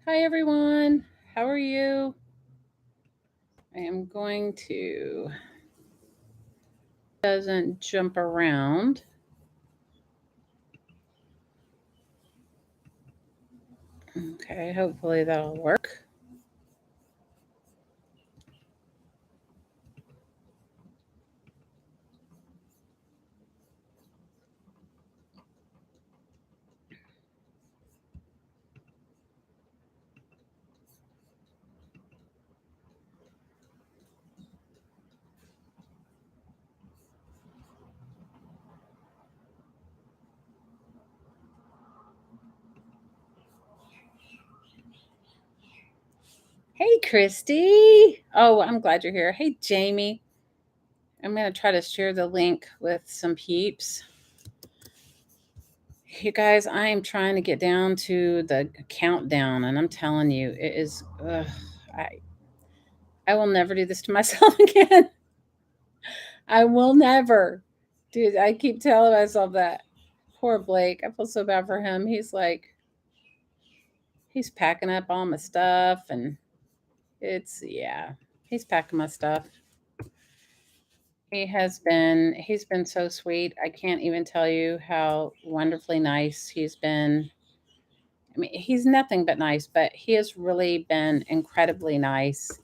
Hi everyone, how are you? I am going to doesn't jump around. Okay, hopefully that'll work. Hey Christy. Oh, I'm glad you're here. Hey Jamie. I'm going to try to share the link with some peeps. You guys, I am trying to get down to the countdown and I'm telling you, it is I I will never do this to myself again. I will never. Dude, I keep telling myself that. Poor Blake. I feel so bad for him. He's packing up all my stuff and yeah, he's packing my stuff. He's been so sweet. I can't even tell you how wonderfully nice he's been. I mean, he's nothing but nice, but he has really been incredibly nice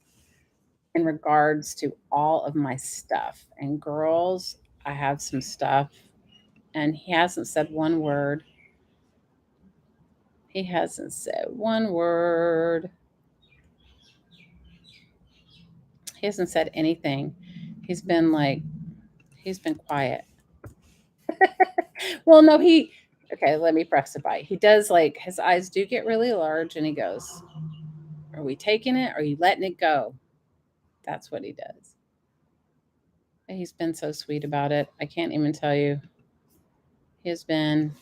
in regards to all of my stuff. And girls, I have some stuff and he hasn't said one word. He hasn't said one word. He hasn't said anything. He's been like he's been quiet. Well, no, okay, let me preface it by he does like his eyes do get really large and he goes, "Are we taking it? Or are you letting it go?" That's what he does. And he's been so sweet about it. I can't even tell you. He has been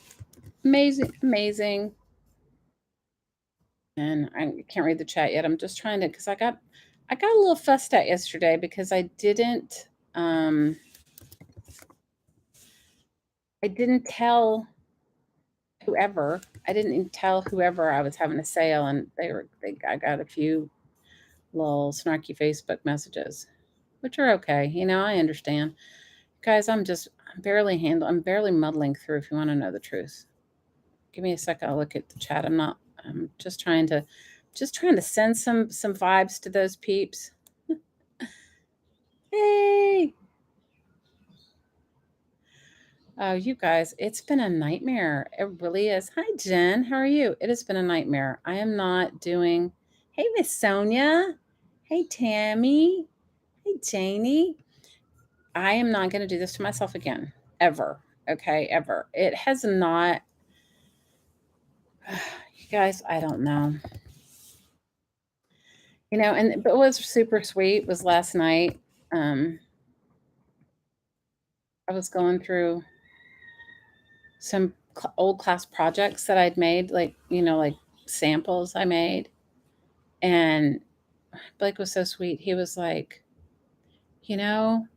amazing, amazing. And I can't read the chat yet. I'm just trying to because I got a little fussed at yesterday because um I didn't tell whoever I didn't tell whoever I was having a sale and I got a few little snarky Facebook messages, which are okay. I understand. Guys, I'm barely muddling through if you want to know the truth. Give me a second. I'll look at the chat. I'm just trying to send some vibes to those peeps. Hey. Oh, you guys, it's been a nightmare. It really is. Hi, Jen. How are you? It has been a nightmare. I am not doing. Hey, Miss Sonia. Hey, Tammy. Hey, Janie. I am not going to do this to myself again, ever. Okay, ever. It has not. You guys, I don't know. And but what was super sweet was last night. Um, I was going through some old class projects that I'd made, like samples I made, and Blake was so sweet. He was like, you know,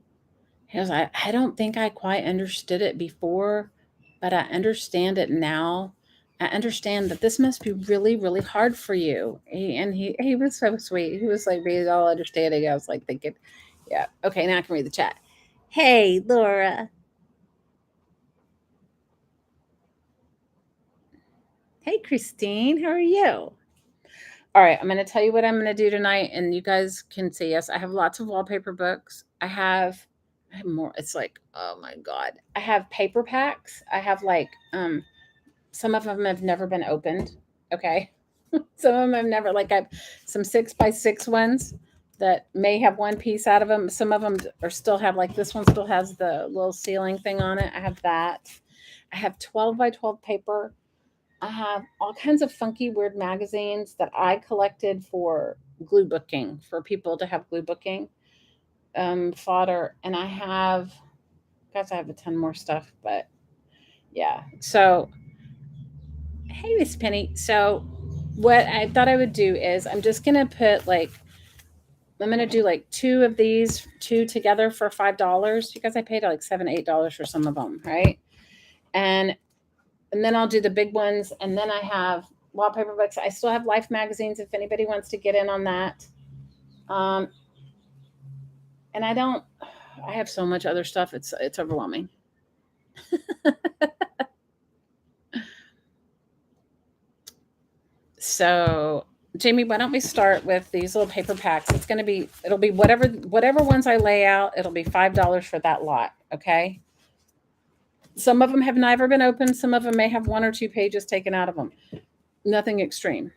I don't think I quite understood it before, but I understand it now. I understand that this must be really, really hard for you. He was so sweet. He was like being all understanding. I was like thinking, yeah, okay, now I can read the chat. Hey, Laura. Hey, Christine. How are you? All right, I'm going to tell you what I'm going to do tonight, and you guys can say yes. I have lots of wallpaper books. I have more. It's like, oh my god, I have paper packs. I have some of them have never been opened. Okay, some of them have never like I've some 6x6 ones that may have one piece out of them. Some of them are still have like this one still has the little ceiling thing on it. I have that. I have 12x12 paper. I have all kinds of funky, weird magazines that I collected for glue booking, for people to have glue booking fodder. And guys, I have a ton more stuff, but yeah. So, hey, Miss Penny. So, what I thought I would do is I'm gonna do like two of these, two together for $5 because I paid like $7, $8 for some of them, right? And and then I'll do the big ones, and then I have wallpaper books. I still have Life magazines if anybody wants to get in on that. Um, and I have so much other stuff. It's overwhelming. So, Jamie, why don't we start with these little paper packs? It'll be whatever ones I lay out, it'll be $5 for that lot, okay? Some of them have never been opened, some of them may have 1 or 2 pages taken out of them. Nothing extreme.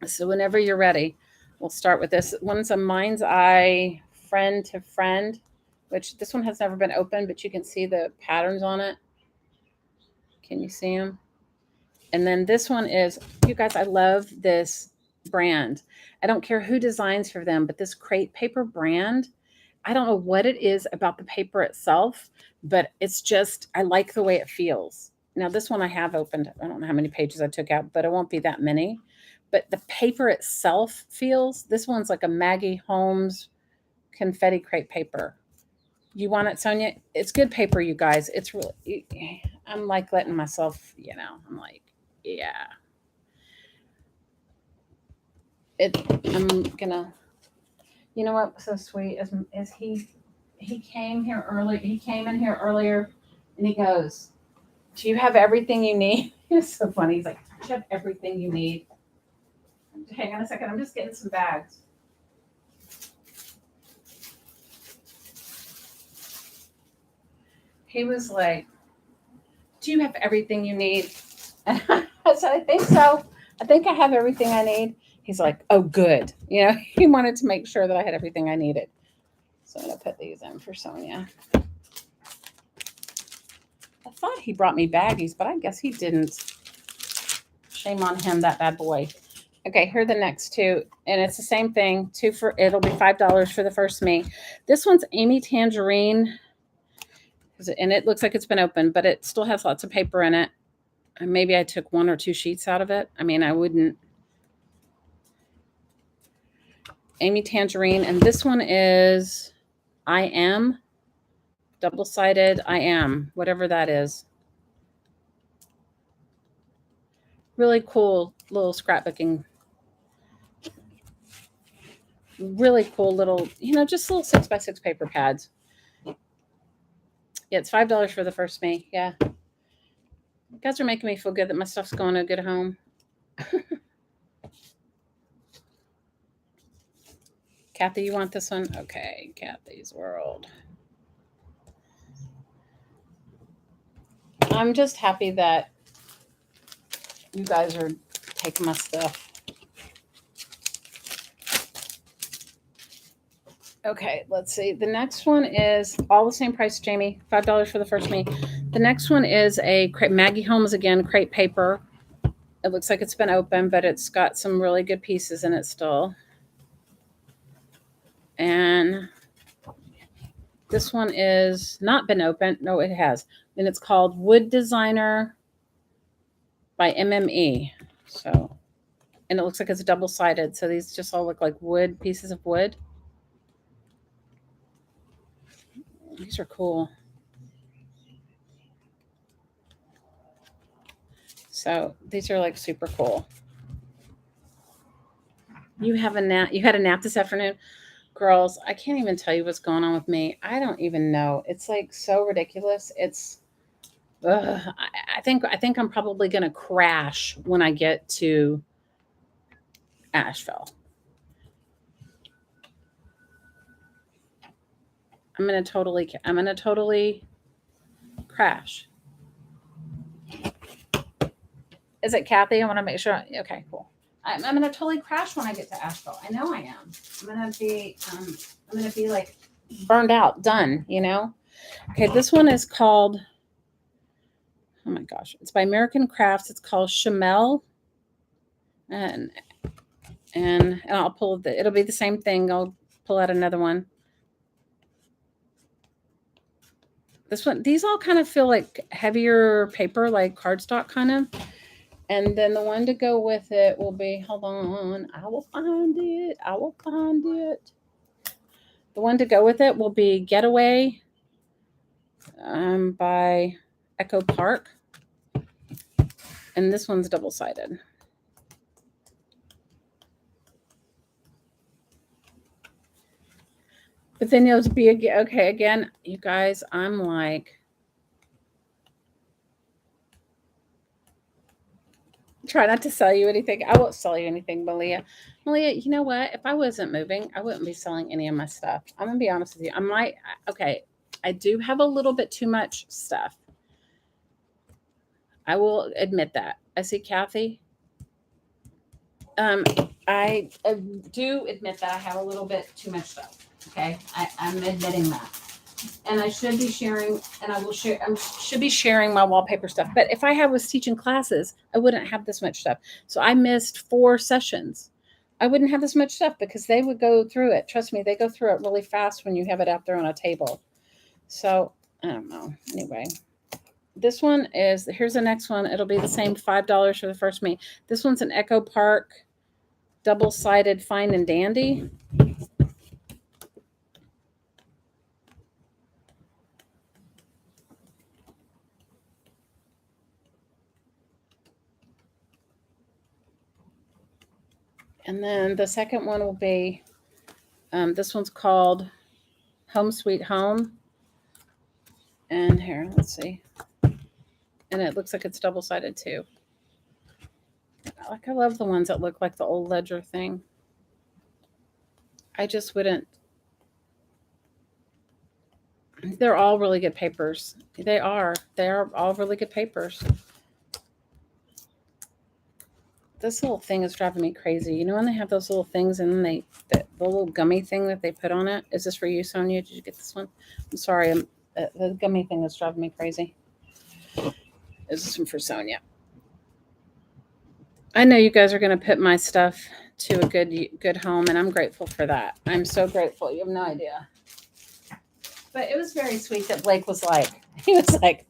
So whenever you're ready, we'll start with this. One's a Mind's Eye Friend to Friend, which this one has never been opened, but you can see the patterns on it. Can you see them? And then this one is, you guys, I love this brand. I don't care who designs for them, but this crepe paper brand, I don't know what it is about the paper itself, but it's just, I like the way it feels. Now, this one I have opened. I don't know how many pages I took out, but it won't be that many. But the paper itself feels, this one's like a Maggie Holmes confetti crepe paper. You want it, Sonia? It's good paper, you guys. It's really, I'm like letting myself, I'm like, yeah. I'm gonna, you know what was so sweet is he came here early. He came in here earlier and he goes, "Do you have everything you need?" It's so funny. He's like, "Do you have everything you need?" Hang on a second. I'm just getting some bags. He was like, "Do you have everything you need?" I said, "I think so. I think I have everything I need." He's like, "Oh, good." He wanted to make sure that I had everything I needed. So I'm going to put these in for Sonia. I thought he brought me baggies, but I guess he didn't. Shame on him, that bad boy. Okay, here are the next two. And it's the same thing. It'll be $5 for the first me. This one's Amy Tangerine. And it looks like it's been opened, but it still has lots of paper in it. And maybe I took 1 or 2 sheets out of it. I mean, I wouldn't. Amy Tangerine. And this one is I Am. Double-sided I Am. Whatever that is. Really cool little scrapbooking. Really cool little, just little 6x6 paper pads. Yeah, it's $5 for the first me. Yeah. You guys are making me feel good that my stuff's going to a good home. Kathy, you want this one? Okay, Kathy's World. I'm just happy that you guys are taking my stuff. Okay, let's see. The next one is all the same price, Jamie. $5 for the first me. The next one is a crepe, Maggie Holmes again, crepe paper. It looks like it's been open, but it's got some really good pieces in it still. And this one is not been opened. No, it has. And it's called Wood Designer by MME. So, and it looks like it's double-sided. So these just all look like wood, pieces of wood. These are cool. So these are like super cool. You had a nap this afternoon? Girls, I can't even tell you what's going on with me. I don't even know. It's like so ridiculous. I think I'm probably gonna crash when I get to Asheville. I'm gonna totally crash. Is it Kathy? I want to make sure. Okay, cool. I'm gonna totally crash when I get to Asheville. I know I am. I'm gonna be like burned out, done. Okay, this one is called. Oh my gosh, it's by American Crafts. It's called Chamel, and I'll pull it'll be the same thing. I'll pull out another one. These all kind of feel like heavier paper, like cardstock kind of. And then the one to go with it will be, hold on, I will find it. The one to go with it will be Getaway by Echo Park. And this one's double-sided. But then it'll be okay again, you guys. I'm like, try not to sell you anything. I won't sell you anything, Malia. Malia, you know what? If I wasn't moving, I wouldn't be selling any of my stuff. I'm gonna be honest with you. I might. Okay, I do have a little bit too much stuff. I will admit that. I see Kathy. Um, I do admit that I have a little bit too much stuff. Okay, I'm admitting that, and I should be sharing, and I will share. I should be sharing my wallpaper stuff. But if I was teaching classes, I wouldn't have this much stuff. So I missed 4 sessions. I wouldn't have this much stuff because they would go through it. Trust me, they go through it really fast when you have it out there on a table. So I don't know. Anyway, this one is, here's the next one. It'll be the same $5 for the first me. This one's an Echo Park double-sided Fine and Dandy. And then the second one will be, this one's called Home Sweet Home. And here, let's see. And it looks like it's double-sided too. Like, I love the ones that look like the old ledger thing. I just wouldn't. They're all really good papers. They are. They are all really good papers. This little thing is driving me crazy. You know when they have those little things and then the little gummy thing that they put on it? Is this for you, Sonia? Did you get this one? I'm sorry. The gummy thing is driving me crazy. Is this one for Sonia? I know you guys are going to put my stuff to a good home, and I'm grateful for that. I'm so grateful. You have no idea. But it was very sweet that Blake was like, he was like,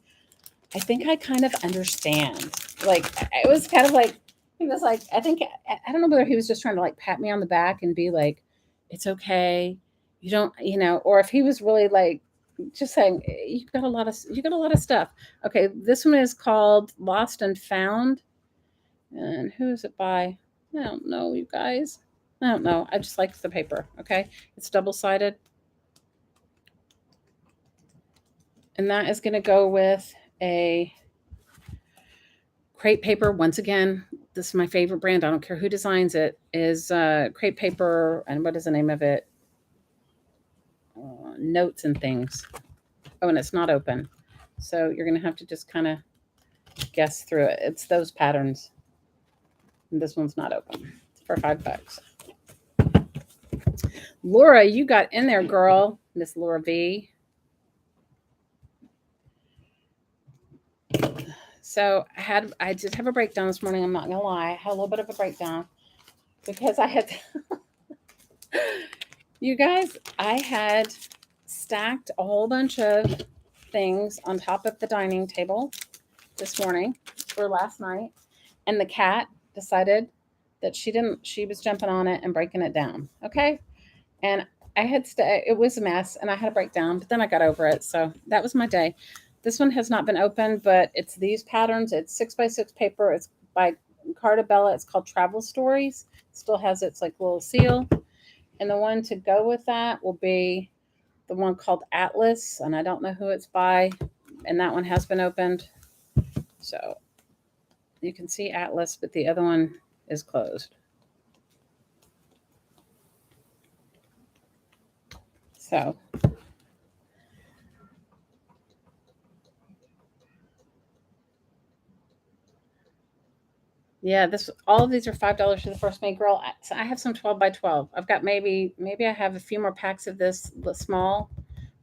I think I kind of understand. Like, it was kind of like, he was like, I don't know whether he was just trying to like pat me on the back and be like, it's okay. You don't, or if he was really like, just saying, you got a lot of stuff. Okay. This one is called Lost and Found. And who is it by? I don't know, you guys. I don't know. I just like the paper. Okay. It's double-sided. And that is going to go with a crepe paper. Once again, this is my favorite brand. I don't care who designs it. Is crepe paper, and what is the name of it? Notes and things. Oh, and it's not open. So you're going to have to just kind of guess through it. It's those patterns. And this one's not open. It's for $5. Laura, you got in there, girl. Miss Laura V. So I did have a breakdown this morning. I'm not gonna lie. I had a little bit of a breakdown because I had you guys, I had stacked a whole bunch of things on top of the dining table this morning for last night, and the cat decided that she was jumping on it and breaking it down. Okay. And it was a mess and I had a breakdown, but then I got over it. So that was my day. This one has not been opened, but it's these patterns. It's 6x6 paper. It's by Cartabella. It's called Travel Stories. Still has its like little seal. And the one to go with that will be the one called Atlas. And I don't know who it's by. And that one has been opened. So you can see Atlas, but the other one is closed. So yeah, all of these are $5 for the first May girl. So I have some 12x12. I've got maybe I have a few more packs of this small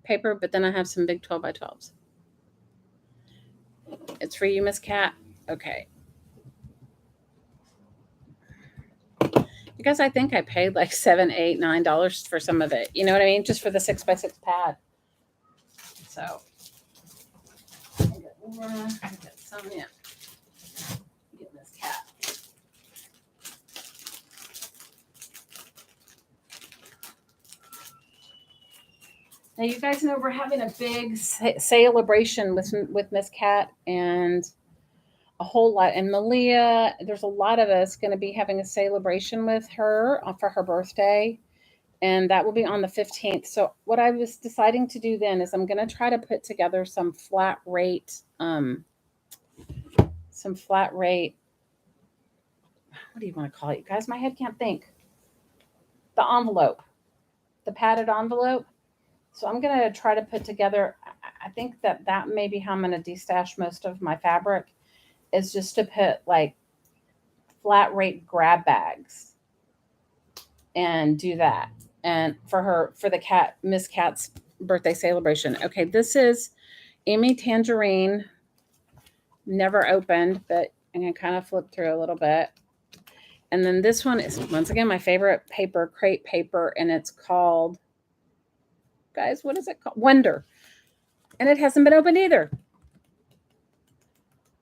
paper, but then I have some big 12x12s. It's for you, Miss Cat. Okay. Because I think I paid like $7, $8, $9 for some of it. You know what I mean? Just for the 6x6 pad. So I got Laura, I got Sonia. Get Miss Cat. Now you guys know we're having a big celebration with Miss Cat and a whole lot. And Malia, there's a lot of us going to be having a celebration with her for her birthday. And that will be on the 15th. So what I was deciding to do then is I'm going to try to put together some flat rate, what do you want to call it? You guys, my head can't think. The envelope, the padded envelope. So I'm going to try to put together, I think that may be how I'm going to destash most of my fabric, is just to put like flat rate grab bags and do that. And for the cat, Miss Cat's birthday celebration. Okay, this is Amy Tangerine, never opened, but I'm going to kind of flip through a little bit. And then this one is, once again, my favorite paper, crepe paper, and it's called, guys, what is it called? Wonder. And it hasn't been opened either.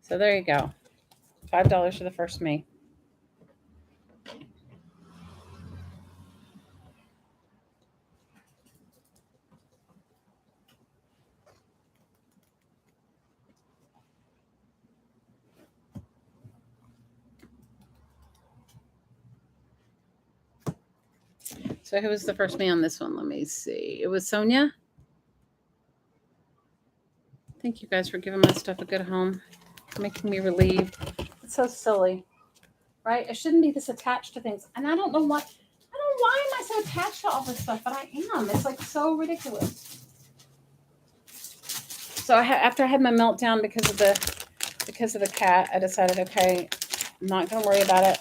So there you go. $5 for the first me. So who was the first me on this one? Let me see. It was Sonia. Thank you guys for giving my stuff a good home, making me relieved. It's so silly, right? I shouldn't be this attached to things. And I don't know why. I don't know why am I so attached to all this stuff, but I am. It's like so ridiculous. So after I had my meltdown because of the cat, I decided, okay, I'm not going to worry about it.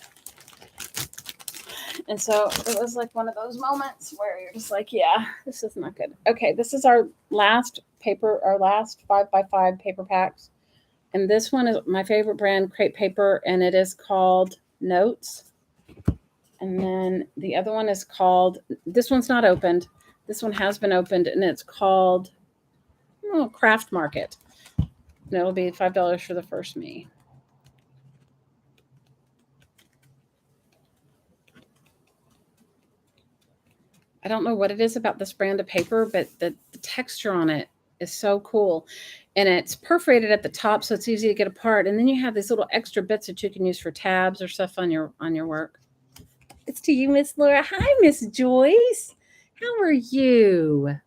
And so it was like one of those moments where you're just like, yeah, this is not good. Okay, this is our last 5x5 paper packs. And this one is my favorite brand, crepe paper, and it is called Notes. And then the other one is called, this one's not opened. This one has been opened, and it's called Craft Market. And it'll be $5 for the first me. I don't know what it is about this brand of paper, but the texture on it is so cool. And it's perforated at the top, so it's easy to get apart. And then you have these little extra bits that you can use for tabs or stuff on your work. It's to you, Miss Laura. Hi, Miss Joyce. How are you?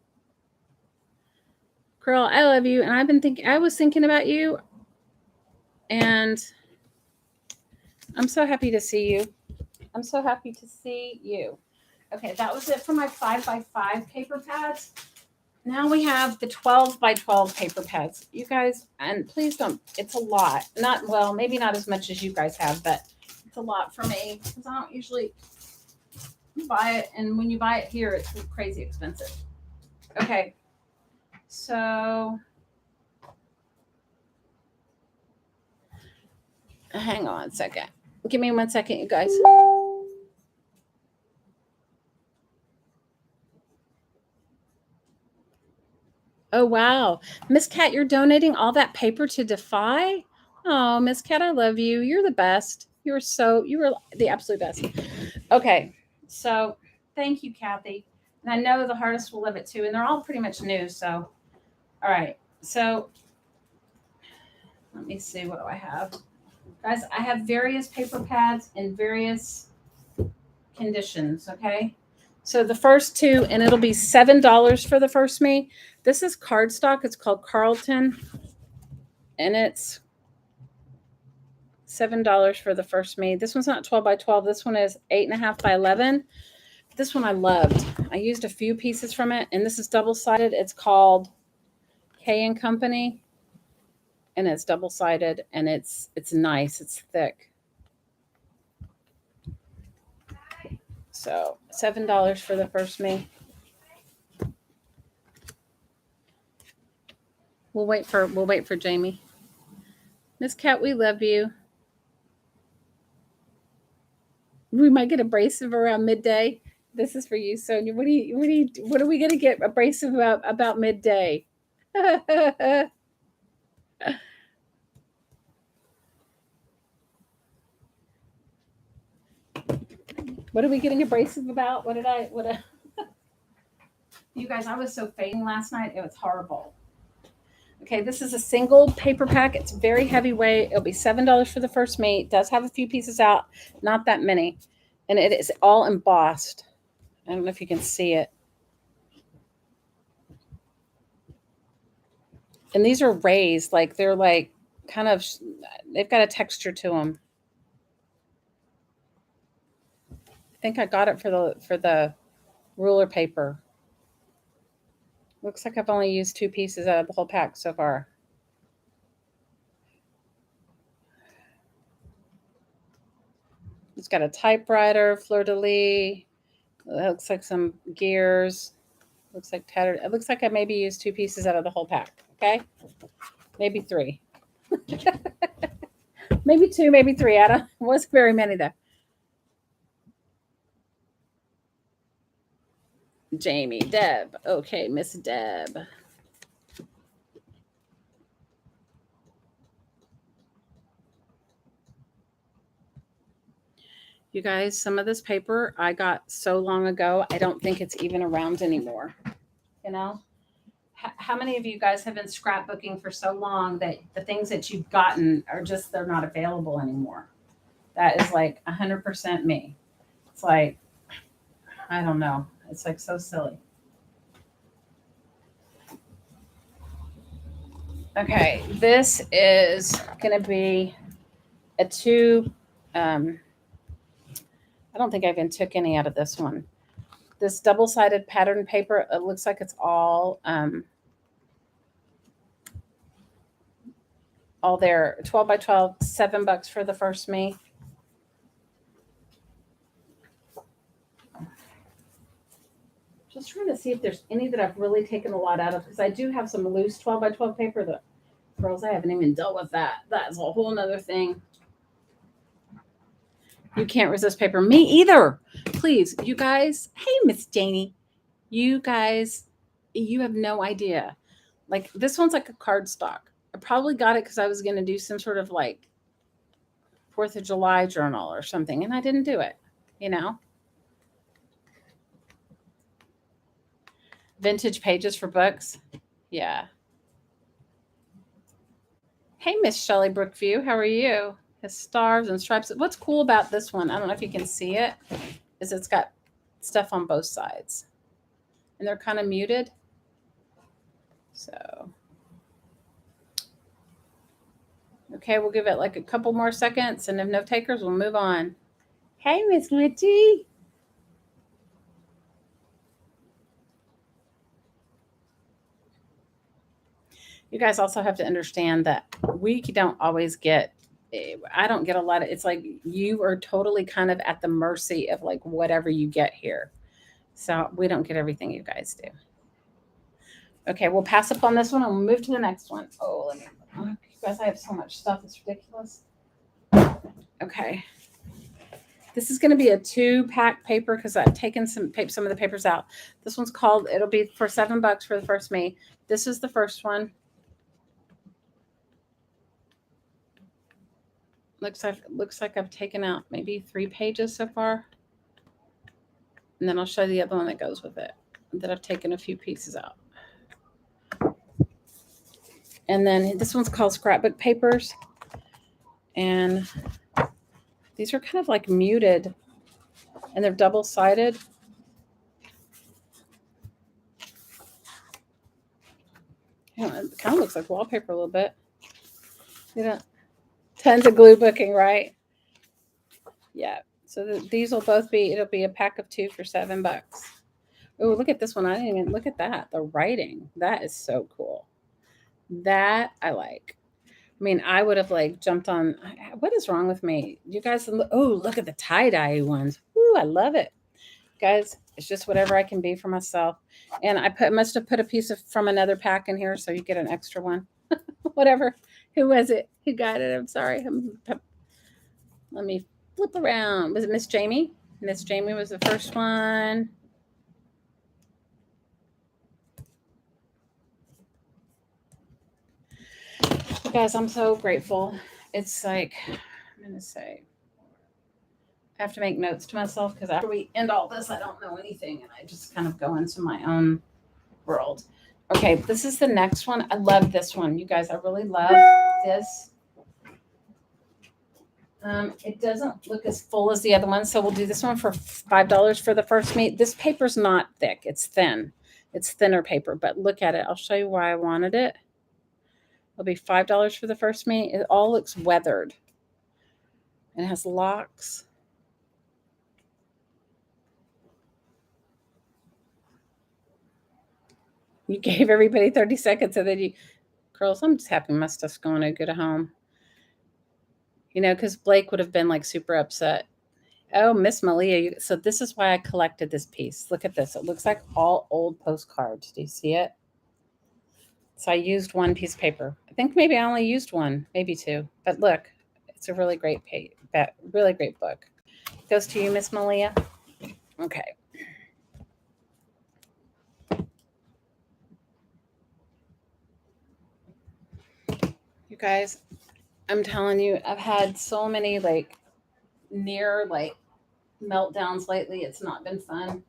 Girl, I love you. And I was thinking about you. And I'm so happy to see you. I'm so happy to see you. Okay, that was it for my 5x5 paper pads. Now we have the 12x12 paper pads. You guys, and please don't, it's a lot. Maybe not as much as you guys have, but it's a lot for me because I don't usually buy it. And when you buy it here, it's crazy expensive. Okay, so hang on a second. Give me 1 second, you guys. Oh, wow. Miss Cat, you're donating all that paper to Defy? Oh, Miss Cat, I love you. You're the best. You were the absolute best. Okay. So thank you, Kathy. And I know the hardest will love it too. And they're all pretty much new. So, all right. So let me see. What do I have? Guys, I have various paper pads in various conditions. Okay. So the first two, and it'll be $7 for the first me. This is cardstock. It's called Carlton. And it's $7 for the first me. This one's not 12x12. This one is 8.5x11. This one I loved. I used a few pieces from it, and this is double-sided. It's called K and Company, and it's double-sided, and it's nice. It's thick. So $7 for the first me. We'll wait for Jamie. Miss Cat, we love you. We might get abrasive around midday. This is for you, Sonia. What are we gonna get abrasive about midday? What are we getting abrasive about? You guys, I was so fading last night. It was horrible. Okay, this is a single paper pack. It's very heavyweight. It'll be $7 for the first mate. It does have a few pieces out, not that many. And it is all embossed. I don't know if you can see it. And these are raised, like they're like kind of, they've got a texture to them. I think I got it for the ruler paper. Looks like I've only used 2 pieces out of the whole pack so far. It's got a typewriter, fleur-de-lis. It looks like some gears. Looks like tattered. It looks like I maybe used 2 pieces out of the whole pack. Okay, maybe 3, maybe 2, maybe 3. I don't. It wasn't very many though. Jamie, Deb. Okay, Miss Deb. You guys, some of this paper I got so long ago, I don't think it's even around anymore. You know? How many of you guys have been scrapbooking for so long that the things that you've gotten are just, they're not available anymore? That is like 100% me. It's like, I don't know. It's like so silly. Okay, this is going to be a 2. I don't think I even took any out of this one. This double-sided pattern paper, it looks like it's all there. 12 by 12, $7 for the first me. Just trying to see if there's any that I've really taken a lot out of, because I do have some loose 12 by 12 paper that, girls, I haven't even dealt with that. That's a whole nother thing. You can't resist paper. Me either. Please, you guys. Hey, Miss Janie. You guys, you have no idea. Like, this one's like a cardstock. I probably got it because I was going to do some sort of like 4th of July journal or something, and I didn't do it, you know? Vintage pages for books. Yeah. Hey, Miss Shelley Brookview, how are you? Has stars and stripes. What's cool about this one, I don't know if you can see it, is it's got stuff on both sides. And they're kind of muted. So, okay, we'll give it like a couple more seconds, and if no takers, we'll move on. Hey, Miss Witchy. You guys also have to understand that we don't always get, I don't get a lot of, it's like you are totally kind of at the mercy of like whatever you get here. So we don't get everything you guys do. Okay, we'll pass up on this one and we'll move to the next one. Oh, let me, you guys, I have so much stuff. It's ridiculous. Okay. This is going to be a 2-pack paper because I've taken some of the papers out. This one's called, it'll be for $7 for the first me. This is the first one. Looks like I've taken out maybe 3 pages so far. And then I'll show you the other one that goes with it, that I've taken a few pieces out. And then this one's called Scrapbook Papers. And these are kind of like muted, and they're double-sided. It kind of looks like wallpaper a little bit. You know, tons of glue booking, right? Yeah. So these will both be, it'll be a pack of 2 for $7. Oh, look at this one. I didn't even look at that. The writing. That is so cool. That I like. I mean, I would have like jumped on. What is wrong with me? You guys, oh, look at the tie-dye ones. Ooh, I love it. Guys, it's just whatever I can be for myself. And I must have put a piece of from another pack in here so you get an extra one. Whatever. Who was it? Who got it? I'm sorry. Let me flip around. Was it Miss Jamie? Miss Jamie was the first one. You guys, I'm so grateful. It's like, I'm going to say, I have to make notes to myself because after we end all this, I don't know anything and I just kind of go into my own world. Okay, this is the next one. I love this one. You guys, I really love this. It doesn't look as full as the other one, so we'll do this one for $5 for the first meat. This paper's not thick, it's thin. It's thinner paper, but look at it. I'll show you why I wanted it. It'll be $5 for the first meat. It all looks weathered. And it has locks. You gave everybody 30 seconds and then you, girls, I'm just happy my stuff's going to go to home. You know, because Blake would have been like super upset. Oh, Miss Malia. So this is why I collected this piece. Look at this. It looks like all old postcards. Do you see it? So I used one piece of paper. I think maybe I only used one, maybe two. But look, it's a really great really great book. Goes to you, Miss Malia. Okay. You guys, I'm telling you, I've had so many like near like meltdowns lately. It's not been fun.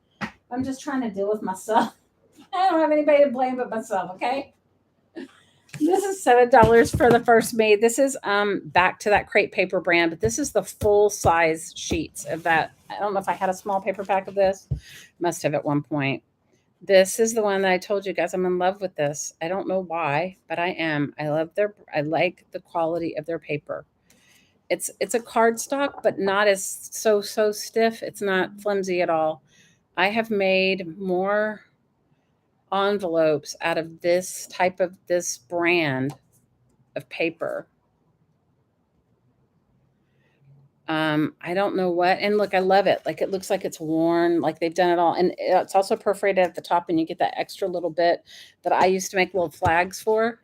I'm just trying to deal with myself. I don't have anybody to blame but myself, okay? This is $7 for the first made. This is back to that crepe paper brand, but this is the full size sheets of that. I don't know if I had a small paper pack of this. Must have at one point. This is the one that I told you guys I'm in love with this. I don't know why, but I am. I like the quality of their paper. It's a cardstock, but not as so stiff. It's not flimsy at all. I have made more envelopes out of this type of this brand of paper. I don't know what, and look, I love it. Like it looks like it's worn, like they've done it all, and it's also perforated at the top, and you get that extra little bit that I used to make little flags for.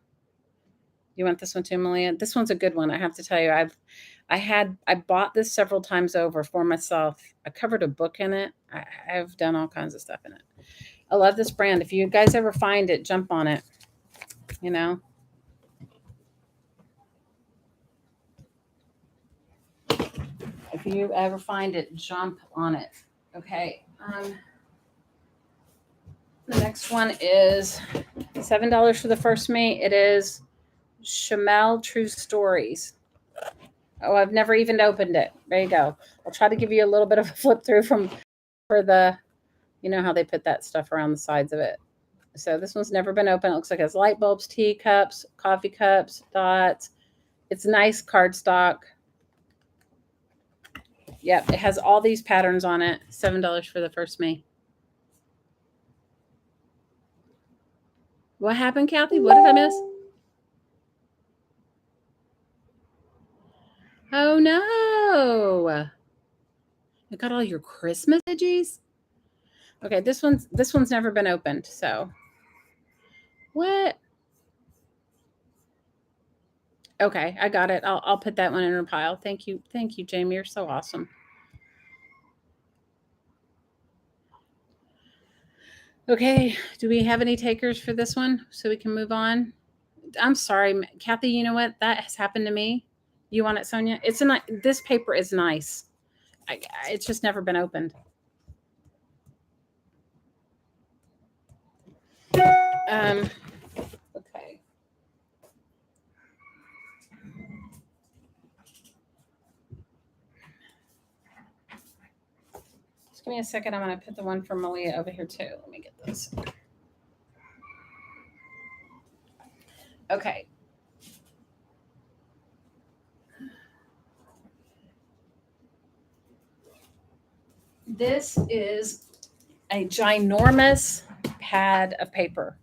You want this one too, Malia? This one's a good one. I have to tell you, I bought this several times over for myself. I covered a book in it. I've done all kinds of stuff in it. I love this brand. If you guys ever find it, jump on it. You know. If you ever find it, jump on it. Okay. The next one is $7 for the first mate. It is Chamel True Stories. Oh, I've never even opened it. There you go. I'll try to give you a little bit of a flip through for the, you know how they put that stuff around the sides of it. So this one's never been opened. It looks like it has light bulbs, teacups, coffee cups, dots. It's nice cardstock. Yep, it has all these patterns on it. $7 for the first me. What happened, Kathy? What did I miss? Oh no! You got all your Christmas edgies? Okay, this one's never been opened. So what? Okay, I got it. I'll put that one in a pile. Thank you, Jamie. You're so awesome. Okay, do we have any takers for this one so we can move on? I'm sorry, Kathy. You know what? That has happened to me. You want it, Sonia? This paper is nice. It's just never been opened. Okay. Just give me a second. I'm going to put the one for Malia over here too. Let me get this. Okay. This is a ginormous pad of paper.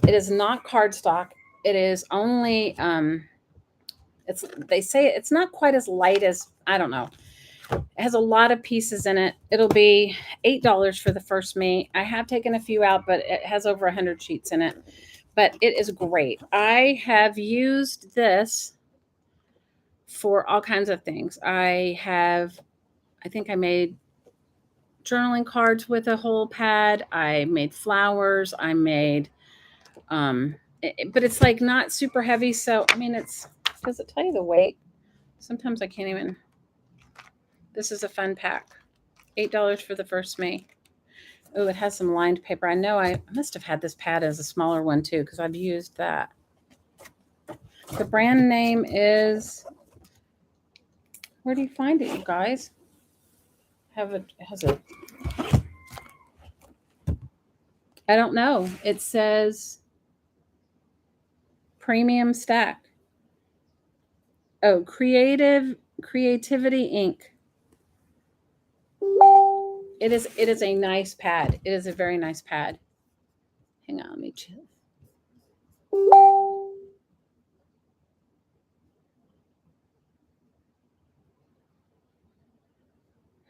It is not cardstock. It is only they say it's not quite as light as, I don't know. It has a lot of pieces in it. It'll be $8 for the first me. I have taken a few out, but it has over 100 sheets in it. But it is great. I have used this for all kinds of things. I think I made journaling cards with a whole pad. I made flowers. I made, but it's like not super heavy. So, I mean, does it tell you the weight? Sometimes I can't even. This is a fun pack. $8 for the first me. Oh, it has some lined paper. I know I must have had this pad as a smaller one too, because I've used that. The brand name is, where do you find it, you guys? It has a, I don't know. It says Premium Stack. Oh, Creativity Inc. It is a nice pad. It is a very nice pad. Hang on, let me chill.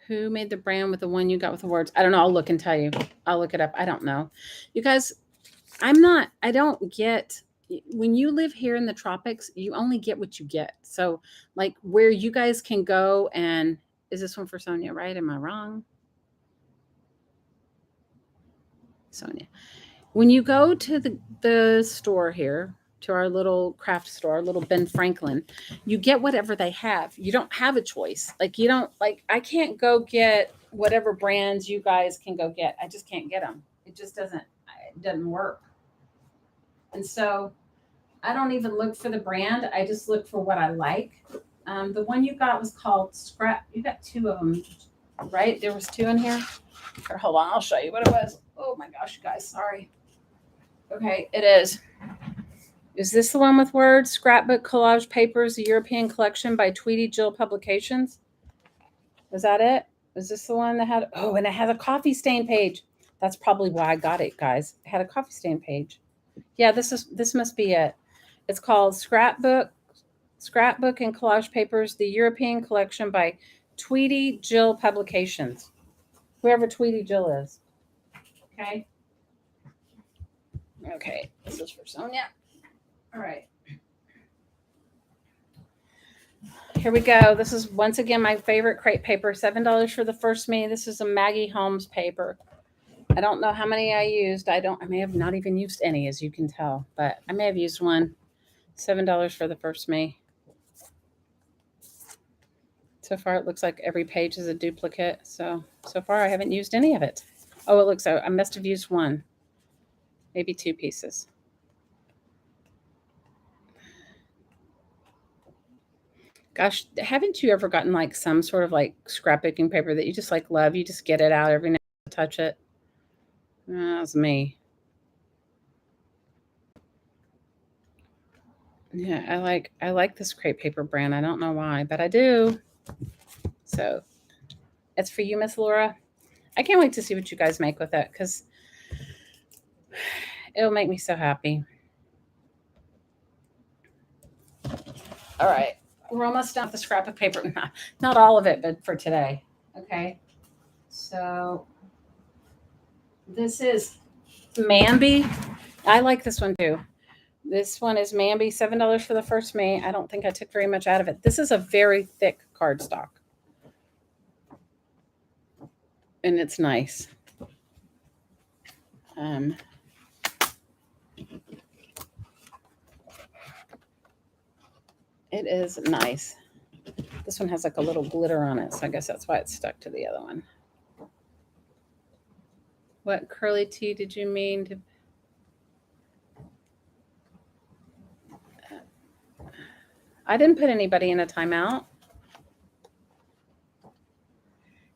Who made the brand with the one you got with the words? I don't know. I'll look and tell you. I'll look it up. I don't know. You guys, I don't get, when you live here in the tropics, you only get what you get. So, like, where you guys can go and, is this one for Sonia, right? Am I wrong? Sonia. When you go to the store here, to our little craft store, little Ben Franklin, you get whatever they have. You don't have a choice. Like, you don't, like, I can't go get whatever brands you guys can go get. I just can't get them. It doesn't work. And so I don't even look for the brand. I just look for what I like. The one you got was called Scrap. You got two of them, right? There was two in here. Here, hold on. I'll show you what it was. Oh my gosh, you guys. Sorry. Okay, it is. Is this the one with words? Scrapbook Collage Papers, the European Collection by Tweedy Jill Publications. Was that it? Is this the one that had, oh, and it had a coffee stain page. That's probably why I got it, guys. It had a coffee stain page. Yeah, this must be it. It's called Scrapbook and Collage Papers, the European Collection by Tweedy Jill Publications. Whoever Tweedy Jill is. Okay. Okay, this is for Sonia. All right. Here we go. This is once again my favorite crepe paper. $7 for the first me. This is a Maggie Holmes paper. I don't know how many I used. I may have not even used any, as you can tell, but I may have used one. $7 for the first me. So far, it looks like every page is a duplicate. So far, I haven't used any of it. Oh, it looks like I must have used one, maybe two pieces. Gosh, haven't you ever gotten like some sort of like scrapbooking paper that you just like love? You just get it out every now and then, touch it. That's me. Yeah, I like this crepe paper brand. I don't know why, but I do. So it's for you, Miss Laura. I can't wait to see what you guys make with it because it'll make me so happy. All right. We're almost done with the scrapbook paper. Not all of it, but for today. Okay. So this is Mambi. I like this one too. This one is Mambi, $7 for the first May. I don't think I took very much out of it. This is a very thick cardstock. And it's nice. It is nice. This one has like a little glitter on it, so I guess that's why it's stuck to the other one. What curly T did you mean to? I didn't put anybody in a timeout.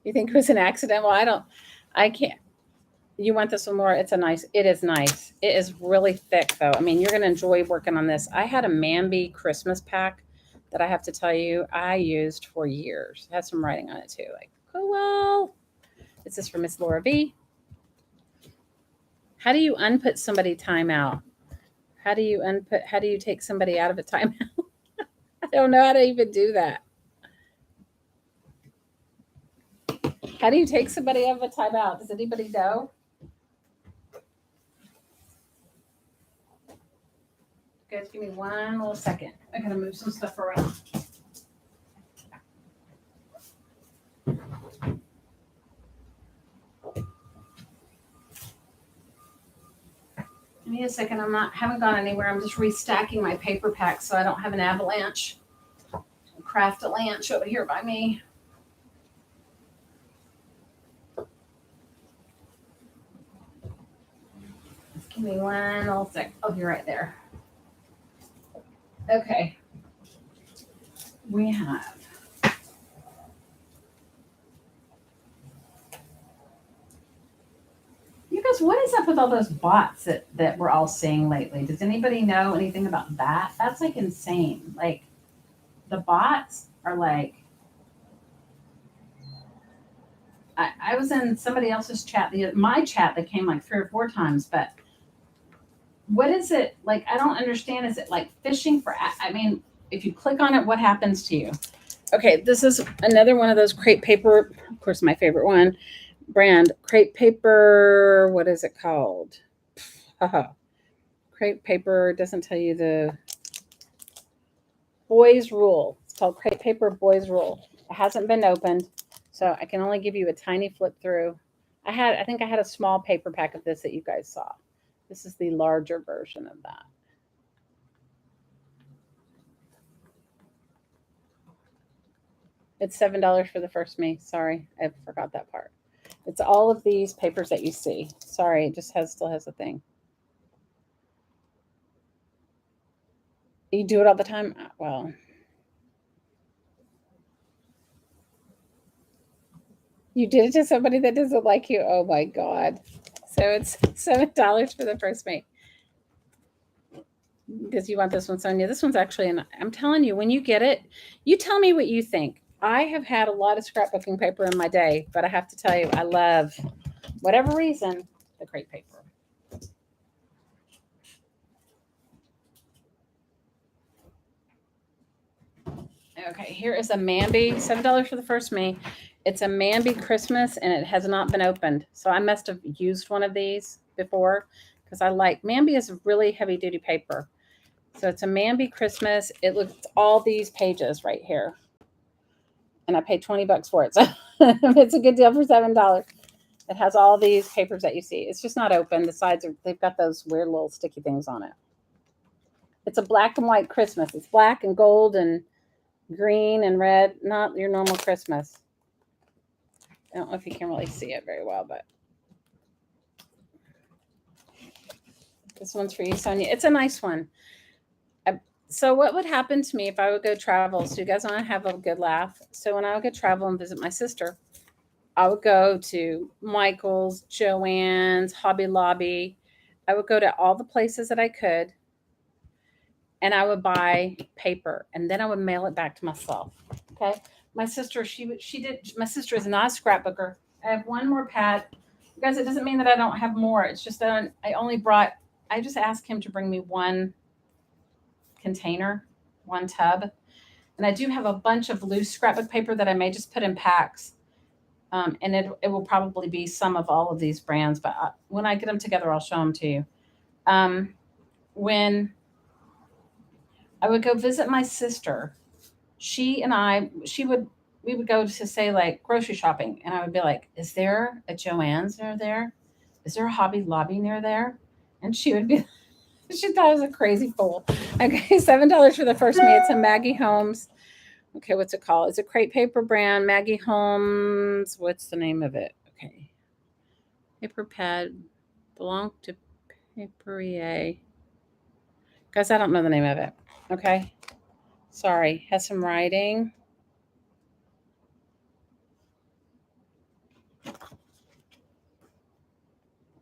You think it was an accident? Well, I can't. You want this one more? It is nice. It is really thick though. I mean, you're going to enjoy working on this. I had a Mambi Christmas pack that I have to tell you I used for years. It has some writing on it too. Like, oh, well, this is for Miss Laura B. How do you unput somebody timeout? How do you take somebody out of a timeout? I don't know how to even do that. How do you take somebody out of a timeout? Does anybody know? Guys, give me one little second. I gotta move some stuff around. Give me a second. Haven't gone anywhere. I'm just restacking my paper pack so I don't have an avalanche. Craft a lanch over here by me. Give me one little sec. I'll be right there. Okay. We have you guys, what is up with all those bots that we're all seeing lately? Does anybody know anything about that? That's like insane. Like the bots are like I was in somebody else's chat, my chat that came like 3 or 4 times, but what is it like? I don't understand. Is it like fishing for? I mean, if you click on it, what happens to you? Okay, this is another one of those crepe paper. Of course, my favorite one brand, crepe paper. What is it called? Haha. Crepe paper doesn't tell you the Boys Rule. It's called crepe paper Boys Rule. It hasn't been opened, so I can only give you a tiny flip through. I think I had a small paper pack of this that you guys saw. This is the larger version of that. It's $7 for the first me. Sorry, I forgot that part. It's all of these papers that you see. Sorry, it just still has a thing. You do it all the time? Well, you did it to somebody that doesn't like you. Oh my God. So it's $7 for the first mate. Because you want this one, Sonia. This one's actually, and I'm telling you, when you get it, you tell me what you think. I have had a lot of scrapbooking paper in my day, but I have to tell you, I love, whatever reason, the crepe paper. Okay, here is a Mambi, $7 for the first me. It's a Mambi Christmas, and it has not been opened. So I must have used one of these before because I like Mambi is really heavy duty paper. So it's a Mambi Christmas. It looks all these pages right here, and I paid $20 for it. So it's a good deal for $7. It has all these papers that you see. It's just not open. The sides are, they've got those weird little sticky things on it. It's a black and white Christmas. It's black and gold and green and red, not your normal Christmas. I don't know if you can really see it very well, but this one's for you, Sonia. It's a nice one. So what would happen to me if I would go travel? So you guys want to have a good laugh. So when I would go travel and visit my sister, I would go to Michael's, Joann's, Hobby Lobby. I would go to all the places that I could, and I would buy paper, and then I would mail it back to myself. Okay. My sister, my sister is not a scrapbooker. I have one more pad. You guys, it doesn't mean that I don't have more. It's just that I just asked him to bring me one container, one tub. And I do have a bunch of loose scrapbook paper that I may just put in packs. And it will probably be some of all of these brands, but when I get them together, I'll show them to you. When I would go visit my sister, we would go to say like grocery shopping, and I would be like, "Is there a Joann's near there? Is there a Hobby Lobby near there?" And she would be, she thought I was a crazy fool. Okay, $7 for the first me. It's a Maggie Holmes. Okay, what's it called? It's a crepe paper brand, Maggie Holmes. What's the name of it? Okay, paper pad belong to Paperier. Guys, I don't know the name of it. Okay, sorry. Has some writing.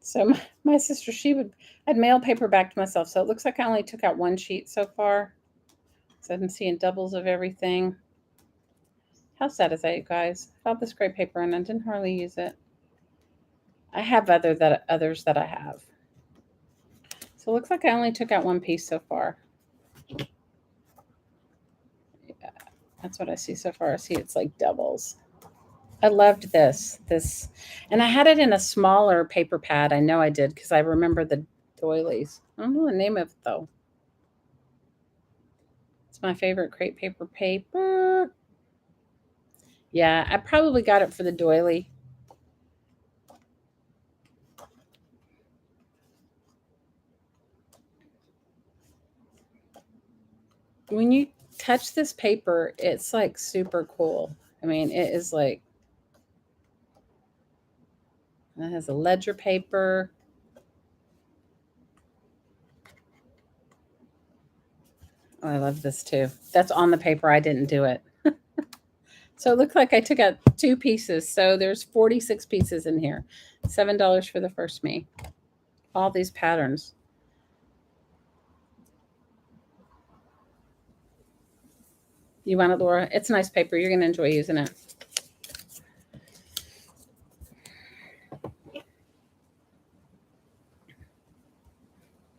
So my sister, I'd mail paper back to myself. So it looks like I only took out one sheet so far. So I'm seeing doubles of everything. How sad is that, you guys? I found this great paper and I didn't hardly use it. I have others that I have. So it looks like I only took out one piece so far. Yeah, that's what I see so far. I see it's like doubles. I loved this, and I had it in a smaller paper pad. I know I did because I remember the doilies. I don't know the name of it though. It's my favorite crepe paper. Yeah, I probably got it for the doily. When you touch this paper, it's like super cool. I mean, it is like, it has a ledger paper. Oh, I love this too. That's on the paper. I didn't do it. So it looks like I took out 2 pieces. So there's 46 pieces in here. $7 for the first me. All these patterns. You want it, Laura? It's nice paper. You're going to enjoy using it.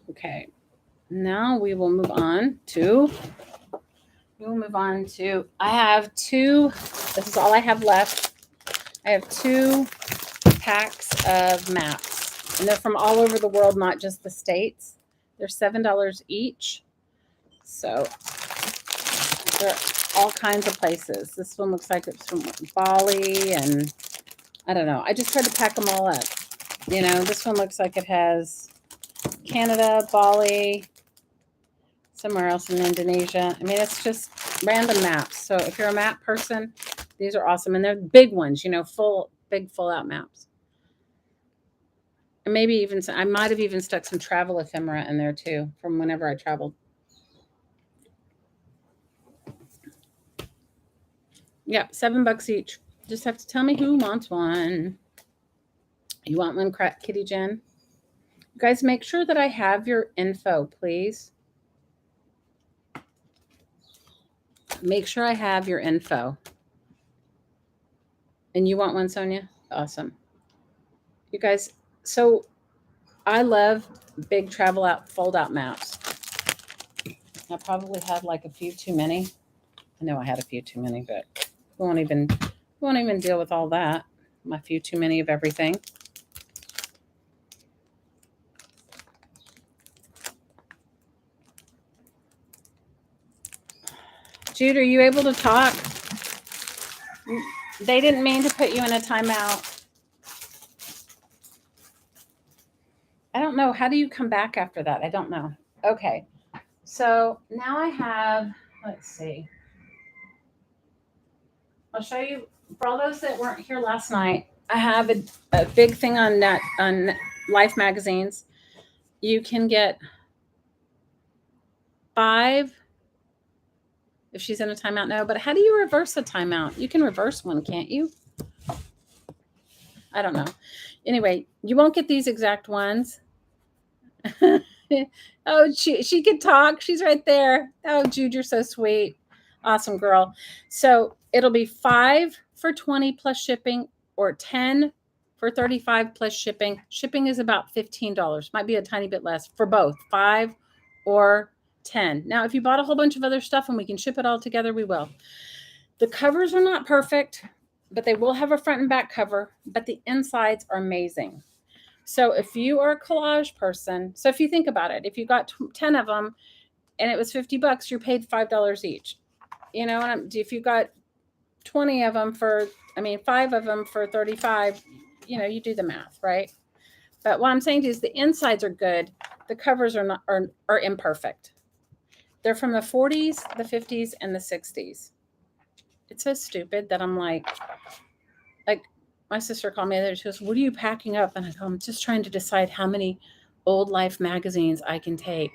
Okay. Now we will move on to, I have 2, this is all I have left. I have 2 packs of maps, and they're from all over the world, not just the States. They're $7 each. So they're all kinds of places. This one looks like it's from Bali, and I don't know. I just tried to pack them all up. You know, this one looks like it has Canada, Bali, somewhere else in Indonesia. I mean, it's just random maps. So if you're a map person, these are awesome. And they're big ones, you know, big full out maps. And maybe even, I might have even stuck some travel ephemera in there too, from whenever I traveled. Yep, $7 each. Just have to tell me who wants one. You want one, Kitty Jen? You guys, make sure that I have your info, please. Make sure I have your info. And you want one, Sonia? Awesome. You guys, so I love big travel out, fold out maps. I probably had like a few too many. I know I had a few too many, but we won't even deal with all that. My few too many of everything. Jude, are you able to talk? They didn't mean to put you in a timeout. I don't know. How do you come back after that? I don't know. Okay. So now I have, let's see. I'll show you, for all those that weren't here last night, I have a big thing on Life magazines. You can get 5 if she's in a timeout. No, but how do you reverse a timeout? You can reverse one, can't you? I don't know. Anyway, you won't get these exact ones. Oh, she could talk. She's right there. Oh, Jude, you're so sweet. Awesome girl. So it'll be 5 for 20 plus shipping, or 10 for 35 plus shipping. Shipping is about $15. Might be a tiny bit less for both 5 or 10. Now, if you bought a whole bunch of other stuff and we can ship it all together, we will. The covers are not perfect, but they will have a front and back cover, but the insides are amazing. So if you are a collage person, so if you think about it, if you got 10 of them and it was $50, you're paid $5 each. You know, and if you got 20 of them 5 of them for 35, you know, you do the math, right? But what I'm saying is the insides are good. The covers are imperfect. They're from the 40s, the 50s, and the 60s. It's so stupid that I'm like, my sister called me the other day. She goes, "What are you packing up?" And I go, "I'm just trying to decide how many old Life magazines I can take."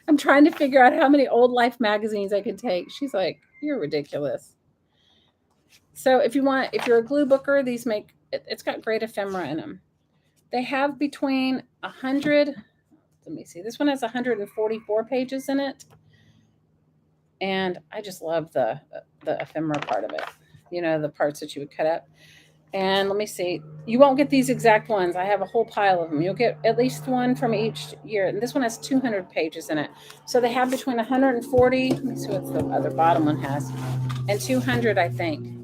I'm trying to figure out how many old Life magazines I can take. She's like, "You're ridiculous." So if you're a glue booker, it's got great ephemera in them. They have between 100, let me see, this one has 144 pages in it. And I just love the ephemera part of it. You know, the parts that you would cut up. And let me see. You won't get these exact ones. I have a whole pile of them. You'll get at least one from each year. And this one has 200 pages in it. So they have between 140, let me see what the other bottom one has, and 200, I think.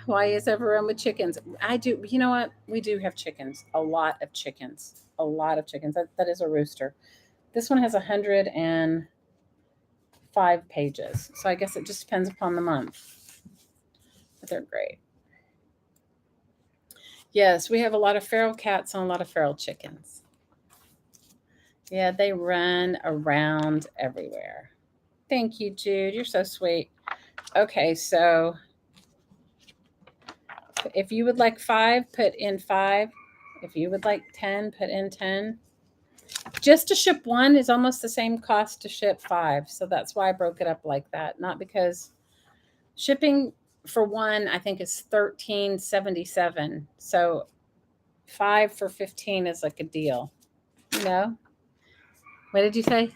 Hawaii is overrun with chickens. I do. You know what? We do have chickens. A lot of chickens. A lot of chickens. That is a rooster. This one has 105 pages. So I guess it just depends upon the month. But they're great. Yes, we have a lot of feral cats and a lot of feral chickens. Yeah, they run around everywhere. Thank you, Jude. You're so sweet. Okay, so if you would like 5, put in 5. If you would like 10, put in 10. Just to ship one is almost the same cost to ship 5. So that's why I broke it up like that. Not because shipping for one, I think is $13.77. So 5 for 15 is like a deal. You know? What did you say?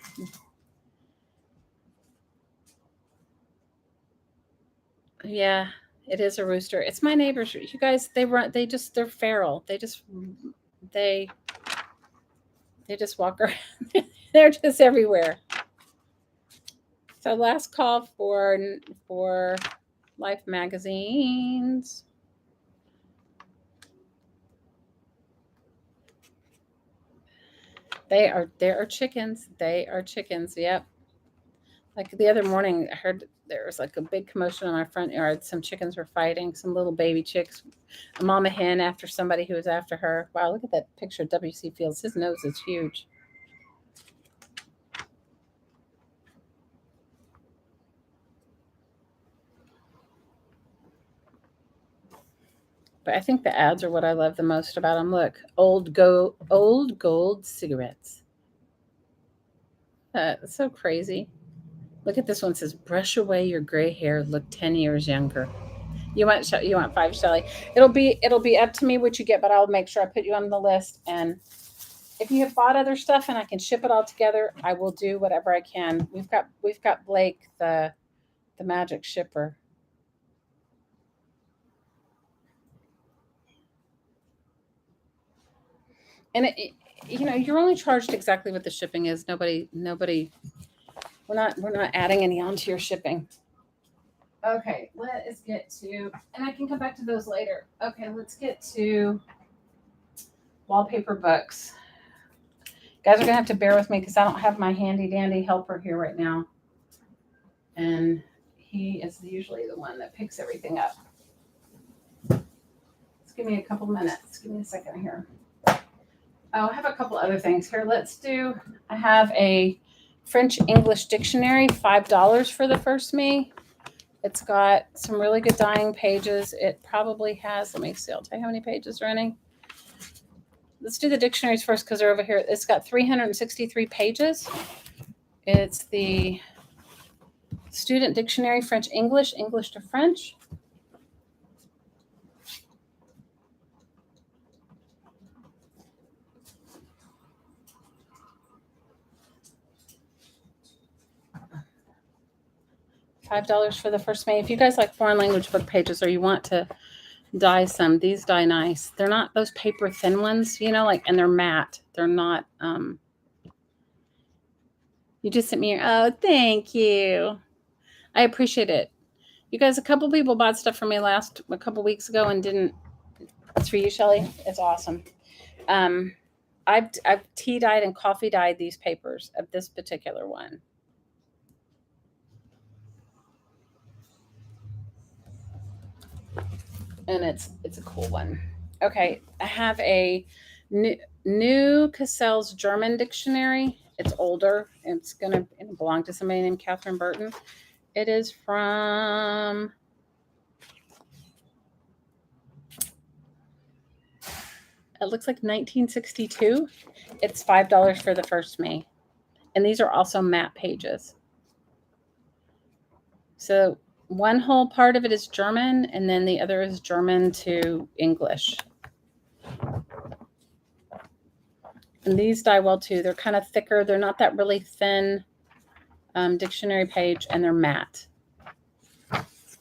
Yeah, it is a rooster. It's my neighbors. You guys, they're feral. They they just walk around. They're just everywhere. So last call for Life magazines. There are chickens. They are chickens. Yep. Like the other morning, I heard there was like a big commotion on our front yard. Some chickens were fighting, some little baby chicks. A mama hen after somebody who was after her. Wow, look at that picture of W.C. Fields. His nose is huge. But I think the ads are what I love the most about them. Look, old gold cigarettes. That's so crazy. Look at this one. It says, "Brush away your gray hair. Look 10 years younger." You want 5, Shelly? It'll be up to me what you get, but I'll make sure I put you on the list. And if you have bought other stuff and I can ship it all together, I will do whatever I can. We've got Blake, the magic shipper. And you're only charged exactly what the shipping is. Nobody. We're not adding any onto your shipping. Okay, let us get to, and I can come back to those later. Okay, let's get to wallpaper books. Guys are gonna have to bear with me because I don't have my handy dandy helper here right now, and he is usually the one that picks everything up. Just give me a couple minutes. Give me a second here. Oh, I have a couple other things here. I have a French English dictionary, $5 for the first me. It's got some really good dying pages. It probably has, let me see, I'll tell you how many pages running. Let's do the dictionaries first because they're over here. It's got 363 pages. It's the Student Dictionary, French English, English to French. $5 for the first May. If you guys like foreign language book pages or you want to dye some, these dye nice. They're not those paper thin ones, and they're matte. They're not, you just sent me your, oh, thank you. I appreciate it. You guys, a couple people bought stuff from me a couple weeks ago and didn't. It's for you, Shelly. It's awesome. I've tea dyed and coffee dyed these papers of this particular one. And it's a cool one. Okay, I have a new Cassell's German dictionary. It's older. It's gonna belong to somebody named Catherine Burton. It is from it looks like 1962. It's $5 for the first me. And these are also matte pages. So one whole part of it is German, and then the other is German to English. And these dye well too. They're kind of thicker. They're not that really thin dictionary page, and they're matte.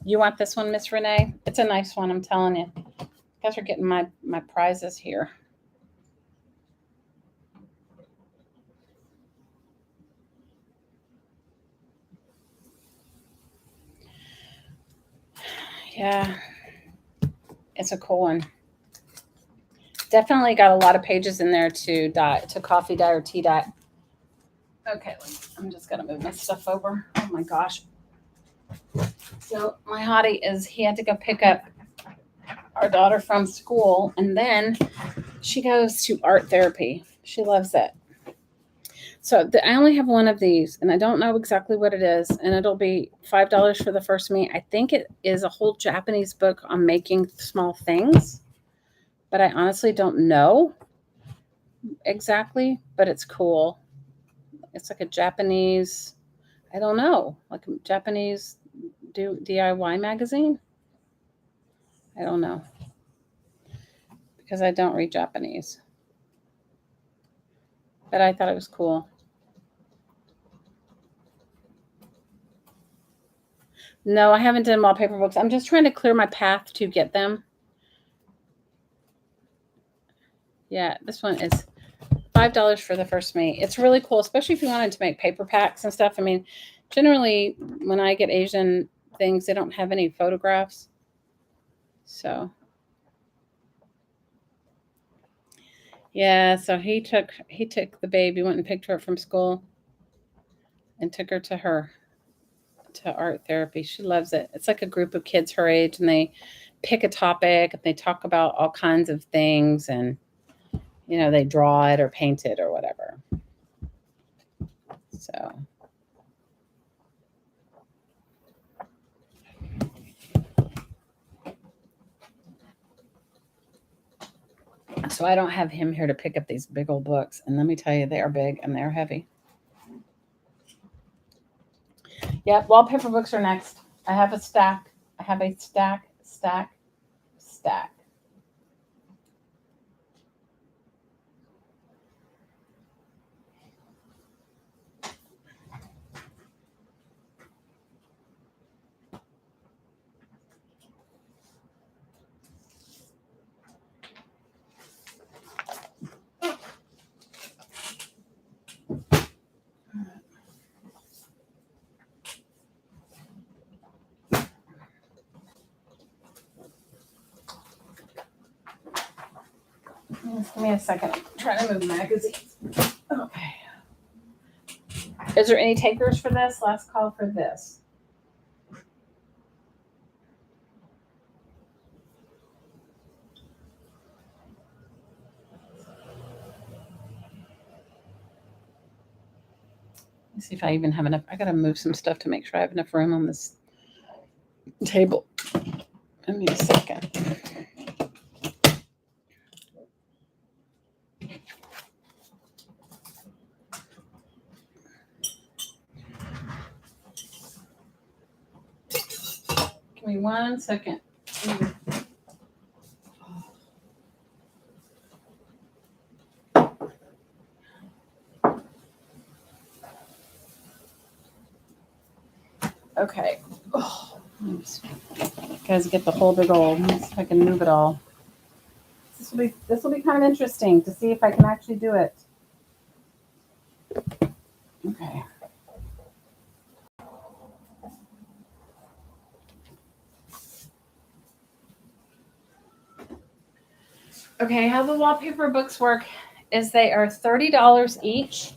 You want this one, Miss Renee? It's a nice one, I'm telling you. You guys are getting my prizes here. Yeah, it's a cool one. Definitely got a lot of pages in there to coffee dye or tea dye. Okay, I'm just gonna move my stuff over. Oh my gosh. So my hottie he had to go pick up our daughter from school, and then she goes to art therapy. She loves it. So I only have one of these, and I don't know exactly what it is, and it'll be $5 for the first me. I think it is a whole Japanese book on making small things, but I honestly don't know. exactly, but it's cool. It's like a Japanese, I don't know, like a Japanese DIY magazine. I don't know because I don't read Japanese, but I thought it was cool. No, I haven't done wallpaper books. I'm just trying to clear my path to get them. Yeah, this one is $5 for the first me. It's really cool, especially if you wanted to make paper packs and stuff. I mean, generally when I get Asian things, they don't have any photographs. So yeah, so he took the baby, went and picked her up from school and took her to art therapy. She loves it. It's like a group of kids her age and they pick a topic and they talk about all kinds of things and they draw it or paint it or whatever. So I don't have him here to pick up these big old books. And let me tell you, they are big and they're heavy. Yep, wallpaper books are next. I have a stack. I have a stack. Just give me a second. I'm trying to move magazines. Okay. Is there any takers for this? Last call for this. Let's see if I even have enough. I gotta move some stuff to make sure I have enough room on this table. Give me a second. Give me 1 second. Okay. Oh, guys, get the whole big old. Let's see if I can move it all. This will be kind of interesting to see if I can actually do it. Okay. Okay, how the wallpaper books work is they are $30 each.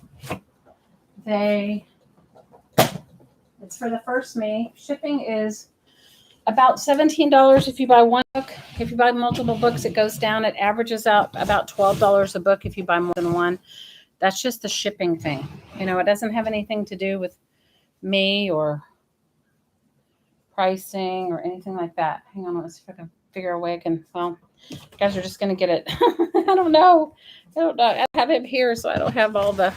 It's for the first me. Shipping is about $17 if you buy one book. If you buy multiple books, it goes down. It averages out about $12 a book if you buy more than one. That's just the shipping thing. It doesn't have anything to do with me or pricing or anything like that. Hang on, let's see if I can figure a way I can. Well, you guys are just gonna get it. I don't know. I have it here, so I don't have all the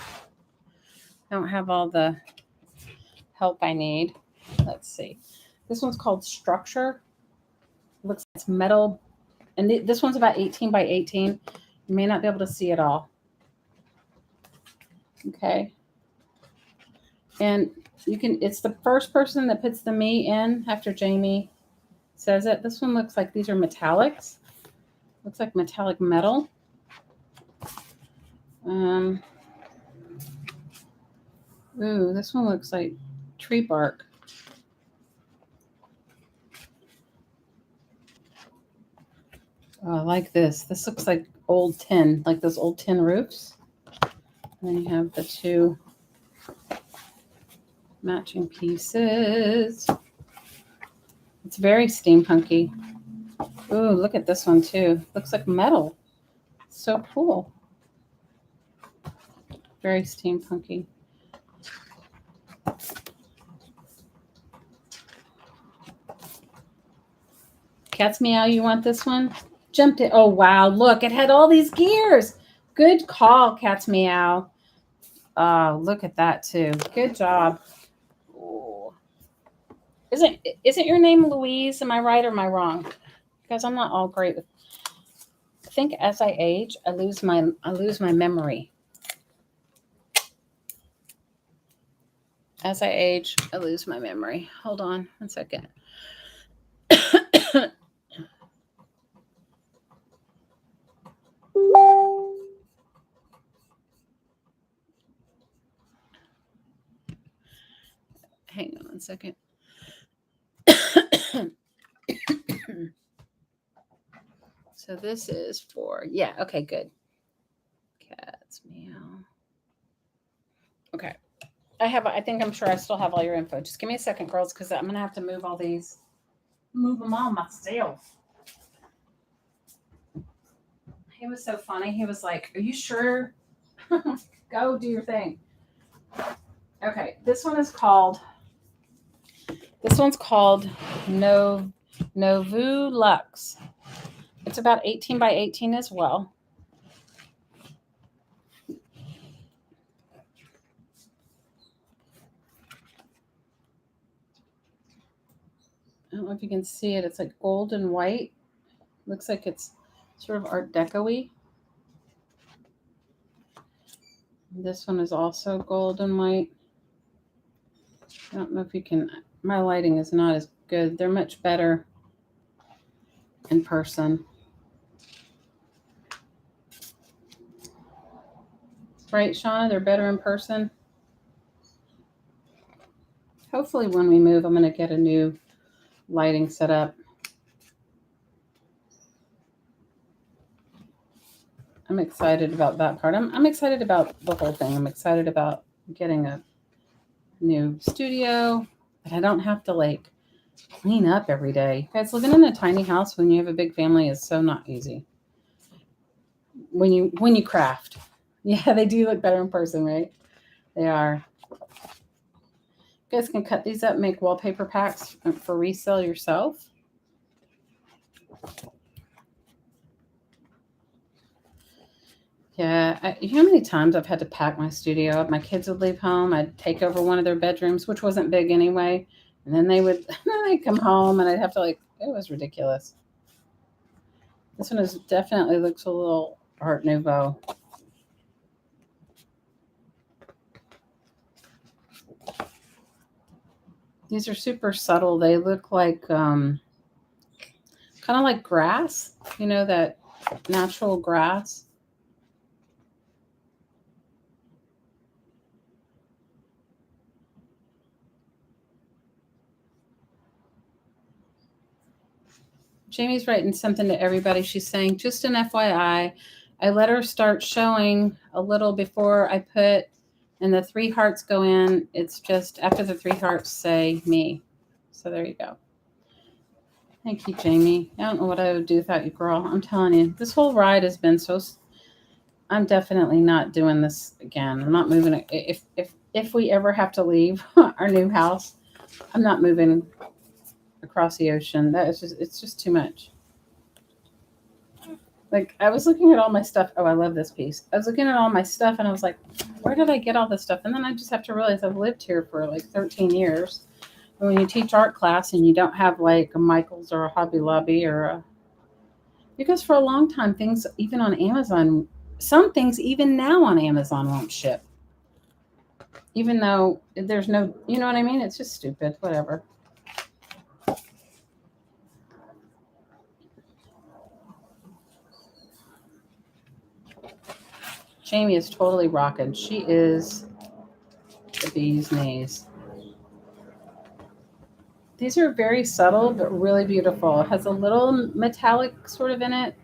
help I need. Let's see. This one's called Structure. Looks like it's metal, and this one's about 18 by 18. You may not be able to see it all. Okay. And it's the first person that puts the me in after Jamie says it. This one looks like these are metallics. Looks like metallic metal. Ooh, this one looks like tree bark. Oh, I like this. This looks like old tin, like those old tin roofs. And then you have the two matching pieces. It's very steampunky. Ooh, look at this one too. Looks like metal. So cool. Very steampunky. Cat's Meow, you want this one? Jumped it. Oh, wow. Look, it had all these gears. Good call, Cat's Meow. Look at that too. Good job. Ooh. Isn't your name Louise? Am I right or am I wrong? Because I'm not all great with. I think as I age, I lose my memory. As I age, I lose my memory. Hold on 1 second. Hang on 1 second. So this is for, yeah, okay, good. Cats meow. Okay. I think I'm sure I still have all your info. Just give me a second, girls, because I'm gonna have to move all these. Move them all myself. He was so funny. He was like, "Are you sure? Go do your thing." Okay, this one's called No Novu Lux. It's about 18 by 18 as well. I don't know if you can see it. It's like gold and white. Looks like it's sort of Art Deco-y. This one is also gold and white. I don't know if you can, my lighting is not as good. They're much better in person. Right, Shauna? They're better in person. Hopefully when we move, I'm going to get a new lighting set up. I'm excited about that part. I'm excited about the whole thing. I'm excited about getting a new studio, but I don't have to like clean up every day. Guys, living in a tiny house when you have a big family is so not easy. When you craft. Yeah, they do look better in person, right? They are. You guys can cut these up, make wallpaper packs for resale yourself. Yeah, you know how many times I've had to pack my studio up? My kids would leave home. I'd take over one of their bedrooms, which wasn't big anyway, and then they'd come home, and I'd have to it was ridiculous. This one definitely looks a little Art Nouveau. These are super subtle. They look like kind of like grass, that natural grass. Jamie's writing something to everybody. She's saying, just an FYI, I let her start showing a little before I put, and the 3 hearts go in. It's just after the 3 hearts say me. So there you go. Thank you, Jamie. I don't know what I would do without you, girl. I'm telling you, this whole ride has been so. I'm definitely not doing this again. I'm not moving it. If we ever have to leave our new house, I'm not moving across the ocean. It's just too much. Like I was looking at all my stuff. Oh, I love this piece. I was looking at all my stuff and I was like, where did I get all this stuff? And then I just have to realize I've lived here for like 13 years. And when you teach art class and you don't have like a Michael's or a Hobby Lobby because for a long time things even on Amazon, some things even now on Amazon won't ship. Even though there's no, you know what I mean? It's just stupid. Whatever. Jamie is totally rocking. She is the bee's knees. These are very subtle but really beautiful. It has a little metallic sort of in it.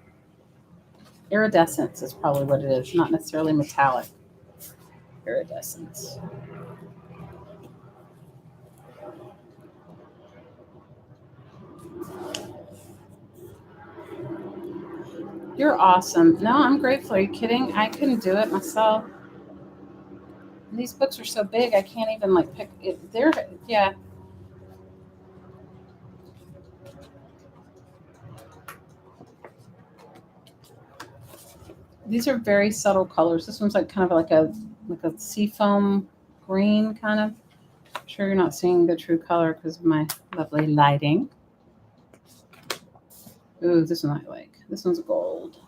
Iridescence is probably what it is, not necessarily metallic. Iridescence. You're awesome. No, I'm grateful. Are you kidding? I couldn't do it myself. These books are so big, I can't even like pick it. Yeah. These are very subtle colors. This one's like kind of like a seafoam green kind of. I'm sure you're not seeing the true color because of my lovely lighting. Ooh, this one I like. This one's gold.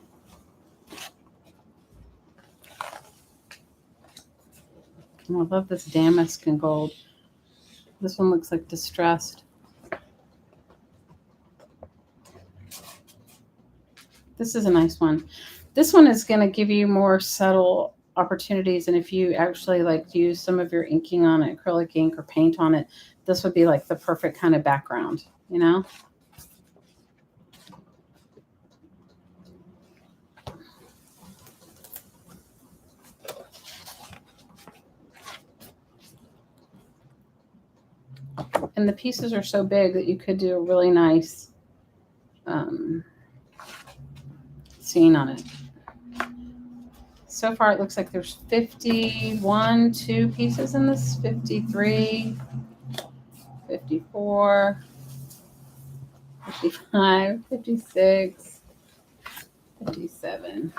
And I love this damask and gold. This one looks like distressed. This is a nice one. This one is going to give you more subtle opportunities. And if you actually like use some of your inking on it, acrylic ink or paint on it, this would be like the perfect kind of background, you know? And the pieces are so big that you could do a really nice scene on it. So far, it looks like there's 51, 2 pieces in this, 53, 54, 55, 56, 57,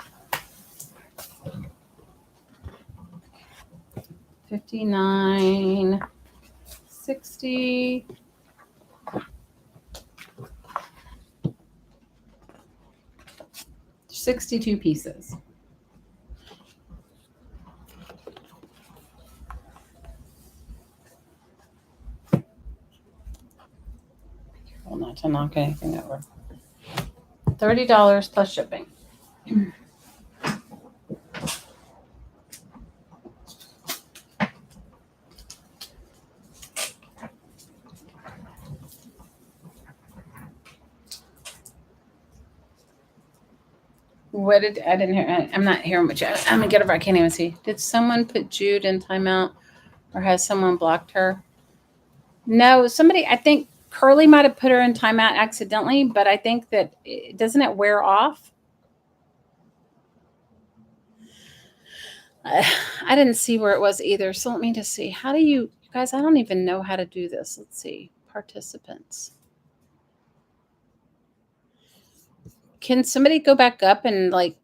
59, 60, 62 pieces. Well, not to knock anything over. $30 plus shipping. What did I didn't hear? I'm not hearing what you. I'm gonna get over. I can't even see. Did someone put Jude in timeout, or has someone blocked her? No, somebody. I think Curly might have put her in timeout accidentally, but I think that doesn't it wear off? I didn't see where it was either. So let me just see. How do you guys? I don't even know how to do this. Let's see. Participants. Can somebody go back up and like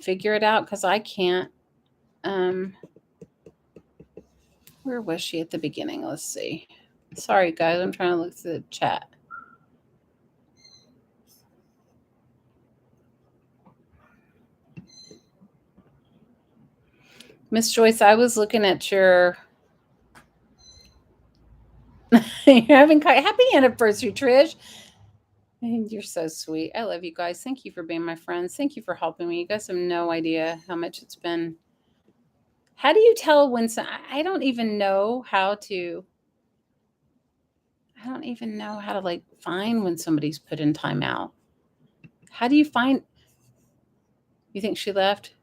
figure it out? Because I can't. Where was she at the beginning? Let's see. Sorry, guys. I'm trying to look through the chat. Miss Joyce, I was looking at your. You're having happy anniversary, Trish. You're so sweet. I love you guys. Thank you for being my friends. Thank you for helping me. You guys have no idea how much it's been. How do you tell when I don't even know how to. I don't even know how to like find when somebody's put in timeout. How do you find? You think she left?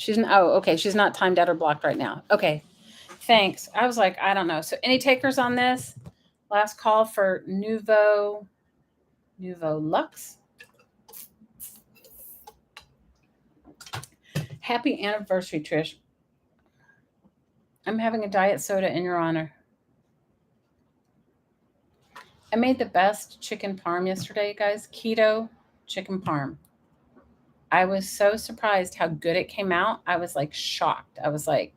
Okay. She's not timed out or blocked right now. Okay. Thanks. I was like, I don't know. So any takers on this? Last call for Nouveau Lux. Happy anniversary, Trish. I'm having a diet soda in your honor. I made the best chicken parm yesterday, guys. Keto chicken parm. I was so surprised how good it came out. I was like shocked. I was like,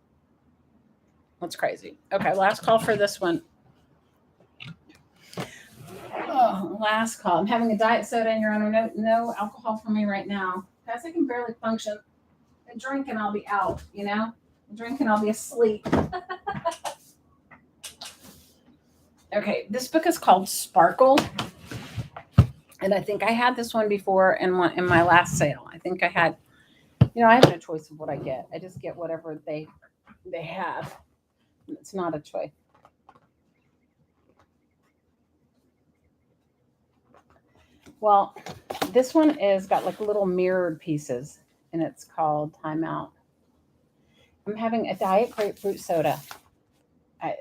that's crazy. Okay, last call for this one. Oh, last call. I'm having a diet soda in your honor. No alcohol for me right now. Guys, I can barely function. I drink and I'll be out, you know? I drink and I'll be asleep. Okay, this book is called Sparkle. And I think I had this one before in my last sale. I think I had, I have no choice of what I get. I just get whatever they have. It's not a choice. Well, this one is got like little mirrored pieces, and it's called Timeout. I'm having a diet grapefruit soda. I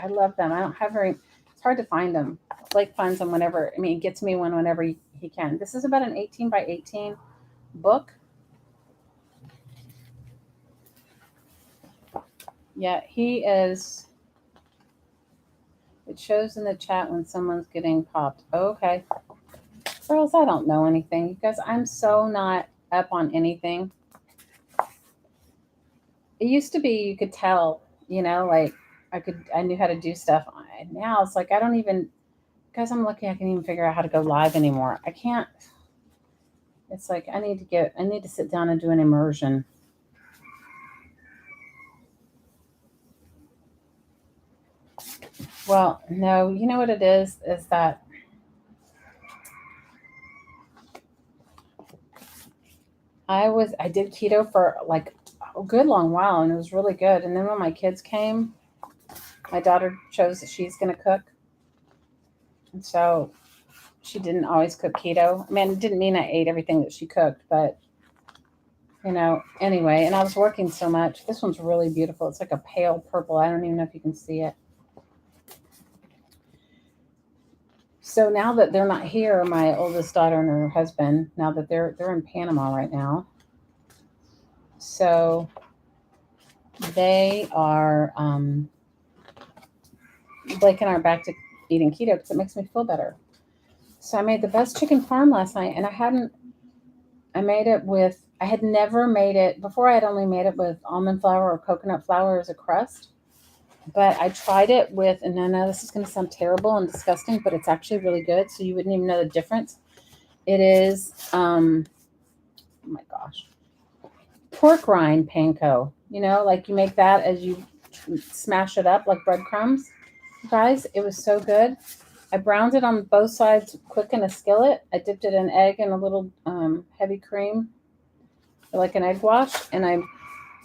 love them. I don't have it's hard to find them. Blake finds them whenever, he gets me one whenever he can. This is about an 18 by 18 book. Yeah, he is. It shows in the chat when someone's getting popped. Okay. Girls, I don't know anything. You guys, I'm so not up on anything. It used to be you could tell, like I knew how to do stuff on it. Now it's like I don't even, guys, I'm lucky I can even figure out how to go live anymore. I can't. It's like I need to sit down and do an immersion. Well, no, you know what it is that I did keto for like a good long while and it was really good. And then when my kids came, my daughter chose that she's going to cook. And so she didn't always cook keto. I mean, it didn't mean I ate everything that she cooked, but anyway, and I was working so much. This one's really beautiful. It's like a pale purple. I don't even know if you can see it. So now that they're not here, my oldest daughter and her husband, now that they're in Panama right now. So they are Blake and I are back to eating keto because it makes me feel better. So I made the best chicken parm last night, and I made it with. I had never made it before. I had only made it with almond flour or coconut flour as a crust. But I tried it with, and I know this is going to sound terrible and disgusting, but it's actually really good. So you wouldn't even know the difference. It is, oh my gosh, pork rind panko. Like you make that as you smash it up like breadcrumbs. Guys, it was so good. I browned it on both sides quick in a skillet. I dipped it in egg and a little heavy cream, like an egg wash, and I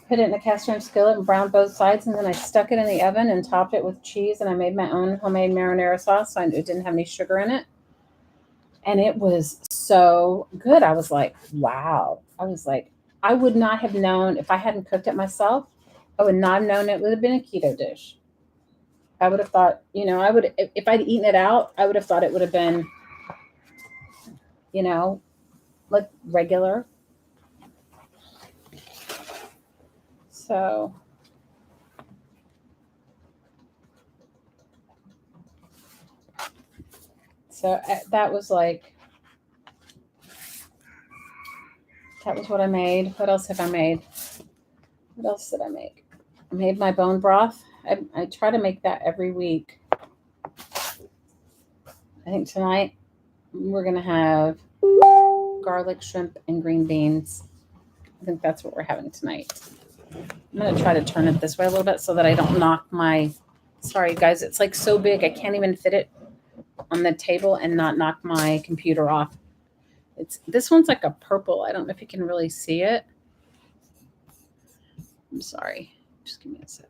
put it in a cast iron skillet and browned both sides, and then I stuck it in the oven and topped it with cheese, and I made my own homemade marinara sauce, so it didn't have any sugar in it. And it was so good. I was like, wow. I was like, I would not have known if I hadn't cooked it myself. I would not have known it would have been a keto dish. I would have thought, I would, if I'd eaten it out, I would have thought it would have been, you know, like regular. So, that was like, that was what I made. What else have I made? What else did I make? I made my bone broth. I try to make that every week. I think tonight we're going to have garlic, shrimp, and green beans. I think that's what we're having tonight. I'm going to try to turn it this way a little bit so that I don't knock my. Sorry, guys. It's like so big. I can't even fit it on the table and not knock my computer off. This one's like a purple. I don't know if you can really see it. I'm sorry. Just give me a sec.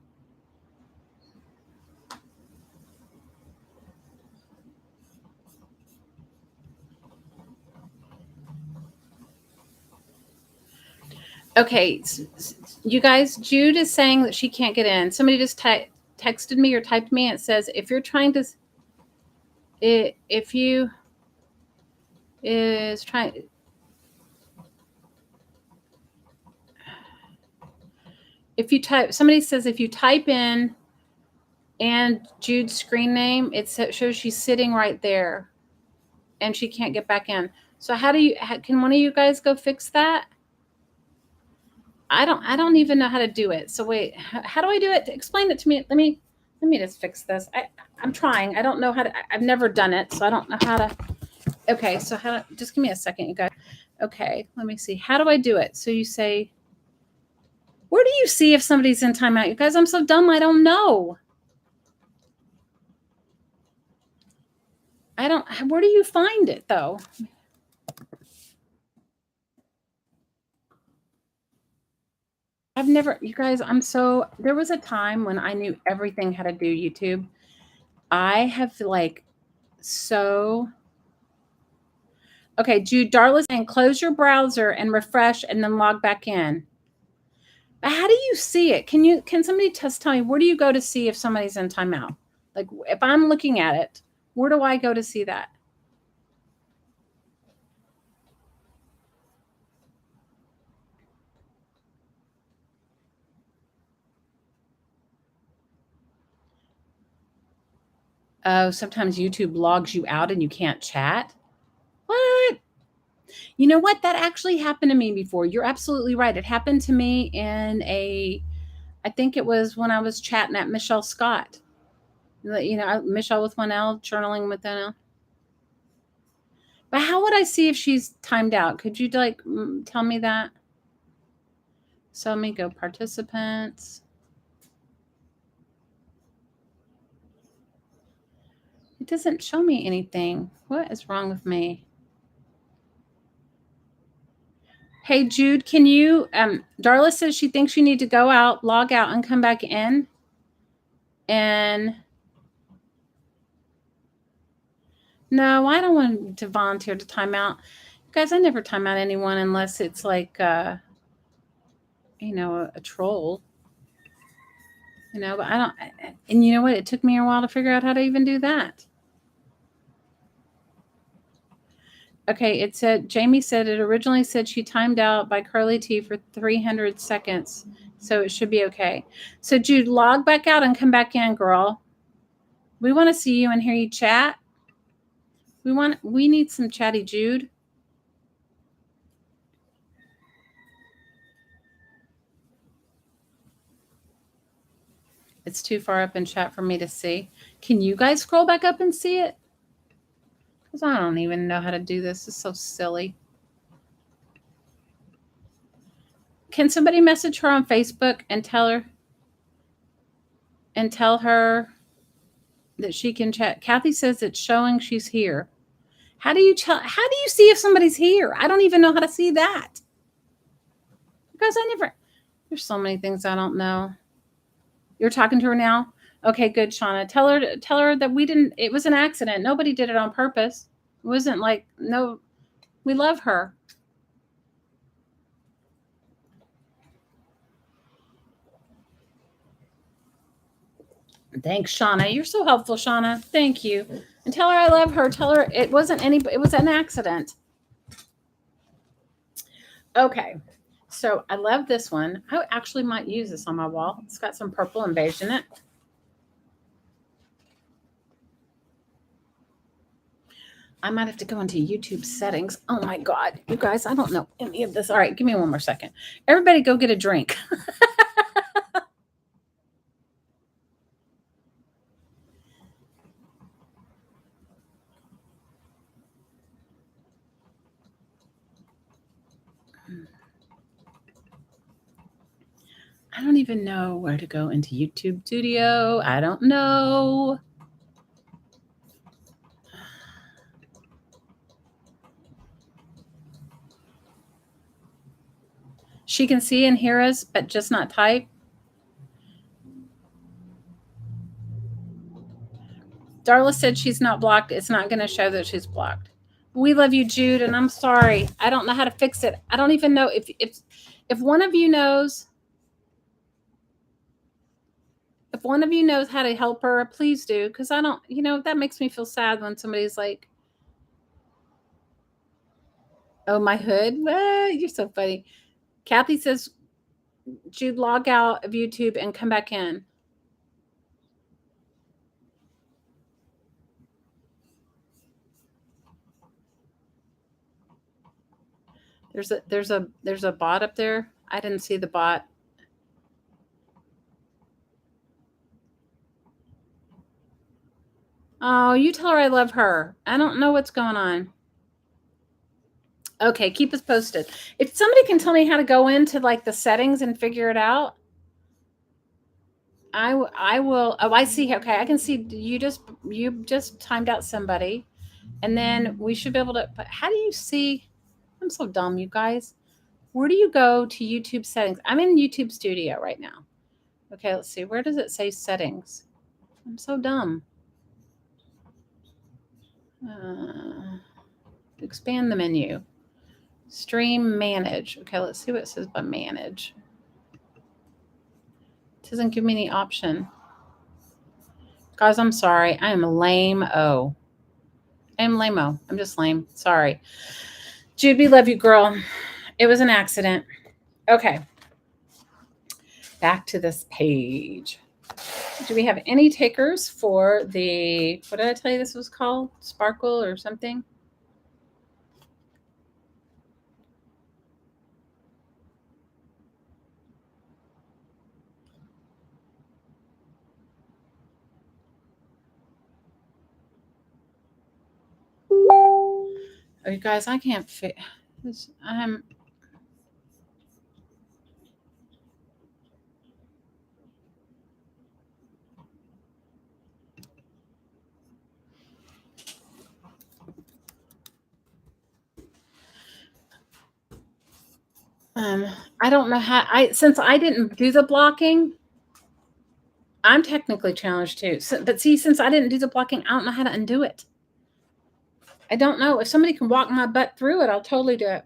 Okay, you guys, Jude is saying that she can't get in. Somebody just texted me or typed me. It says if you're trying to, if you is trying, if you type, somebody says if you type in and Jude's screen name, it shows she's sitting right there, and she can't get back in. So can one of you guys go fix that? I don't even know how to do it. So wait, how do I do it? Explain it to me. Let me just fix this. I'm trying. I don't know how to. I've never done it, so I don't know how to. Okay, so just give me a second, you guys. Okay, let me see. How do I do it? So you say, where do you see if somebody's in timeout? You guys, I'm so dumb. I don't know. Where do you find it though? I've never, you guys, there was a time when I knew everything how to do YouTube. I have like so Okay, Jude Darla's saying close your browser and refresh and then log back in. But how do you see it? Can somebody just tell me where do you go to see if somebody's in timeout? Like if I'm looking at it, where do I go to see that? Oh, sometimes YouTube logs you out and you can't chat. What? You know what? That actually happened to me before. You're absolutely right. It happened to me in I think it was when I was chatting at Michelle Scott. Michelle with one L, journaling with an L. But how would I see if she's timed out? Could you tell me that? So let me go participants. It doesn't show me anything. What is wrong with me? Hey, Jude, can you, Darla says she thinks you need to go out, log out, and come back in. And no, I don't want to volunteer to time out. Guys, I never time out anyone unless it's like, a troll. But I don't, and you know what? It took me a while to figure out how to even do that. Okay, it said, Jamie said it originally said she timed out by Carly T for 300 seconds. So it should be okay. So Jude, log back out and come back in, girl. We want to see you and hear you chat. We need some chatty Jude. It's too far up in chat for me to see. Can you guys scroll back up and see it? Because I don't even know how to do this. It's so silly. Can somebody message her on Facebook and tell her that she can chat? Kathy says it's showing she's here. How do you see if somebody's here? I don't even know how to see that. Because there's so many things I don't know. You're talking to her now? Okay, good, Shauna. Tell her that it was an accident. Nobody did it on purpose. It wasn't like, no, we love her. Thanks, Shauna. You're so helpful, Shauna. Thank you. And tell her I love her. Tell her it was an accident. Okay. So I love this one. I actually might use this on my wall. It's got some purple and beige in it. I might have to go into YouTube settings. Oh my God, you guys, I don't know any of this. All right, give me one more second. Everybody go get a drink. I don't even know where to go into YouTube Studio. I don't know. She can see and hear us, but just not type. Darla said she's not blocked. It's not going to show that she's blocked. We love you, Jude, and I'm sorry. I don't know how to fix it. I don't even know if one of you knows. If one of you knows how to help her, please do, because I don't. That makes me feel sad when somebody's like, "Oh, my hood." You're so funny. Kathy says, "Jude, log out of YouTube and come back in." There's a bot up there. I didn't see the bot. Oh, you tell her I love her. I don't know what's going on. Okay, keep us posted. If somebody can tell me how to go into like the settings and figure it out, I will. Oh, I see. Okay, I can see you just timed out somebody, and then we should be able to. But how do you see? I'm so dumb, you guys. Where do you go to YouTube settings? I'm in YouTube Studio right now. Okay, let's see. Where does it say settings? I'm so dumb. Expand the menu. Stream manage. Okay, let's see what it says by manage. It doesn't give me any option. Guys, I'm sorry. I am lame-o. I'm lame-o. I'm just lame. Sorry. Jude, we love you, girl. It was an accident. Okay. Back to this page. Do we have any takers for what did I tell you this was called? Sparkle or something? Oh, you guys, I can't fit. I'm. Um, I don't know how. Since I didn't do the blocking, I'm technically challenged too. But see, since I didn't do the blocking, I don't know how to undo it. I don't know. If somebody can walk my butt through it, I'll totally do it.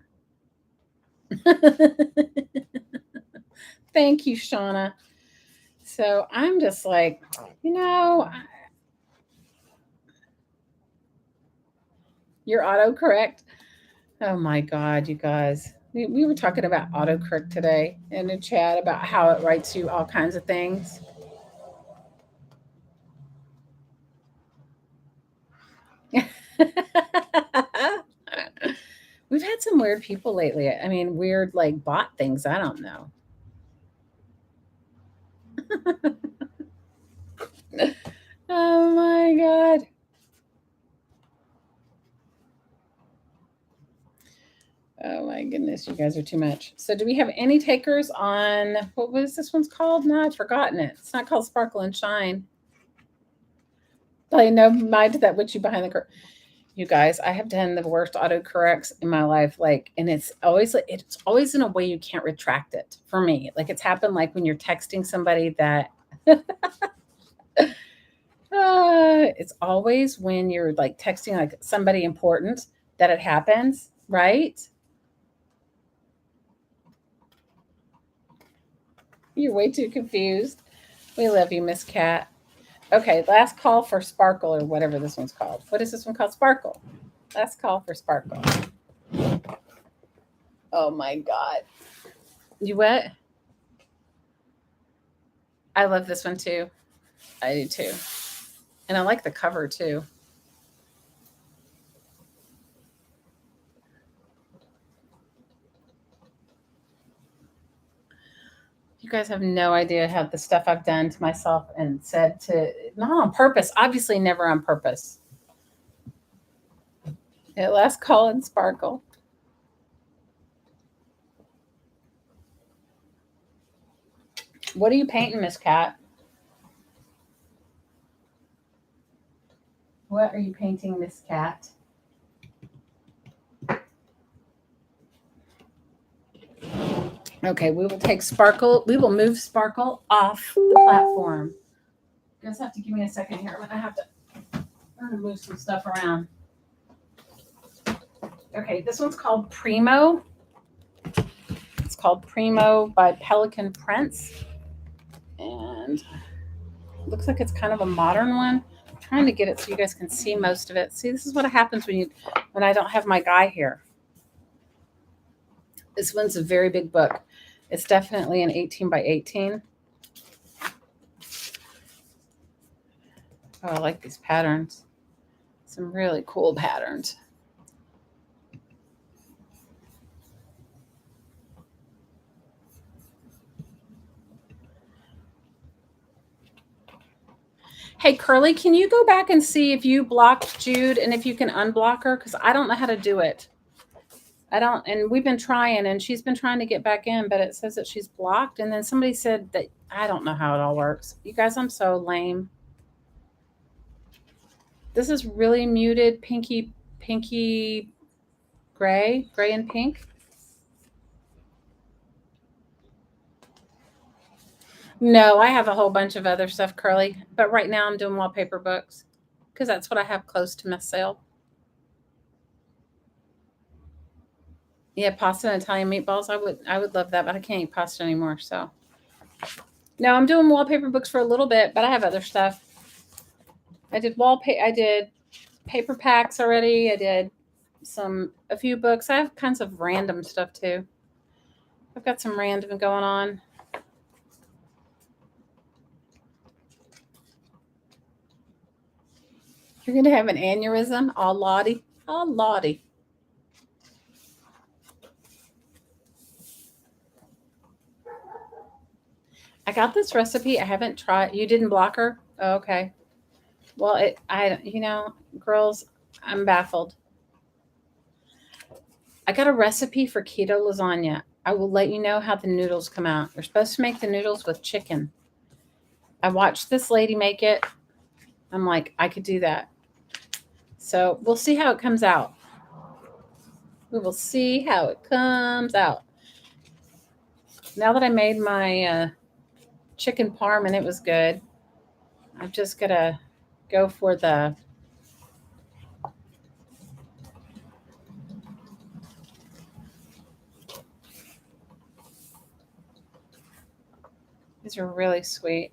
Thank you, Shauna. So I'm just like, you know, you're autocorrect. Oh my God, you guys. We were talking about autocorrect today in the chat about how it writes you all kinds of things. We've had some weird people lately. I mean, weird like bot things. I don't know. Oh my God. Oh my goodness, you guys are too much. So, do we have any takers on what was this one's called? No, I've forgotten it. It's not called Sparkle and Shine. Play no mind to that witchy behind the curtain. You guys, I have done the worst autocorrects in my life. Like, and it's always in a way you can't retract it for me. Like, it's happened like when you're texting somebody that it's always when you're like texting like somebody important that it happens, right? You're way too confused. We love you, Miss Cat. Okay, last call for Sparkle or whatever this one's called. What is this one called? Sparkle. Last call for Sparkle. Oh my God. You what? I love this one too. I do too. And I like the cover too. You guys have no idea how the stuff I've done to myself and said to, not on purpose, obviously never on purpose. Yeah, last call and Sparkle. What are you painting, Miss Cat? What are you painting, Miss Cat? Okay, we will take Sparkle. We will move Sparkle off the platform. You guys have to give me a second here. I'm gonna move some stuff around. Okay, this one's called Primo. It's called Primo by Pelican Prince. And it looks like it's kind of a modern one. I'm trying to get it so you guys can see most of it. See, this is what happens when I don't have my guy here. This one's a very big book. It's definitely an 18 by 18. Oh, I like these patterns. Some really cool patterns. Hey, Curly, can you go back and see if you blocked Jude and if you can unblock her? Because I don't know how to do it. I don't, and we've been trying, and she's been trying to get back in, but it says that she's blocked. And then somebody said that I don't know how it all works. You guys, I'm so lame. This is really muted, pinky gray and pink. No, I have a whole bunch of other stuff, Curly. But right now I'm doing wallpaper books because that's what I have close to my sale. Yeah, pasta and Italian meatballs. I would love that, but I can't eat pasta anymore. So no, I'm doing wallpaper books for a little bit, but I have other stuff. I did paper packs already. I did a few books. I have kinds of random stuff too. I've got some random going on. You're gonna have an aneurysm, all Lottie. All Lottie. I got this recipe. I haven't tried. You didn't block her? Oh, okay. Well, girls, I'm baffled. I got a recipe for keto lasagna. I will let you know how the noodles come out. You're supposed to make the noodles with chicken. I watched this lady make it. I'm like, I could do that. So we'll see how it comes out. We will see how it comes out. Now that I made my chicken parm and it was good, I'm just going to go for the these are really sweet.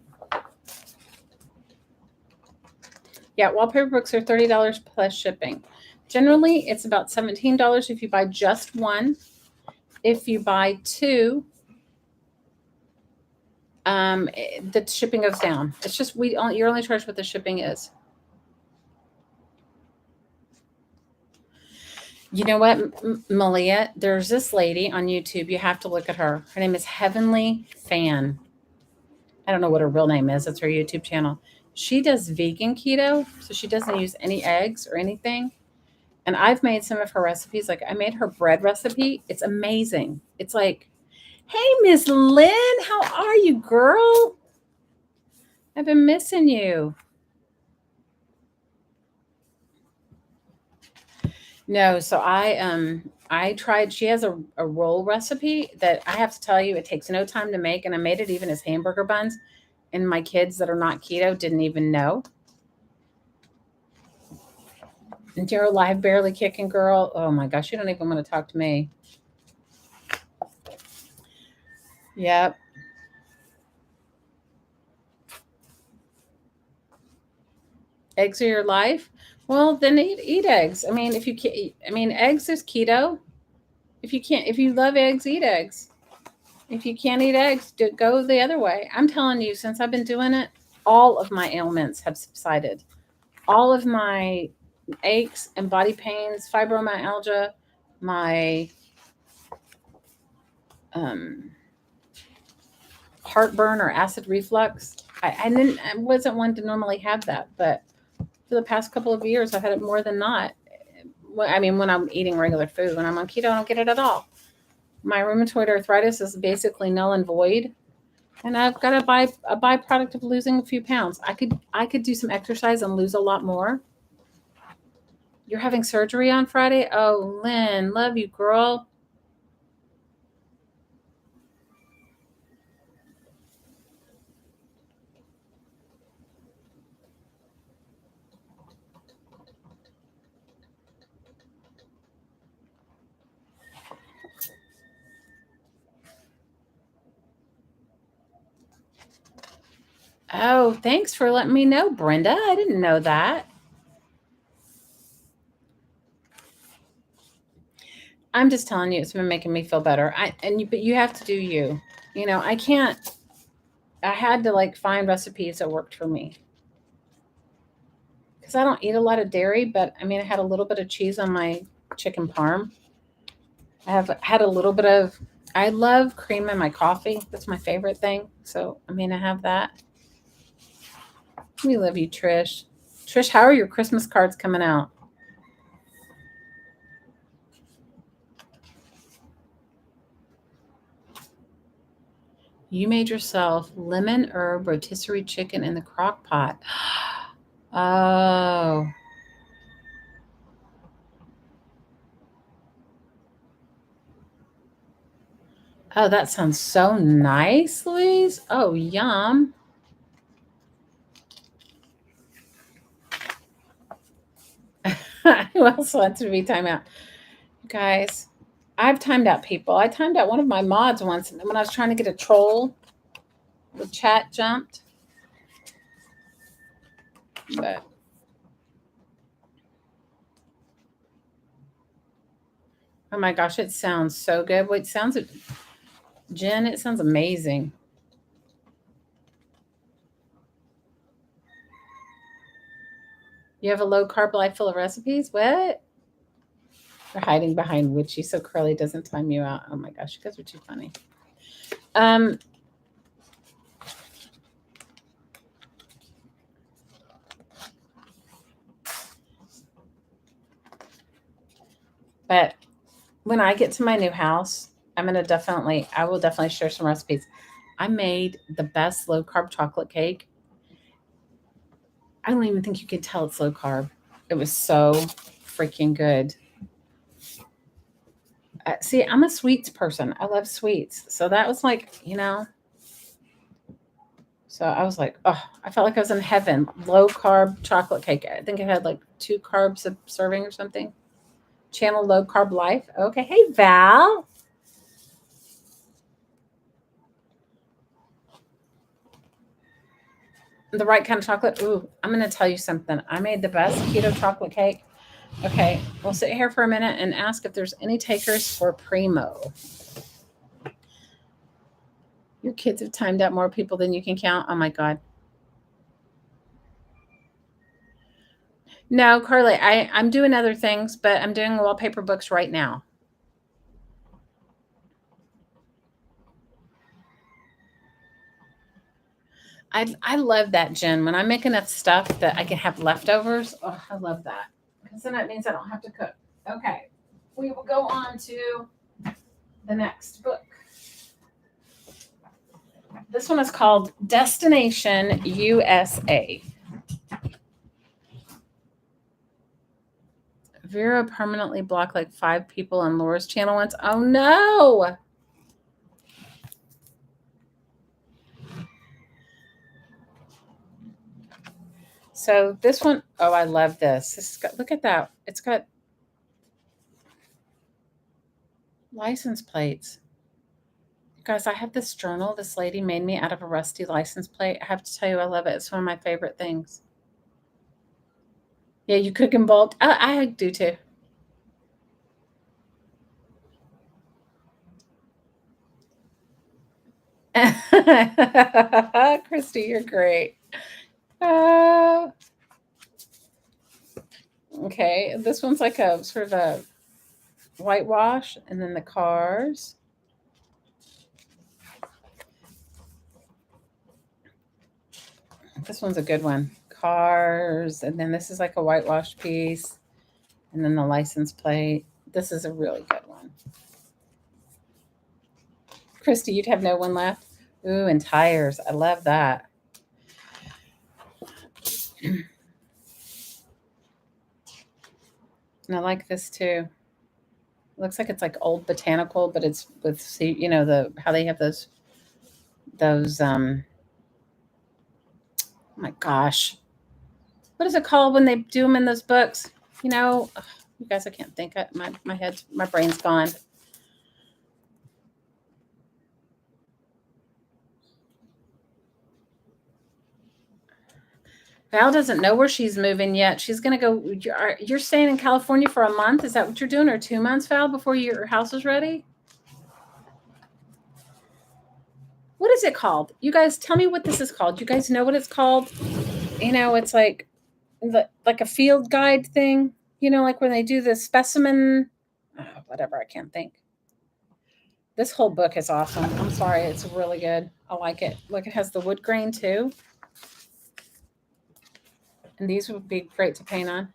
Yeah, wallpaper books are $30 plus shipping. Generally, it's about $17 if you buy just one. If you buy two, the shipping goes down. It's just you're only charged what the shipping is. You know what, Malia? There's this lady on YouTube. You have to look at her. Her name is Heavenly Fan. I don't know what her real name is. It's her YouTube channel. She does vegan keto, so she doesn't use any eggs or anything. And I've made some of her recipes. Like I made her bread recipe. It's amazing. It's like, hey, Miss Lynn, how are you, girl? I've been missing you. No, so I tried. She has a roll recipe that I have to tell you, it takes no time to make, and I made it even as hamburger buns, and my kids that are not keto didn't even know. And you're alive, barely kicking, girl. Oh my gosh, you don't even want to talk to me. Yep. Eggs are your life. Well, then eat eggs. I mean, if you can't, I mean, eggs is keto. If you love eggs, eat eggs. If you can't eat eggs, go the other way. I'm telling you, since I've been doing it, all of my ailments have subsided. All of my aches and body pains, fibromyalgia, my heartburn or acid reflux. I wasn't one to normally have that, but for the past couple of years, I've had it more than not. I mean, when I'm eating regular food, when I'm on keto, I don't get it at all. My rheumatoid arthritis is basically null and void, and I've got a byproduct of losing a few pounds. I could do some exercise and lose a lot more. You're having surgery on Friday? Oh, Lynn, love you, girl. Oh, thanks for letting me know, Brenda. I didn't know that. I'm just telling you, it's been making me feel better. But you have to do you. You know, I can't. I had to like find recipes that worked for me because I don't eat a lot of dairy. But I mean, I had a little bit of cheese on my chicken parm. I have had a little bit of. I love cream in my coffee. That's my favorite thing. So I mean, I have that. We love you, Trish. Trish, how are your Christmas cards coming out? You made yourself lemon herb rotisserie chicken in the crock pot. Oh. Oh, that sounds so nice, Louise. Oh, yum. Who else wants to be timeout? Guys, I've timed out people. I timed out one of my mods once when I was trying to get a troll. The chat jumped. But oh my gosh, it sounds so good. Wait, Jen, it sounds amazing. You have a low carb life full of recipes? What? They're hiding behind witchy so Curly doesn't time you out. Oh my gosh, you guys are too funny. But When I get to my new house, I will definitely share some recipes. I made the best low carb chocolate cake. I don't even think you can tell it's low carb. It was so freaking good. See, I'm a sweets person. I love sweets. So that was like, so I was like, oh, I felt like I was in heaven. Low carb chocolate cake. I think it had like 2 carbs a serving or something. Channel low carb life. Okay. Hey, Val. The right kind of chocolate. Ooh, I'm going to tell you something. I made the best keto chocolate cake. Okay. We'll sit here for a minute and ask if there's any takers for Primo. Your kids have timed out more people than you can count. Oh my God. No, Carly, I'm doing other things, but I'm doing wallpaper books right now. I love that, Jen. When I make enough stuff that I can have leftovers, oh, I love that. Because then that means I don't have to cook. Okay. We will go on to the next book. This one is called Destination USA. Vera permanently blocked like 5 people on Laura's channel once. Oh no. So this one, oh, I love this. Look at that. It's got license plates. Guys, I have this journal this lady made me out of a rusty license plate. I have to tell you, I love it. It's one of my favorite things. Yeah, you cook in bulk. I do too. Christy, you're great. Uh, okay, this one's like a sort of a whitewash, and then the cars. This one's a good one. Cars, and then this is like a whitewash piece, and then the license plate. This is a really good one. Christy, you'd have no one left. Ooh, and tires. I love that. And I like this too. Looks like it's like old botanical, but it's with the how they have those oh my gosh, what is it called when they do them in those books? You guys, I can't think. My brain's gone. Val doesn't know where she's moving yet. She's gonna go. You're staying in California for a month. Is that what you're doing, or 2 months, Val, before your house is ready? What is it called? You guys, tell me what this is called. You guys know what it's called? It's like a field guide thing. Like when they do the specimen, whatever. I can't think. This whole book is awesome. I'm sorry, it's really good. I like it. Look, it has the wood grain too. And these would be great to paint on.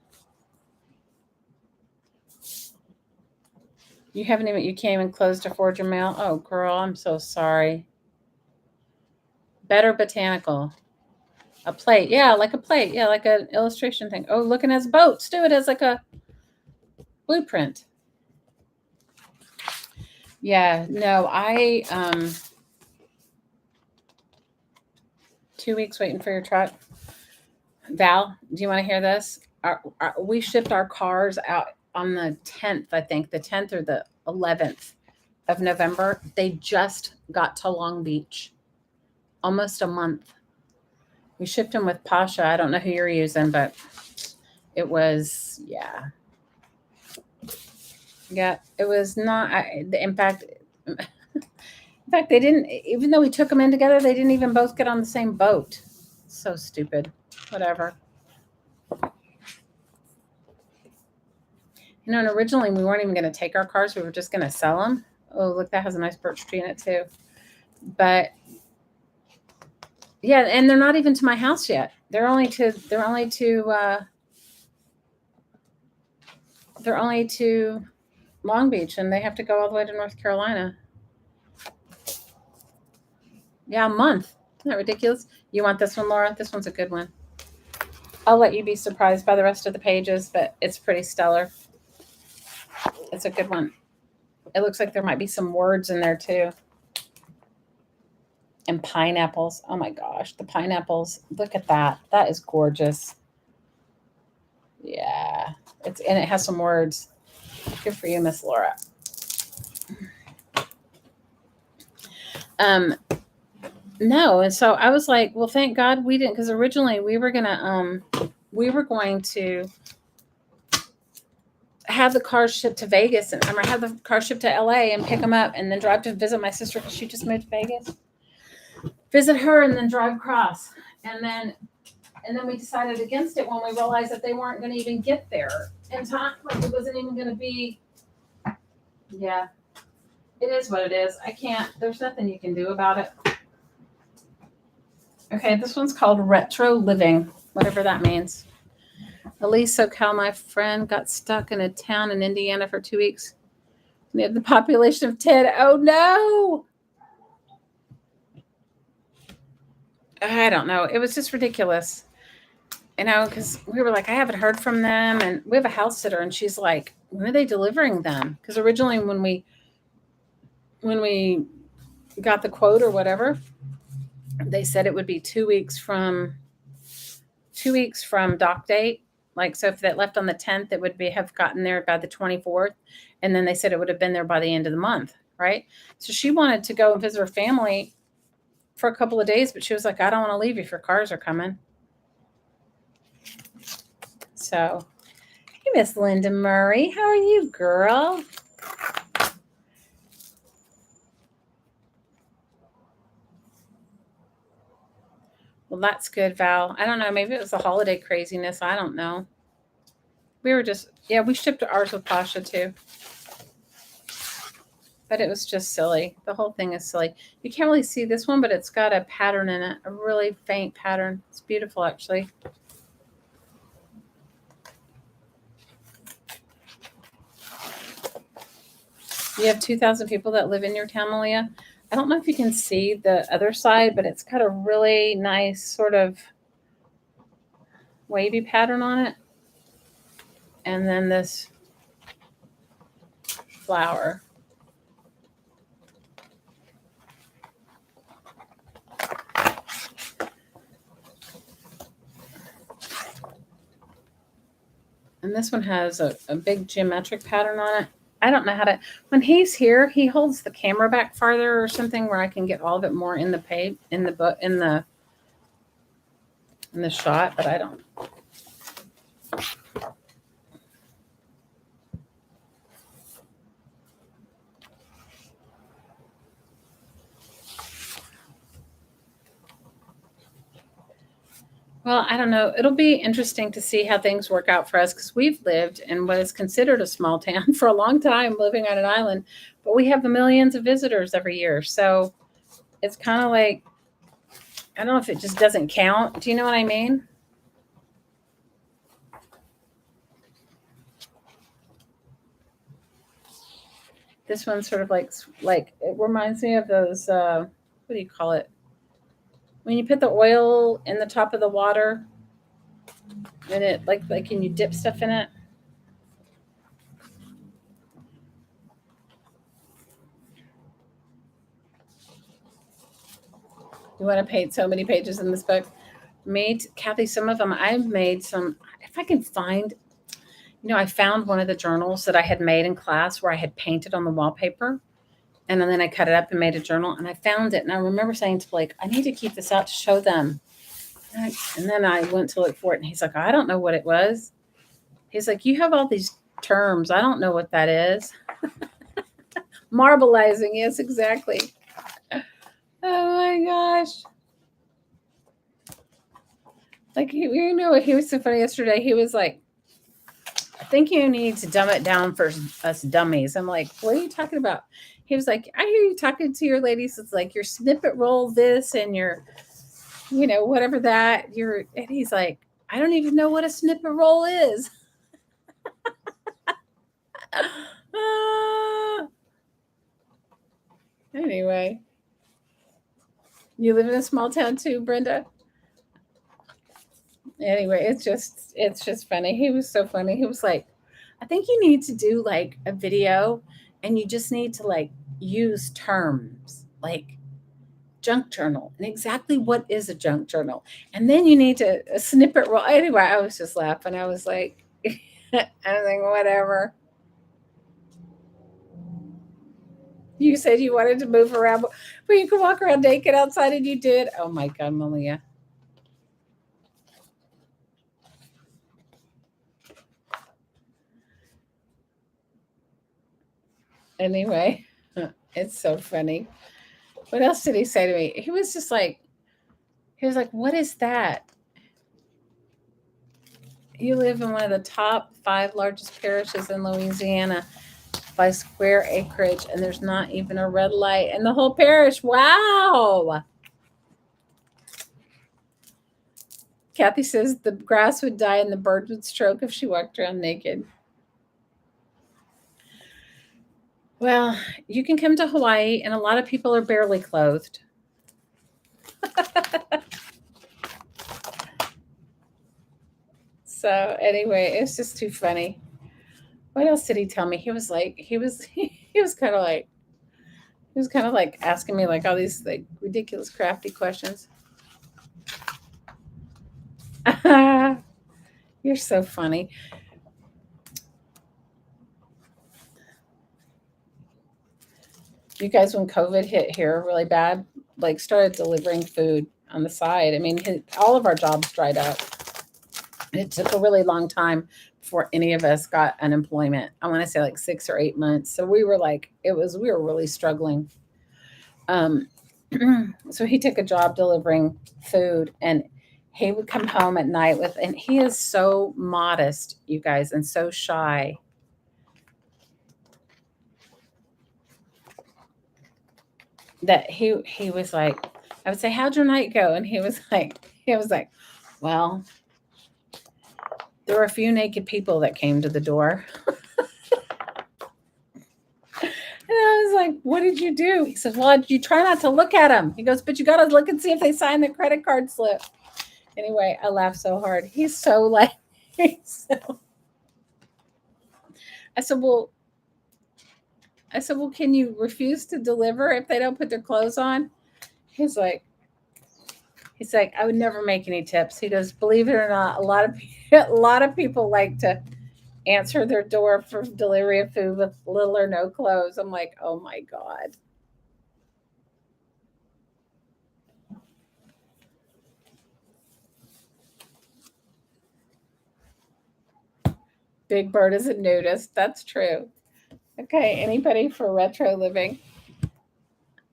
You can't even close to forge your mail. Oh, girl, I'm so sorry. Better botanical. A plate. Yeah, like a plate. Yeah, like an illustration thing. Oh, look, it has boats too. It has like a blueprint. Yeah, no, 2 weeks waiting for your truck. Val, do you want to hear this? We shipped our cars out on the 10th, I think, the 10th or the 11th of November. They just got to Long Beach. Almost a month. We shipped them with Pasha. I don't know who you're using, but it was, yeah. Yeah, it was not. In fact, they didn't. Even though we took them in together, they didn't even both get on the same boat. So stupid. Whatever. And originally we weren't even going to take our cars. We were just going to sell them. Oh, look, that has a nice birch tree in it too. But yeah, and they're not even to my house yet. They're only to Long Beach, and they have to go all the way to North Carolina. Yeah, a month. Isn't that ridiculous? You want this one, Laura? This one's a good one. I'll let you be surprised by the rest of the pages, but it's pretty stellar. It's a good one. It looks like there might be some words in there too. And pineapples. Oh my gosh, the pineapples. Look at that. That is gorgeous. Yeah. And it has some words. Good for you, Miss Laura. No, and so I was like, well, thank God we didn't, because originally we were going to have the cars shipped to Vegas, and have the car shipped to LA and pick them up and then drive to visit my sister because she just moved to Vegas. Visit her and then drive across. And then we decided against it when we realized that they weren't going to even get there in time. Like it wasn't even going to be. Yeah, it is what it is. I can't. There's nothing you can do about it. Okay, this one's called Retro Living, whatever that means. Elise SoCal, my friend, got stuck in a town in Indiana for 2 weeks. We have the population of 10. Oh, no. I don't know. It was just ridiculous. Because we were like, I haven't heard from them. And we have a house sitter, and she's like, when are they delivering them? Because originally when we got the quote or whatever, they said it would be 2 weeks from dock date. Like, so if that left on the 10th, it would have gotten there by the 24th. And then they said it would have been there by the end of the month. Right. So she wanted to go and visit her family for a couple of days, but she was like, I don't want to leave if your cars are coming. So, hey, Miss Linda Murray, how are you, girl? Well, that's good, Val. I don't know. Maybe it was the holiday craziness. I don't know. We were just, we shipped ours with Pasha too. But it was just silly. The whole thing is silly. You can't really see this one, but it's got a pattern in it, a really faint pattern. It's beautiful, actually. You have 2,000 people that live in your town, Malia. I don't know if you can see the other side, but it's got a really nice sort of wavy pattern on it. And then this flower. And this one has a big geometric pattern on it. I don't know how to, when he's here, he holds the camera back farther or something where I can get all of it more in the page, in the book, in the shot, but I don't. Well, I don't know. It'll be interesting to see how things work out for us because we've lived in what is considered a small town for a long time, living on an island, but we have millions of visitors every year. So it's kind of like, I don't know if it just doesn't count. Do you know what I mean? This one's sort of like it reminds me of those, what do you call it? When you put the oil in the top of the water and it like can you dip stuff in it? You want to paint so many pages in this book? Kathy, some of them I've made some, if I can find, I found one of the journals that I had made in class where I had painted on the wallpaper. And then I cut it up and made a journal, and I found it. And I remember saying to Blake, I need to keep this out to show them. And then I went to look for it, and he's like, I don't know what it was. He's like, you have all these terms. I don't know what that is. Marbleizing. Yes, exactly. Oh my gosh. Like, he was so funny yesterday. He was like, I think you need to dumb it down for us dummies. I'm like, what are you talking about? He was like, I hear you talking to your ladies. It's like your snippet roll this and your, whatever that. And he's like, I don't even know what a snippet roll is. Anyway, you live in a small town too, Brenda? Anyway, it's just funny. He was so funny. He was like, I think you need to do like a video and you just need to like use terms like junk journal and exactly what is a junk journal. And then you need to snip it roll. Anyway, I was just laughing. I was like, I was like, whatever. You said you wanted to move around, but you could walk around naked outside and you did. Oh my God, Malia. Anyway, it's so funny. What else did he say to me? He was like, what is that? You live in one of the top 5 largest parishes in Louisiana by square acreage, and there's not even a red light in the whole parish. Wow. Kathy says the grass would die and the bird would stroke if she walked around naked. Well, you can come to Hawaii, and a lot of people are barely clothed. So anyway, it's just too funny. What else did he tell me? He was like, he was kind of like, he was kind of like asking me like all these like ridiculous, crafty questions. You're so funny. You guys, when COVID hit here really bad, like started delivering food on the side. I mean, all of our jobs dried up. And it took a really long time before any of us got unemployment. I want to say like 6 or 8 months. So we were like, we were really struggling. Um, so he took a job delivering food and he would come home at night and he is so modest, you guys, and so shy. That he was like, I would say, how'd your night go? And he was like, well, there were a few naked people that came to the door. And I was like, what did you do? He says, well, you try not to look at them. He goes, but you got to look and see if they sign the credit card slip. Anyway, I laughed so hard. He's so like, so. I said, well, can you refuse to deliver if they don't put their clothes on? He's like, I would never make any tips. He goes, believe it or not, a lot of people like to answer their door for delivery of food with little or no clothes. I'm like, oh my God. Big Bird is a nudist. That's true. Okay, anybody for retro living?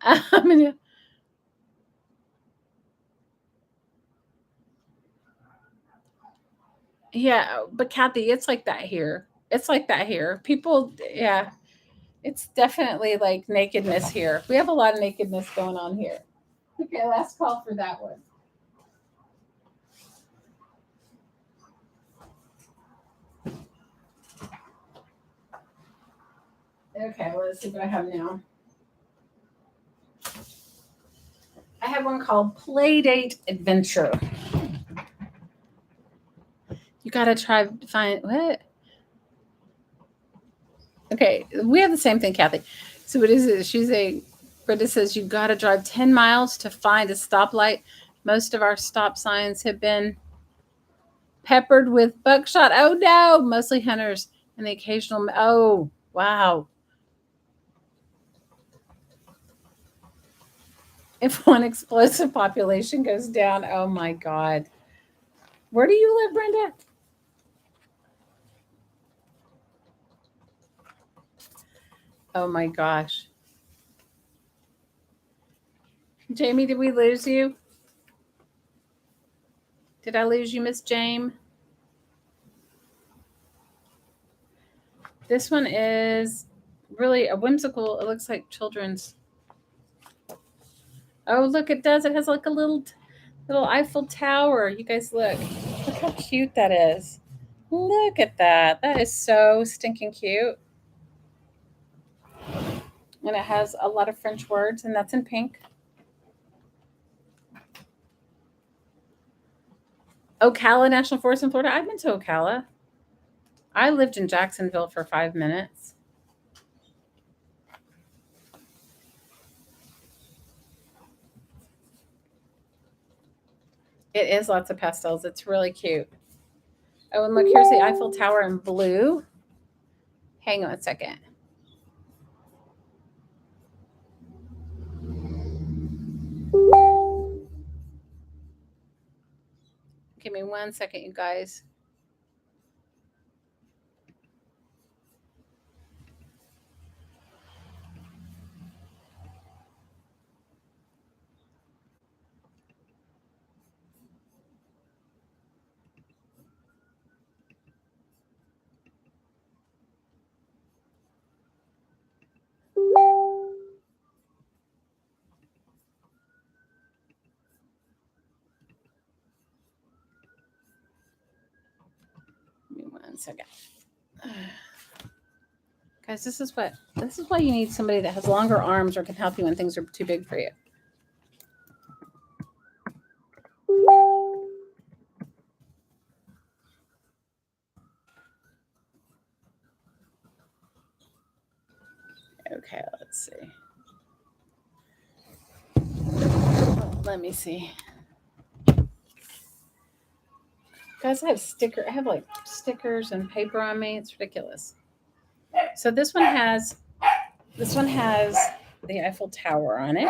Um, yeah, but Kathy, it's like that here. It's like that here. People, yeah, it's definitely like nakedness here. We have a lot of nakedness going on here. Okay, last call for that one. Okay, let's see what I have now. I have one called Playdate Adventure. You gotta try to find what? Okay, we have the same thing, Kathy. So what is it? Brenda says you gotta drive 10 miles to find a stoplight. Most of our stop signs have been peppered with buckshot. Oh no, mostly hunters and the occasional. Oh, wow. If one explosive population goes down, oh my God. Where do you live, Brenda? Oh my gosh. Jamie, did we lose you? Did I lose you, Miss James? This one is really a whimsical, it looks like children's. Oh, look, it does. It has like a little Eiffel Tower. You guys look. Look how cute that is. Look at that. That is so stinking cute. And it has a lot of French words, and that's in pink. Ocala National Forest in Florida. I've been to Ocala. I lived in Jacksonville for 5 minutes. It is lots of pastels. It's really cute. Oh, and look, here's the Eiffel Tower in blue. Hang on a second. Give me 1 second, you guys. Give me 1 second. Guys, this is why you need somebody that has longer arms or can help you when things are too big for you. Okay, let's see. Let me see. Guys, I have like stickers and paper on me. It's ridiculous. So this one has the Eiffel Tower on it.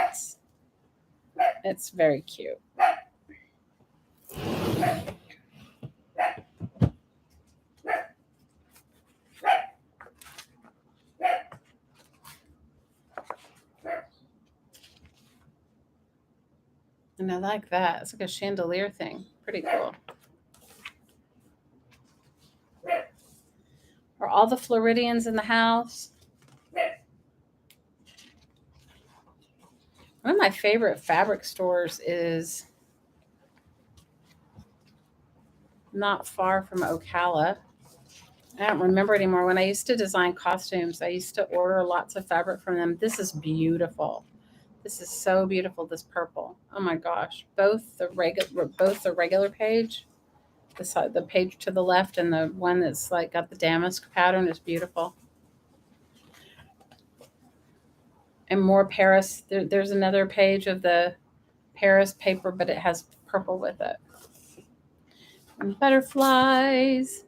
It's very cute. And I like that. It's like a chandelier thing. Pretty cool. Are all the Floridians in the house? One of my favorite fabric stores is not far from Ocala. I don't remember anymore. When I used to design costumes, I used to order lots of fabric from them. This is beautiful. This is so beautiful. This purple. Oh my gosh! Both the regular page, the page to the left, and the one that's like got the damask pattern is beautiful. And more Paris. There's another page of the Paris paper, but it has purple with it. And butterflies.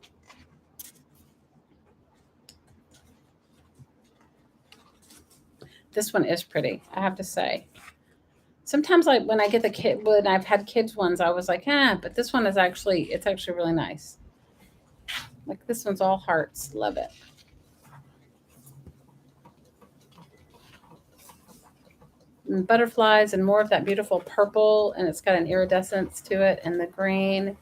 This one is pretty, I have to say. Sometimes, like when when I've had kids ones, I was like, but this one it's actually really nice. Like this one's all hearts. Love it. And butterflies and more of that beautiful purple, and it's got an iridescence to it, and the green.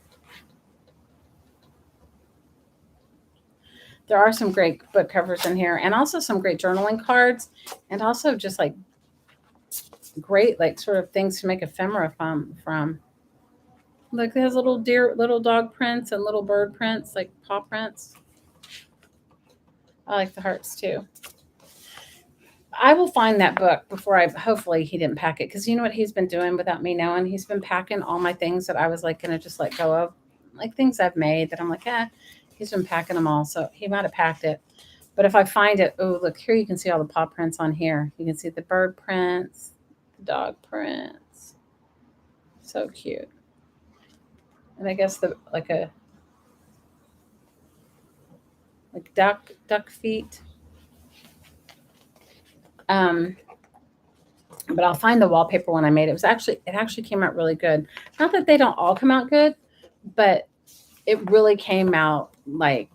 There are some great book covers in here, and also some great journaling cards, and also just like great, like sort of things to make ephemera from. Look, it has little dog prints and little bird prints, like paw prints. I like the hearts too. I will find that book before hopefully he didn't pack it, because you know what he's been doing without me knowing? He's been packing all my things that I was like going to just let go of, like things I've made that I'm like, he's been packing them all. So he might have packed it. But if I find it, oh, look, here you can see all the paw prints on here. You can see the bird prints, the dog prints. So cute. And I guess like duck feet. But I'll find the wallpaper one I made. It actually came out really good. Not that they don't all come out good, but it really came out like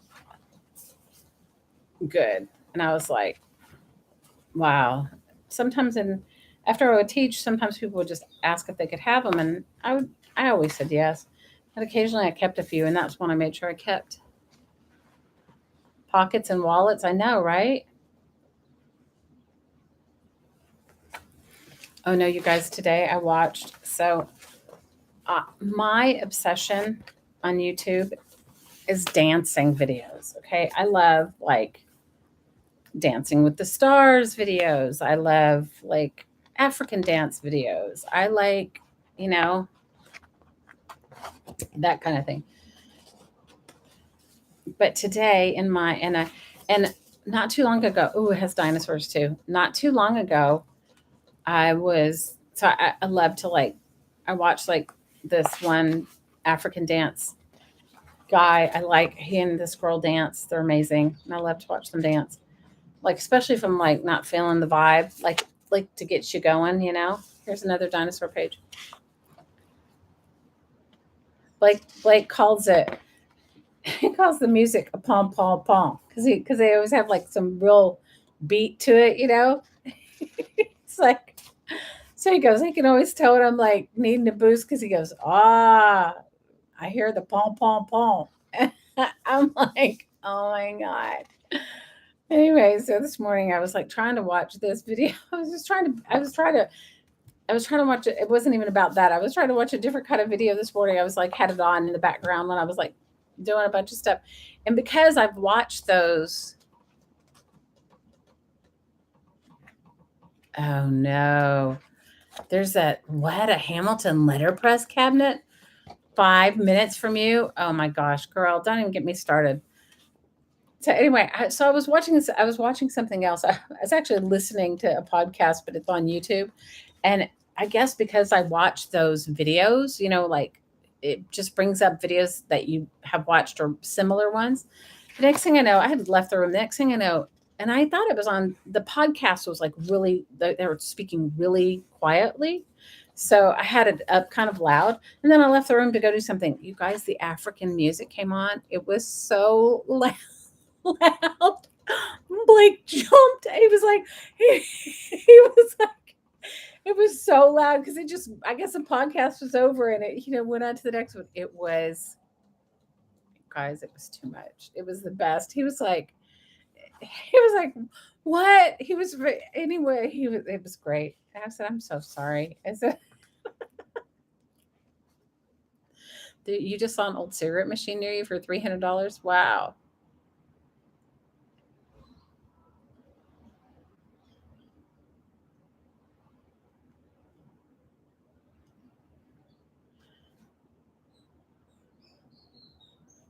good. And I was like, wow. Sometimes after I would teach, sometimes people would just ask if they could have them, and I always said yes. And occasionally I kept a few, and that's one I made sure I kept. Pockets and wallets, I know, right? Oh no, you guys, today I watched my obsession on YouTube is dancing videos. Okay. I love like Dancing with the Stars videos. I love like African dance videos. I like, you know, that kind of thing. But today in my and not too long ago, oh, it has dinosaurs too. Not too long ago, I love to like I watched like this one African dance guy. I like he and this girl dance. They're amazing. And I love to watch them dance. Like especially if I'm like not feeling the vibe, like to get you going, you know. Here's another dinosaur page. Blake calls it he calls the music a pom pom pom because they always have like some real beat to it, you know. It's like so he goes, he can always tell when I'm like needing a boost because he goes, ah, I hear the pom pom pom. I'm like, oh my god. Anyway, so this morning I was like trying to watch this video. I was trying to watch it. It wasn't even about that. I was trying to watch a different kind of video this morning. I was like had it on in the background when I was like doing a bunch of stuff. And because I've watched those, oh no. There's a Hamilton letterpress cabinet 5 minutes from you. Oh my gosh, girl, don't even get me started. So anyway, so I was watching this. I was watching something else. I was actually listening to a podcast, but it's on YouTube. And I guess because I watch those videos, you know, like it just brings up videos that you have watched or similar ones. The next thing I know, I had left the room. The next thing I know, and I thought it was on the podcast was like really, they were speaking really quietly. So I had it up kind of loud. And then I left the room to go do something. You guys, the African music came on. It was so loud. Blake jumped. He was like, he was like, it was so loud because it just, I guess the podcast was over and it, you know, went on to the next one. It was, guys, it was too much. It was the best. He was like, what? He was, anyway, it was great. I said, I'm so sorry. I said, you just saw an old cigarette machine near you for $300? Wow.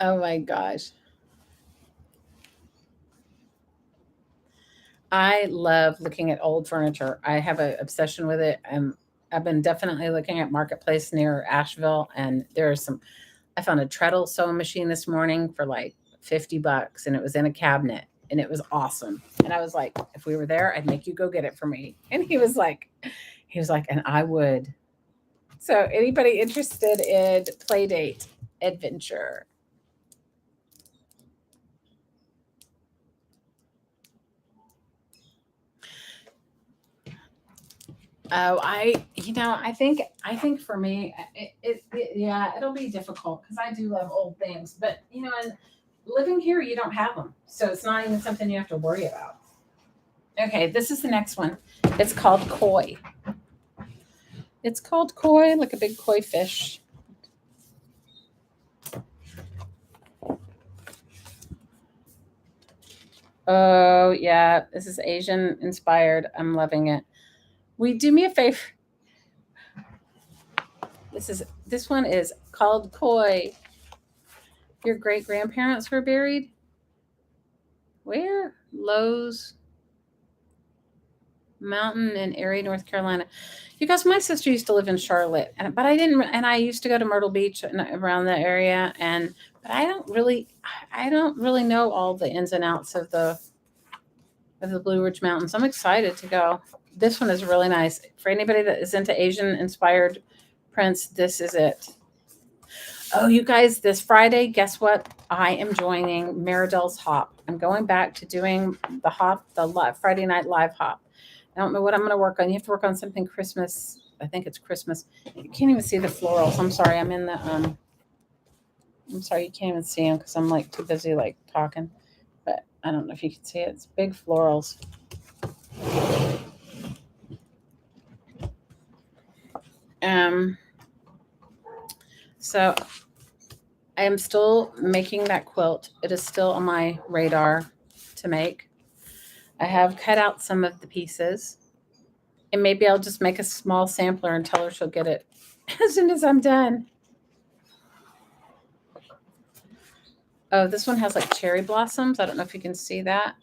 Oh my gosh. I love looking at old furniture. I have an obsession with it. I've been definitely looking at Marketplace near Asheville, and there's some. I found a treadle sewing machine this morning for like $50, and it was in a cabinet, and it was awesome. And I was like, if we were there, I'd make you go get it for me. And he was like, and I would. So, anybody interested in Playdate Adventure? Oh, I think for me, yeah, it'll be difficult because I do love old things, but you know, and living here, you don't have them, so it's not even something you have to worry about. Okay, this is the next one. It's called koi. It's called koi, like a big koi fish. Oh yeah, this is Asian inspired. I'm loving it. We do me a favor. This one is called koi. Your great grandparents were buried where? Lowe's Mountain in Erie, North Carolina. You guys, my sister used to live in Charlotte, but I didn't. And I used to go to Myrtle Beach and around the area, and but I don't really know all the ins and outs of the Blue Ridge Mountains. I'm excited to go. This one is really nice for anybody that is into Asian inspired prints. This is it. Oh, you guys, this Friday, guess what? I am joining Maridel's Hop. I'm going back to doing the hop, Friday night live hop. I don't know what I'm going to work on. You have to work on something Christmas. I think it's Christmas. You can't even see the florals. I'm sorry. I'm sorry. You can't even see them because I'm like too busy like talking. But I don't know if you can see it. It's big florals. Um. So I am still making that quilt. It is still on my radar to make. I have cut out some of the pieces, and maybe I'll just make a small sampler and tell her she'll get it as soon as I'm done. Oh, this one has like cherry blossoms. I don't know if you can see that.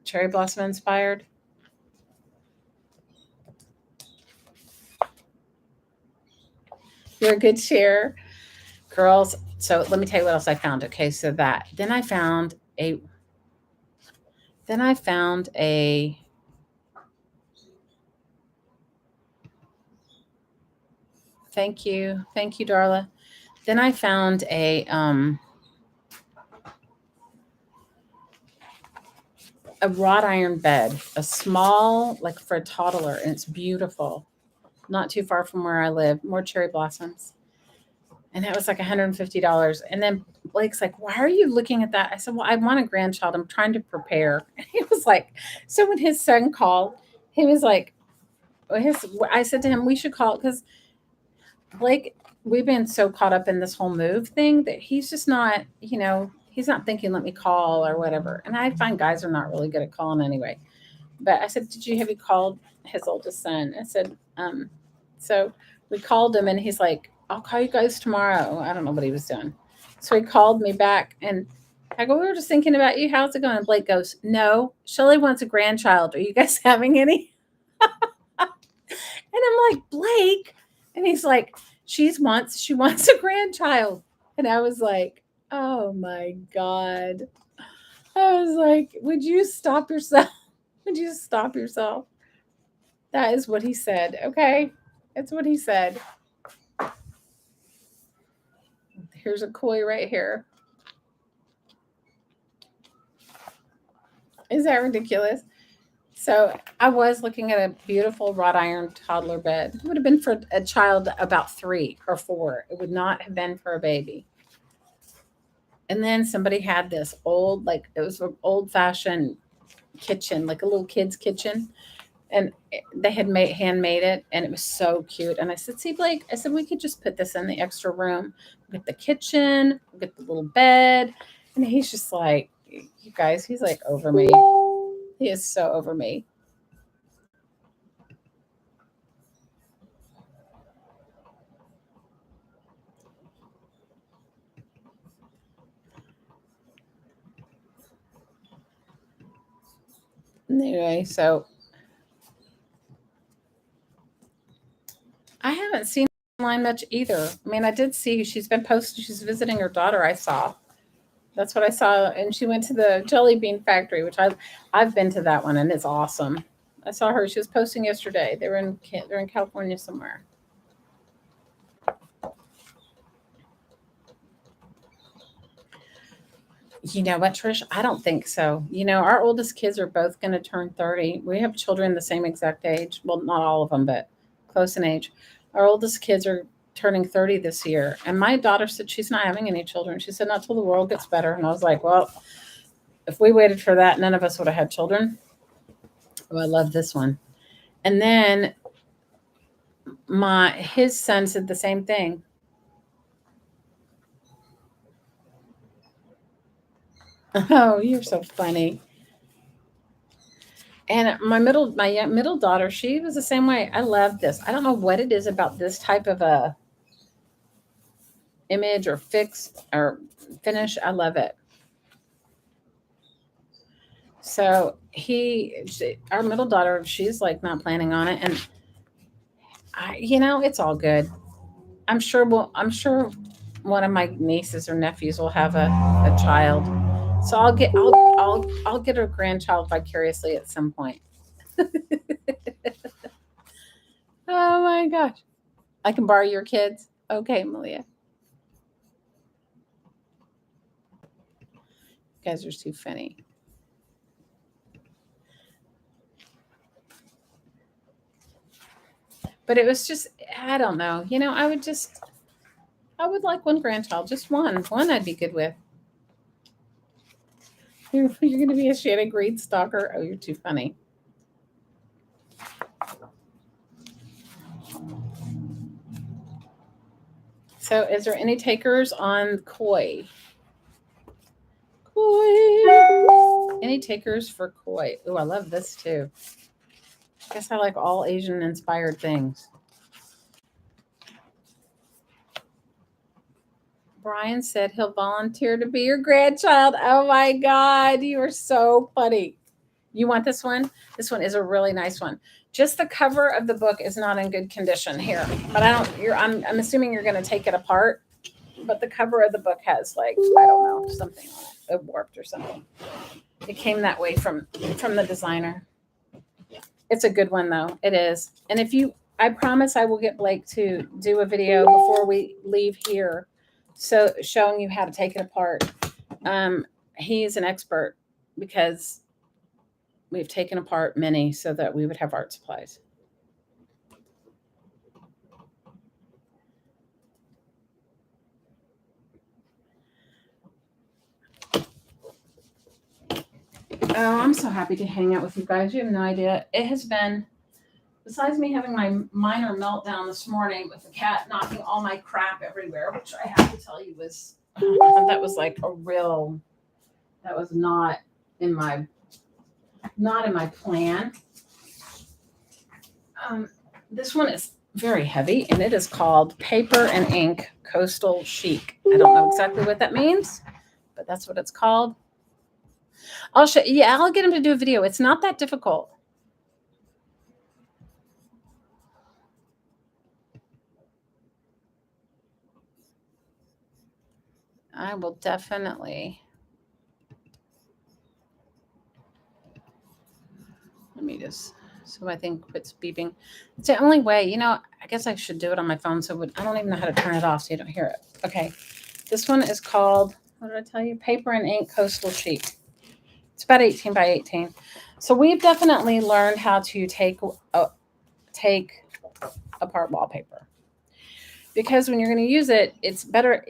Cherry blossom inspired. You're a good share, girls. So let me tell you what else I found. Okay, so that then I found a thank you, Darla. Then I found a wrought iron bed, a small, like for a toddler, and it's beautiful. Not too far from where I live. More cherry blossoms. And that was like $150. And then Blake's like, "Why are you looking at that?" I said, "Well, I want a grandchild. I'm trying to prepare." And he was like, so when his son called, he was like, I said to him, we should call, because Blake, we've been so caught up in this whole move thing that he's just not, he's not thinking, let me call or whatever. And I find guys are not really good at calling anyway. But I said, have you called his oldest son? I said, so we called him and he's like, "I'll call you guys tomorrow." I don't know what he was doing. So he called me back and I go, "We were just thinking about you. How's it going?" And Blake goes, "No, Shelly wants a grandchild. Are you guys having any?" And I'm like, "Blake." And he's like, she wants a grandchild. And I was like, oh my God. I was like, would you stop yourself? Would you stop yourself? That is what he said. Okay. That's what he said. Here's a koi right here. Is that ridiculous? So I was looking at a beautiful wrought iron toddler bed. It would have been for a child about 3 or 4. It would not have been for a baby. And then somebody had this old, like it was an old fashioned kitchen, like a little kid's kitchen. And they had handmade it, and it was so cute. And I said, "See, Blake," I said, "we could just put this in the extra room. We'll get the kitchen, we'll get the little bed." And he's just like, you guys, he's like over me. He is so over me. Anyway, so I haven't seen online much either. I mean, I did see she's been posting, she's visiting her daughter, I saw. That's what I saw. And she went to the jelly bean factory, which I've been to that one and it's awesome. I saw her. She was posting yesterday. They're in California somewhere. You know what, Trish? I don't think so. Our oldest kids are both going to turn 30. We have children the same exact age. Well, not all of them, but close in age. Our oldest kids are turning 30 this year. And my daughter said she's not having any children. She said, not till the world gets better. And I was like, well, if we waited for that, none of us would have had children. Oh, I love this one. And then his son said the same thing. Oh, you're so funny. And my middle daughter, she was the same way. I love this. I don't know what it is about this type of a image or fix or finish. I love it. So our middle daughter, she's like not planning on it, and it's all good. I'm sure one of my nieces or nephews will have a child. So I'll get a grandchild vicariously at some point. Oh my gosh. I can borrow your kids. Okay, Malia. You guys are too funny. But it was just, I don't know. I would like one grandchild, just one. One I'd be good with. You're going to be a Shannon Greed stalker. Oh, you're too funny. So, is there any takers on koi? koi. Any takers for koi? Oh, I love this too. I guess I like all Asian inspired things. Brian said he'll volunteer to be your grandchild. Oh my God, you are so funny. You want this one? This one is a really nice one. Just the cover of the book is not in good condition here, but I don't. I'm assuming you're going to take it apart. But the cover of the book has like I don't know something on it, it warped or something. It came that way from the designer. It's a good one though. It is. And if you, I promise I will get Blake to do a video before we leave here, so showing you how to take it apart. He's an expert because we've taken apart many so that we would have art supplies. Oh, I'm so happy to hang out with you guys. You have no idea. It has been, besides me having my minor meltdown this morning with the cat knocking all my crap everywhere, which I have to tell you was, that was like a real, that was not in my plan. This one is very heavy and it is called Paper and Ink Coastal Chic. I don't know exactly what that means, but that's what it's called. I'll show. Yeah, I'll get him to do a video. It's not that difficult. I will definitely. Let me just. So I think quits beeping. It's the only way. You know, I guess I should do it on my phone. So I don't even know how to turn it off so you don't hear it. Okay. This one is called, what did I tell you? Paper and Ink Coastal Chic. It's about 18 by 18. So we've definitely learned how to take apart wallpaper. Because when you're going to use it, it's better.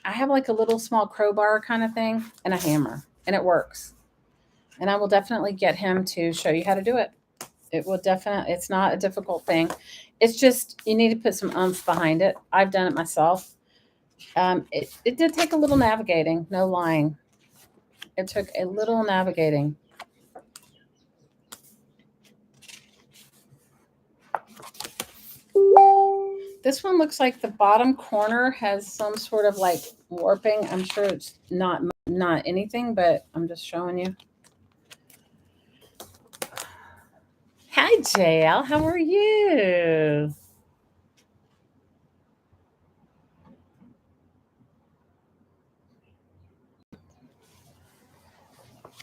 I have like a little small crowbar kind of thing and a hammer, and it works. And I will definitely get him to show you how to do it. It will definitely, it's not a difficult thing. It's just, you need to put some oomph behind it. I've done it myself. It did take a little navigating, no lying. It took a little navigating. This one looks like the bottom corner has some sort of like warping. I'm sure it's not anything, but I'm just showing you. Hi, JL. How are you?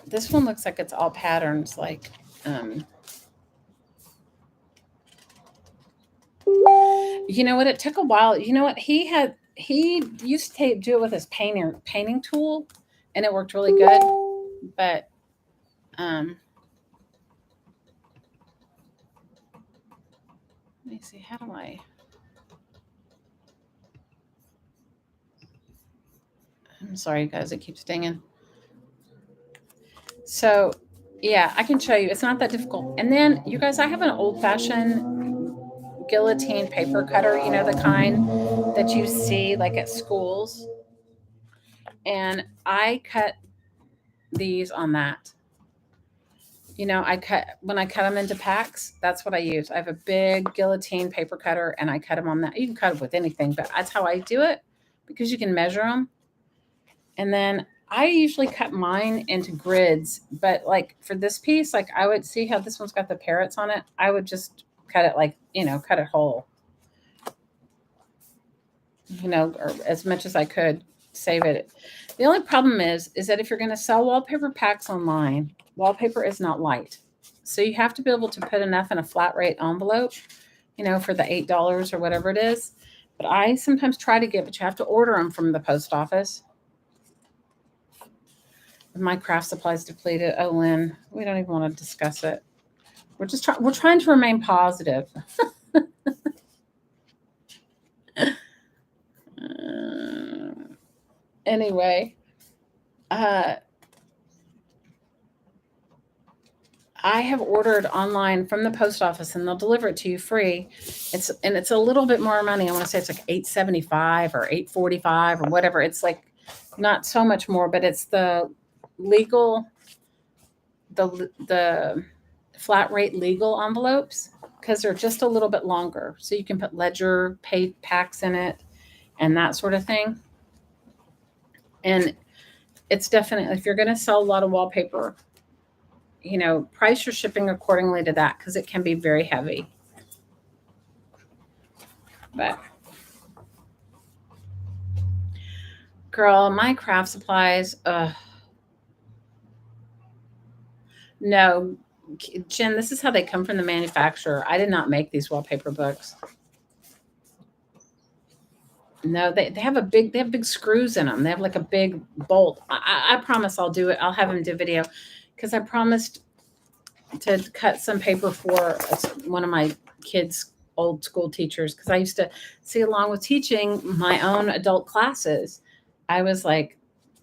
This one looks like it's all patterns, like you know what? It took a while. You know what? He used to do it with his painting tool, and it worked really good. But let me see. How do I? I'm sorry, guys. It keeps dinging. So, yeah, I can show you. It's not that difficult. And then, you guys, I have an old-fashioned guillotine paper cutter. You know, the kind that you see like at schools. And I cut these on that. You know, when I cut them into packs, that's what I use. I have a big guillotine paper cutter and I cut them on that. You can cut it with anything, but that's how I do it because you can measure them. And then I usually cut mine into grids, but like for this piece, like I would see how this one's got the parrots on it. I would just cut it like, cut it whole, or as much as I could save it. The only problem is that if you're going to sell wallpaper packs online, wallpaper is not light. So you have to be able to put enough in a flat rate envelope, for the $8 or whatever it is. But I sometimes try to get, but you have to order them from the post office. My craft supplies depleted. Oh, Lynn, we don't even want to discuss it. We're trying to remain positive. Anyway, I have ordered online from the post office and they'll deliver it to you free. It's a little bit more money. I want to say it's like $8.75 or $8.45 or whatever. It's like not so much more, but it's the legal, the flat rate legal envelopes, because they're just a little bit longer. So you can put ledger pay packs in it and that sort of thing. And it's definitely, if you're going to sell a lot of wallpaper, price your shipping accordingly to that, because it can be very heavy. But girl, my craft supplies, no, Jen, this is how they come from the manufacturer. I did not make these wallpaper books. No, they have big screws in them. They have like a big bolt. I promise I'll do it. I'll have him do video, because I promised to cut some paper for one of my kids' old school teachers, because I used to see, along with teaching my own adult classes, I was like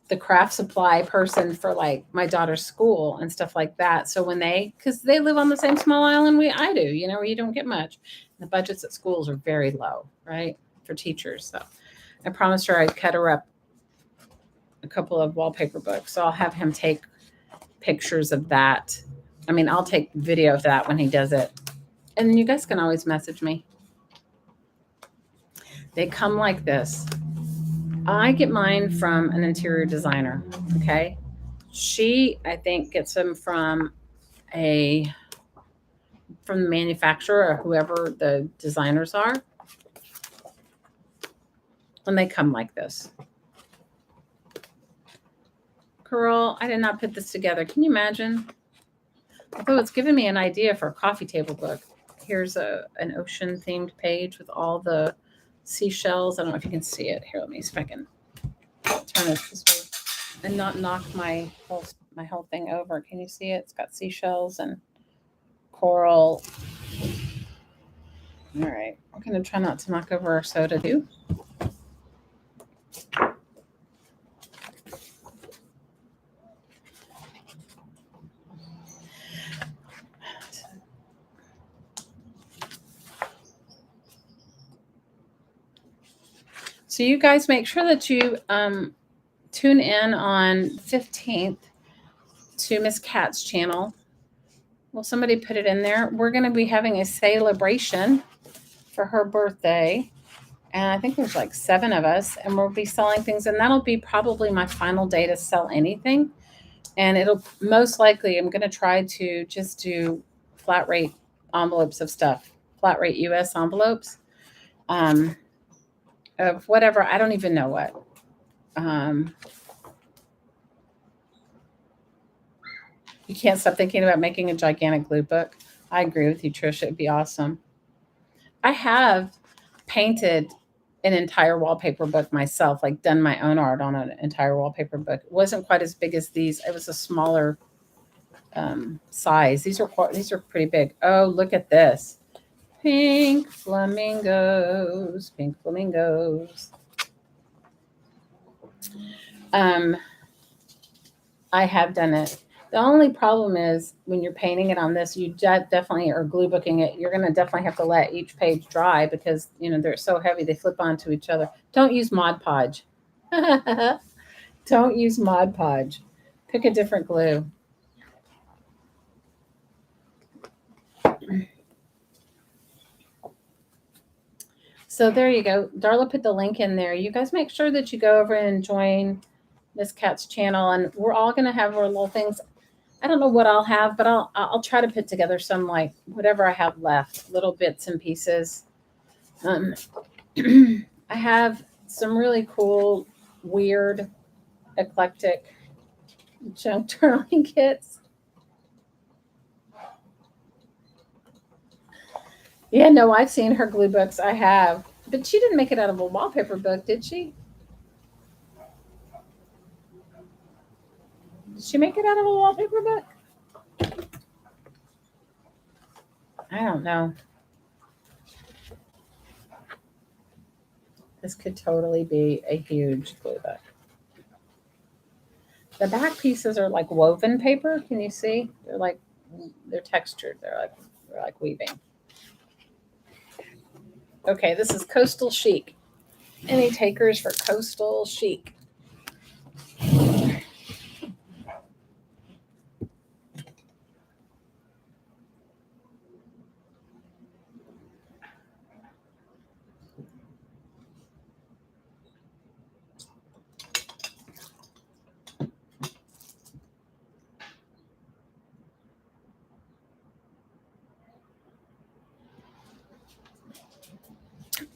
the craft supply person for like my daughter's school and stuff like that. So when because they live on the same small island I do, where you don't get much. The budgets at schools are very low, right, for teachers. So I promised her I'd cut her up a couple of wallpaper books. So I'll have him take pictures of that. I mean, I'll take video of that when he does it. And then you guys can always message me. They come like this. I get mine from an interior designer, okay? She, I think, gets them from the manufacturer or whoever the designers are. And they come like this. Girl, I did not put this together. Can you imagine? Although it's given me an idea for a coffee table book. Here's an ocean themed page with all the seashells. I don't know if you can see it. Here, let me see if I can turn this way and not knock my whole thing over. Can you see it? It's got seashells and coral. All right, I'm gonna try not to knock over our soda too. So you guys make sure that you tune in on 15th to Miss Kat's channel. Well, somebody put it in there. We're going to be having a celebration for her birthday. And I think there's like 7 of us. And we'll be selling things. And that'll be probably my final day to sell anything. And it'll most likely, I'm going to try to just do flat rate envelopes of stuff. Flat rate US envelopes. Of whatever, I don't even know what. You can't stop thinking about making a gigantic glue book. I agree with you, Trish. It'd be awesome. I have painted an entire wallpaper book myself, like done my own art on an entire wallpaper book. It wasn't quite as big as these. It was a smaller size. These are pretty big. Oh, look at this. Pink flamingos, pink flamingos. I have done it. The only problem is when you're painting it on this, you definitely are glue booking it. You're going to definitely have to let each page dry because, they're so heavy. They flip onto each other. Don't use Mod Podge. Don't use Mod Podge. Pick a different glue. So there you go. Darla put the link in there. You guys make sure that you go over and join Miss Kat's channel, and we're all going to have our little things. I don't know what I'll have, but I'll try to put together some, like, whatever I have left, little bits and pieces. I have some really cool, weird, eclectic junk journaling kits. Yeah, no, I've seen her glue books. I have. But she didn't make it out of a wallpaper book, did she? Did she make it out of a wallpaper book? I don't know. This could totally be a huge glue book. The back pieces are like woven paper. Can you see? They're textured. They're like weaving. Okay, this is Coastal Chic. Any takers for Coastal Chic?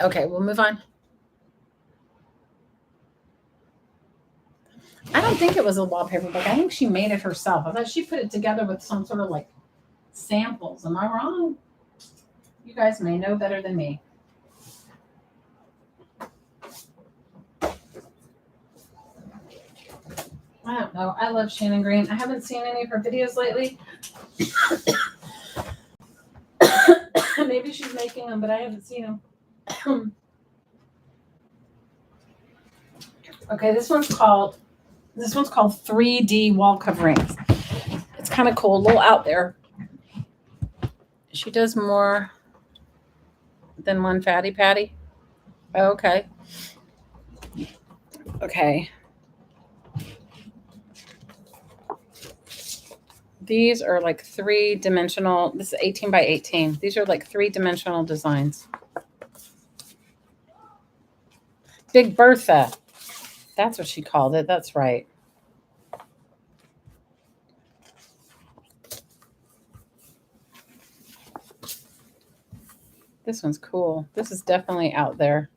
Okay, we'll move on. I don't think it was a wallpaper book. I think she made it herself. I thought she put it together with some sort of like samples. Am I wrong? You guys may know better than me. I don't know. I love Shannon Green. I haven't seen any of her videos lately. Maybe she's making them, but I haven't seen them. Okay, this one's called 3D wall coverings. It's kind of cool, a little out there. She does more than one fatty patty. Oh, okay. Okay. These are like 3-dimensional. This is 18 by 18. These are like 3-dimensional designs. Big Bertha. That's what she called it. That's right. This one's cool. This is definitely out there.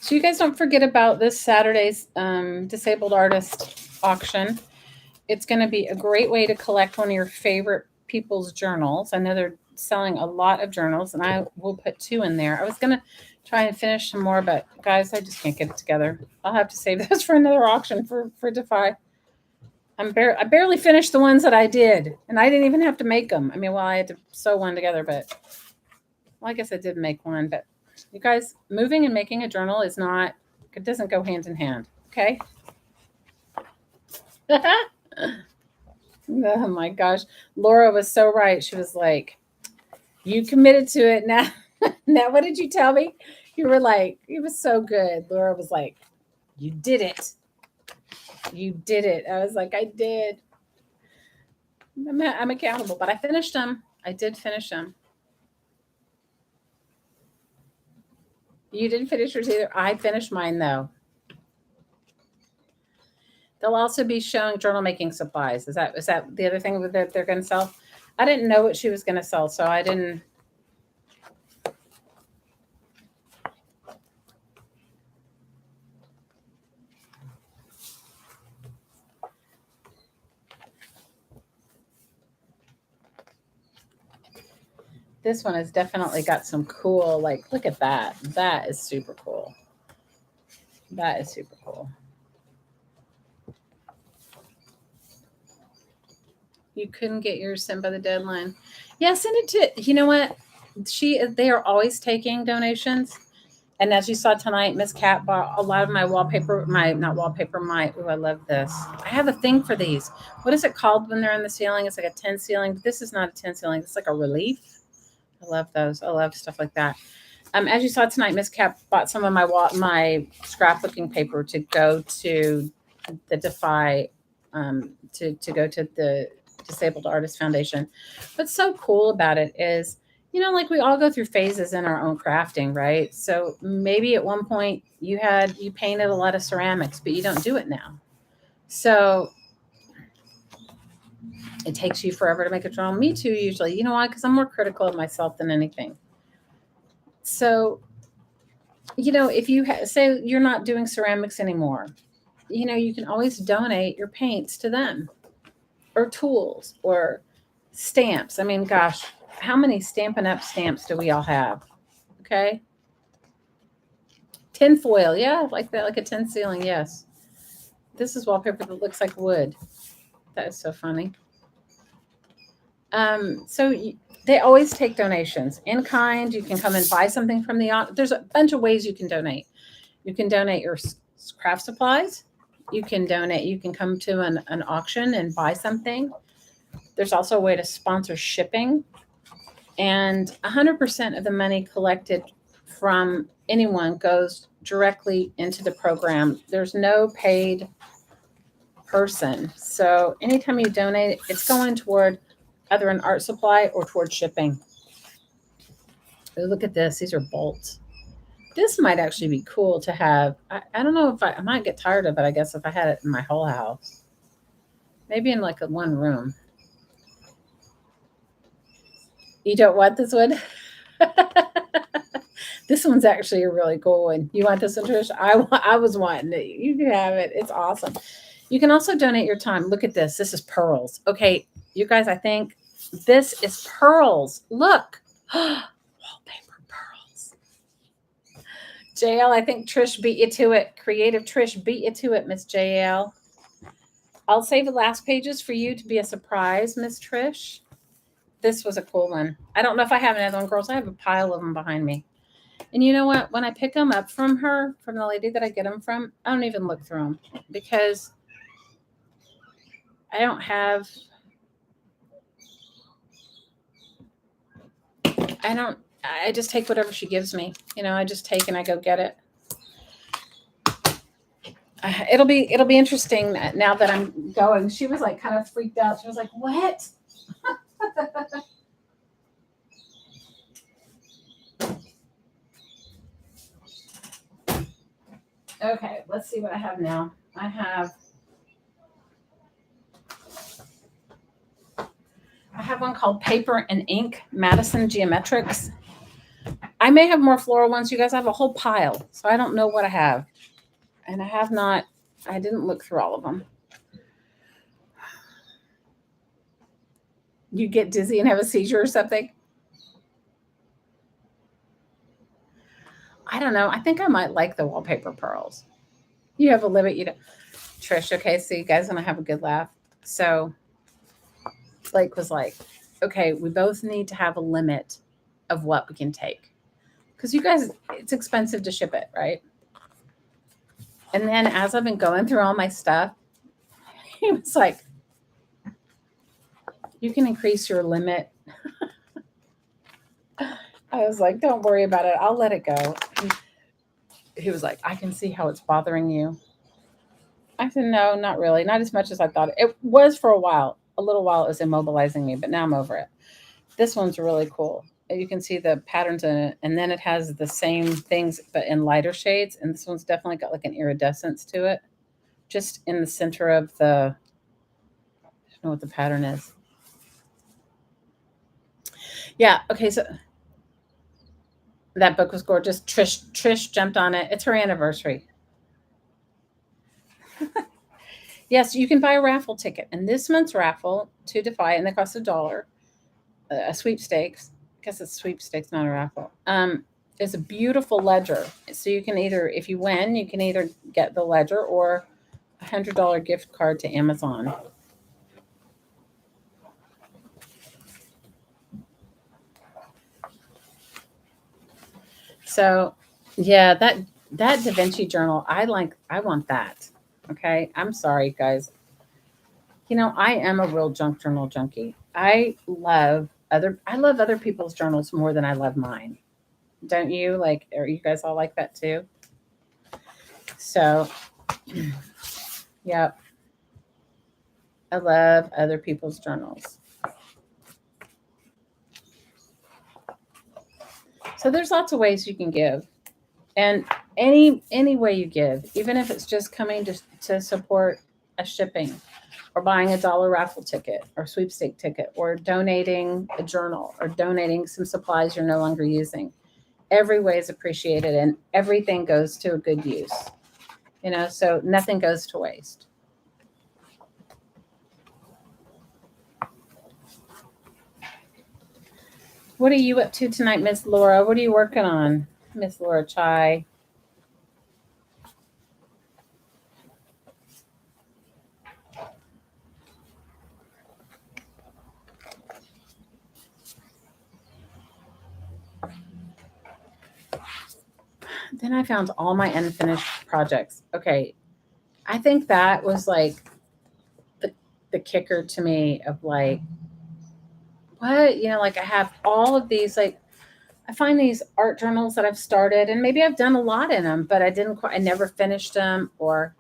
So you guys don't forget about this Saturday's disabled artist auction. It's going to be a great way to collect one of your favorite people's journals. I know they're selling a lot of journals, and I will put 2 in there. I was going to try and finish some more, but guys, I just can't get it together. I'll have to save this for another auction for Defy. I barely finished the ones that I did, and I didn't even have to make them. I mean, well, I had to sew one together, but well, I guess I did make one. But you guys, moving and making a journal is not, it doesn't go hand in hand. Okay. Oh my gosh. Laura was so right. She was like, you committed to it. Now, now what did you tell me? You were like, it was so good. Laura was like, you did it. You did it. I was like, I did. I'm accountable, but I finished them. I did finish them. You didn't finish yours either. I finished mine though. They'll also be showing journal making supplies. Is that the other thing that they're going to sell? I didn't know what she was going to sell, so I didn't. This one has definitely got some cool, like, look at that. That is super cool. That is super cool. You couldn't get yours sent by the deadline. Yeah, send it to, you know what? They are always taking donations. And as you saw tonight, Miss Cat bought a lot of my wallpaper, not wallpaper, I love this. I have a thing for these. What is it called when they're in the ceiling? It's like a tin ceiling. But this is not a tin ceiling. It's like a relief. I love those. I love stuff like that. As you saw tonight, Miss Cat bought some of my scrapbooking paper to go to the Defy, to go to the Disabled Artist Foundation. What's so cool about it is, like we all go through phases in our own crafting, right? So maybe at one point you painted a lot of ceramics, but you don't do it now. So it takes you forever to make a journal. Me too, usually. You know why? Because I'm more critical of myself than anything. So, if you say you're not doing ceramics anymore, you can always donate your paints to them, or tools, or stamps. I mean, gosh, how many Stampin' Up! Stamps do we all have? Okay. Tin foil. Yeah, like that, like a tin ceiling. Yes. This is wallpaper that looks like wood. That is so funny. So they always take donations in kind. You can come and buy something from there's a bunch of ways you can donate. You can donate your craft supplies. You can come to an auction and buy something. There's also a way to sponsor shipping. And 100% of the money collected from anyone goes directly into the program. There's no paid person. So anytime you donate, it's going toward either an art supply or toward shipping. Oh, look at this. These are bolts. This might actually be cool to have. I don't know if I might get tired of it, I guess, if I had it in my whole house. Maybe in like one room. You don't want this one? This one's actually a really cool one. You want this one, Trish? I was wanting it. You can have it. It's awesome. You can also donate your time. Look at this. This is pearls. Okay, you guys, I think this is pearls. Look. Wallpaper pearls. JL, I think Trish beat you to it. Creative Trish beat you to it, Miss JL. I'll save the last pages for you to be a surprise, Miss Trish. This was a cool one. I don't know if I have another one, girls. I have a pile of them behind me. And you know what? When I pick them up from her, from the lady that I get them from, I don't even look through them because I don't have, I just take whatever she gives me. You know, I just take and I go get it. It'll be interesting now that I'm going. She was like kind of freaked out. She was like, "What?" Okay, let's see what I have now. I have one called Paper and Ink Madison Geometrics. I may have more floral ones. You guys, I have a whole pile, so I don't know what I have, and I didn't look through all of them. You get dizzy and have a seizure or something? I don't know. I think I might like the wallpaper pearls. You have a limit, you know. Trish, okay, so you guys want to have a good laugh. So Blake was like, okay, we both need to have a limit of what we can take. Because you guys, it's expensive to ship it, right? And then as I've been going through all my stuff, he was like, you can increase your limit. I was like, don't worry about it. I'll let it go. He was like, I can see how it's bothering you. I said, no, not really. Not as much as I thought. It was for a while. A little while it was immobilizing me, but now I'm over it. This one's really cool. You can see the patterns in it, and then it has the same things but in lighter shades, and this one's definitely got like an iridescence to it, just in the center of the, I don't know what the pattern is. Yeah, okay, so that book was gorgeous. Trish jumped on it. It's her anniversary. Yes, you can buy a raffle ticket, and this month's raffle, 2 to 5, and they cost $1. A sweepstakes. I guess it's sweepstakes, not a raffle. It's a beautiful ledger. So you can either, if you win, you can either get the ledger or a $100 gift card to Amazon. So yeah, that Da Vinci journal, I want that. Okay. I'm sorry, guys. You know, I am a real junk journal junkie. I love other people's journals more than I love mine. Don't you? Like, are you guys all like that too? So, yeah, I love other people's journals. So there's lots of ways you can give, and any way you give, even if it's just coming to support a shipping, or buying a dollar raffle ticket or sweepstake ticket, or donating a journal, or donating some supplies you're no longer using. Every way is appreciated, and everything goes to a good use. You know, so nothing goes to waste. What are you up to tonight, Miss Laura? What are you working on, Miss Laura Chai? Then I found all my unfinished projects. Okay, I think that was like the kicker to me of like, what, you know, like I have all of these, like I find these art journals that I've started, and maybe I've done a lot in them, but I never finished them. Or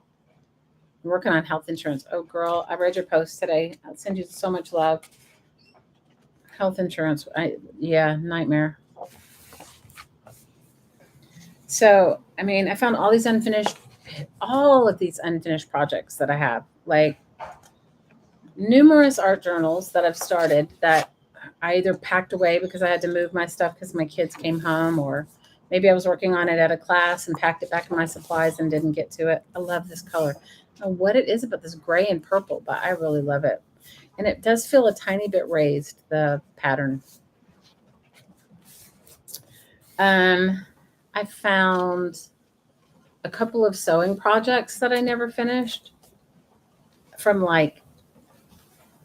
I'm working on health insurance. Oh, girl, I read your post today. I'll send you so much love. Health insurance, yeah, nightmare. So, I mean, I found all of these unfinished projects that I have, like numerous art journals that I've started that I either packed away because I had to move my stuff because my kids came home, or maybe I was working on it at a class and packed it back in my supplies and didn't get to it. I love this color. I don't know what it is about this gray and purple, but I really love it. And it does feel a tiny bit raised, the pattern. I found a couple of sewing projects that I never finished from like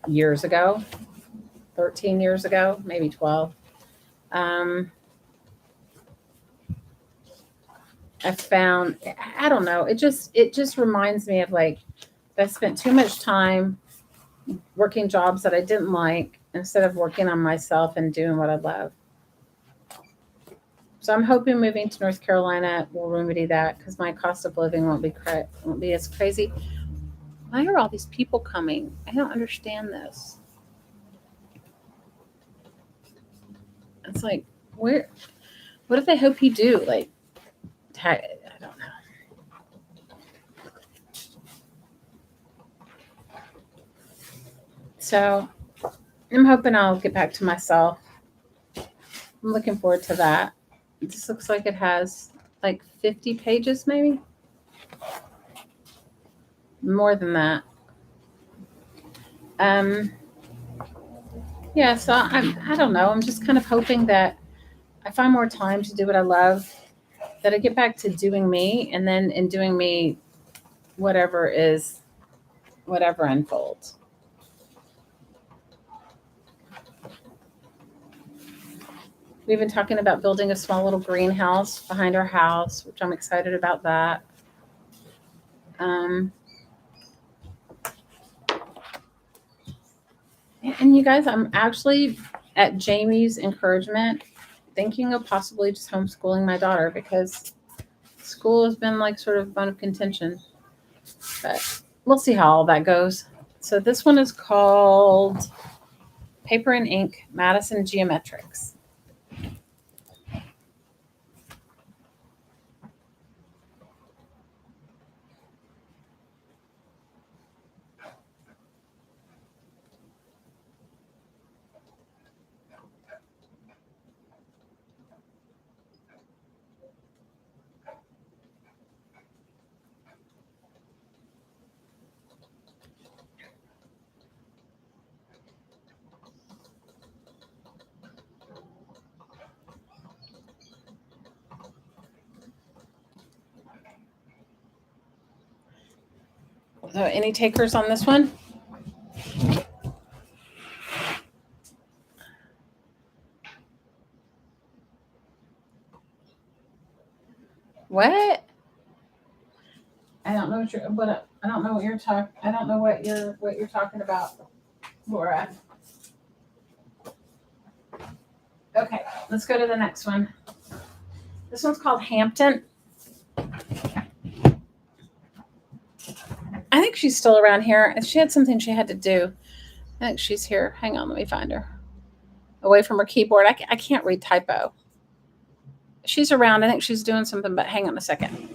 years ago, 13 years ago, maybe 12. Um, I found, I don't know, it just reminds me of like I spent too much time working jobs that I didn't like instead of working on myself and doing what I love. So I'm hoping moving to North Carolina will remedy that because my cost of living won't be as crazy. Why are all these people coming? I don't understand this. It's like, where? What do they hope you do? Like, I don't know. So I'm hoping I'll get back to myself. I'm looking forward to that. This looks like it has like 50 pages, maybe more than that. Um, yeah. So I don't know. I'm just kind of hoping that I find more time to do what I love, that I get back to doing me, and then in doing me, whatever is, whatever unfolds. We've been talking about building a small little greenhouse behind our house, which I'm excited about that. Um, and you guys, I'm actually at Jamie's encouragement thinking of possibly just homeschooling my daughter because school has been like sort of bone of contention. But we'll see how all that goes. So this one is called Paper and Ink Madison Geometrics. So any takers on this one? What? I don't know what I don't know what you're talking. I don't know what you're talking about, Laura. Okay, let's go to the next one. This one's called Hampton. I think she's still around here. She had something she had to do. I think she's here. Hang on, let me find her. Away from her keyboard. I can't read typo. She's around. I think she's doing something, but hang on a second.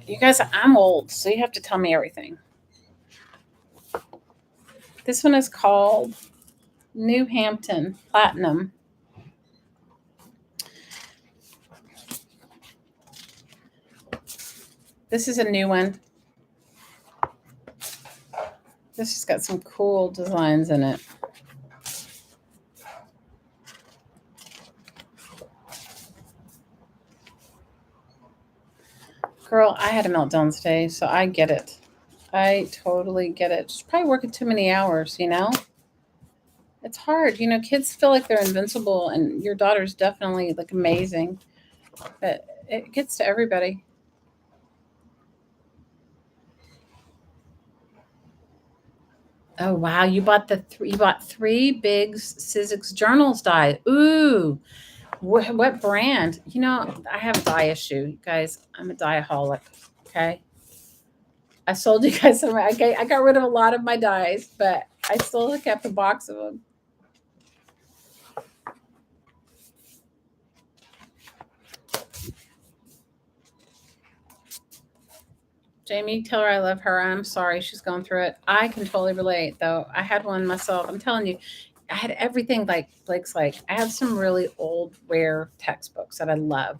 You guys, I'm old, so you have to tell me everything. This one is called New Hampton Platinum. This is a new one. This has got some cool designs in it. Girl, I had a meltdown today, so I get it. I totally get it. Just probably working too many hours, you know? It's hard. You know, kids feel like they're invincible, and your daughter's definitely like amazing, but it gets to everybody. Oh wow, you bought three big Sizzix journals die. Ooh, what brand? You know, I have a dye issue, you guys. I'm a dyeaholic. Okay, I sold you guys some. I got rid of a lot of my dyes, but I still kept a box of them. Jamie, tell her I love her. I'm sorry she's going through it. I can totally relate, though. I had one myself. I'm telling you, I had everything like Blake's like. I have some really old, rare textbooks that I love.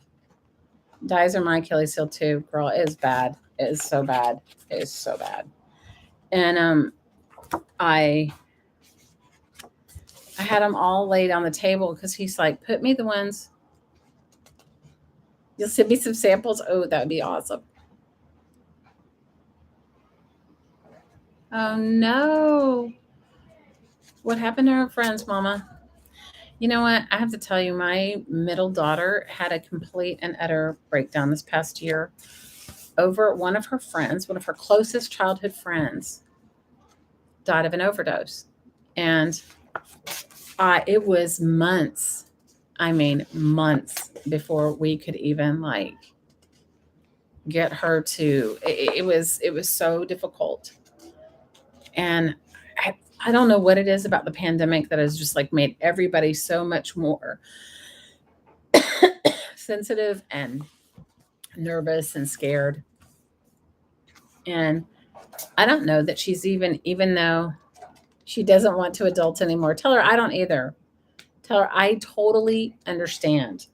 Dyes are my Achilles heel too, girl. It is bad. It is so bad. It is so bad. And I I had them all laid on the table because he's like, put me the ones. You'll send me some samples. Oh, that would be awesome. Oh no. What happened to her friends, Mama? You know what? I have to tell you, my middle daughter had a complete and utter breakdown this past year over one of her friends, one of her closest childhood friends, died of an overdose. And it was months. I mean, months before we could even like get her to. It was so difficult, and I don't know what it is about the pandemic that has just like made everybody so much more sensitive and nervous and scared. And I don't know that she's even though she doesn't want to adult anymore. Tell her I don't either. Tell her I totally understand.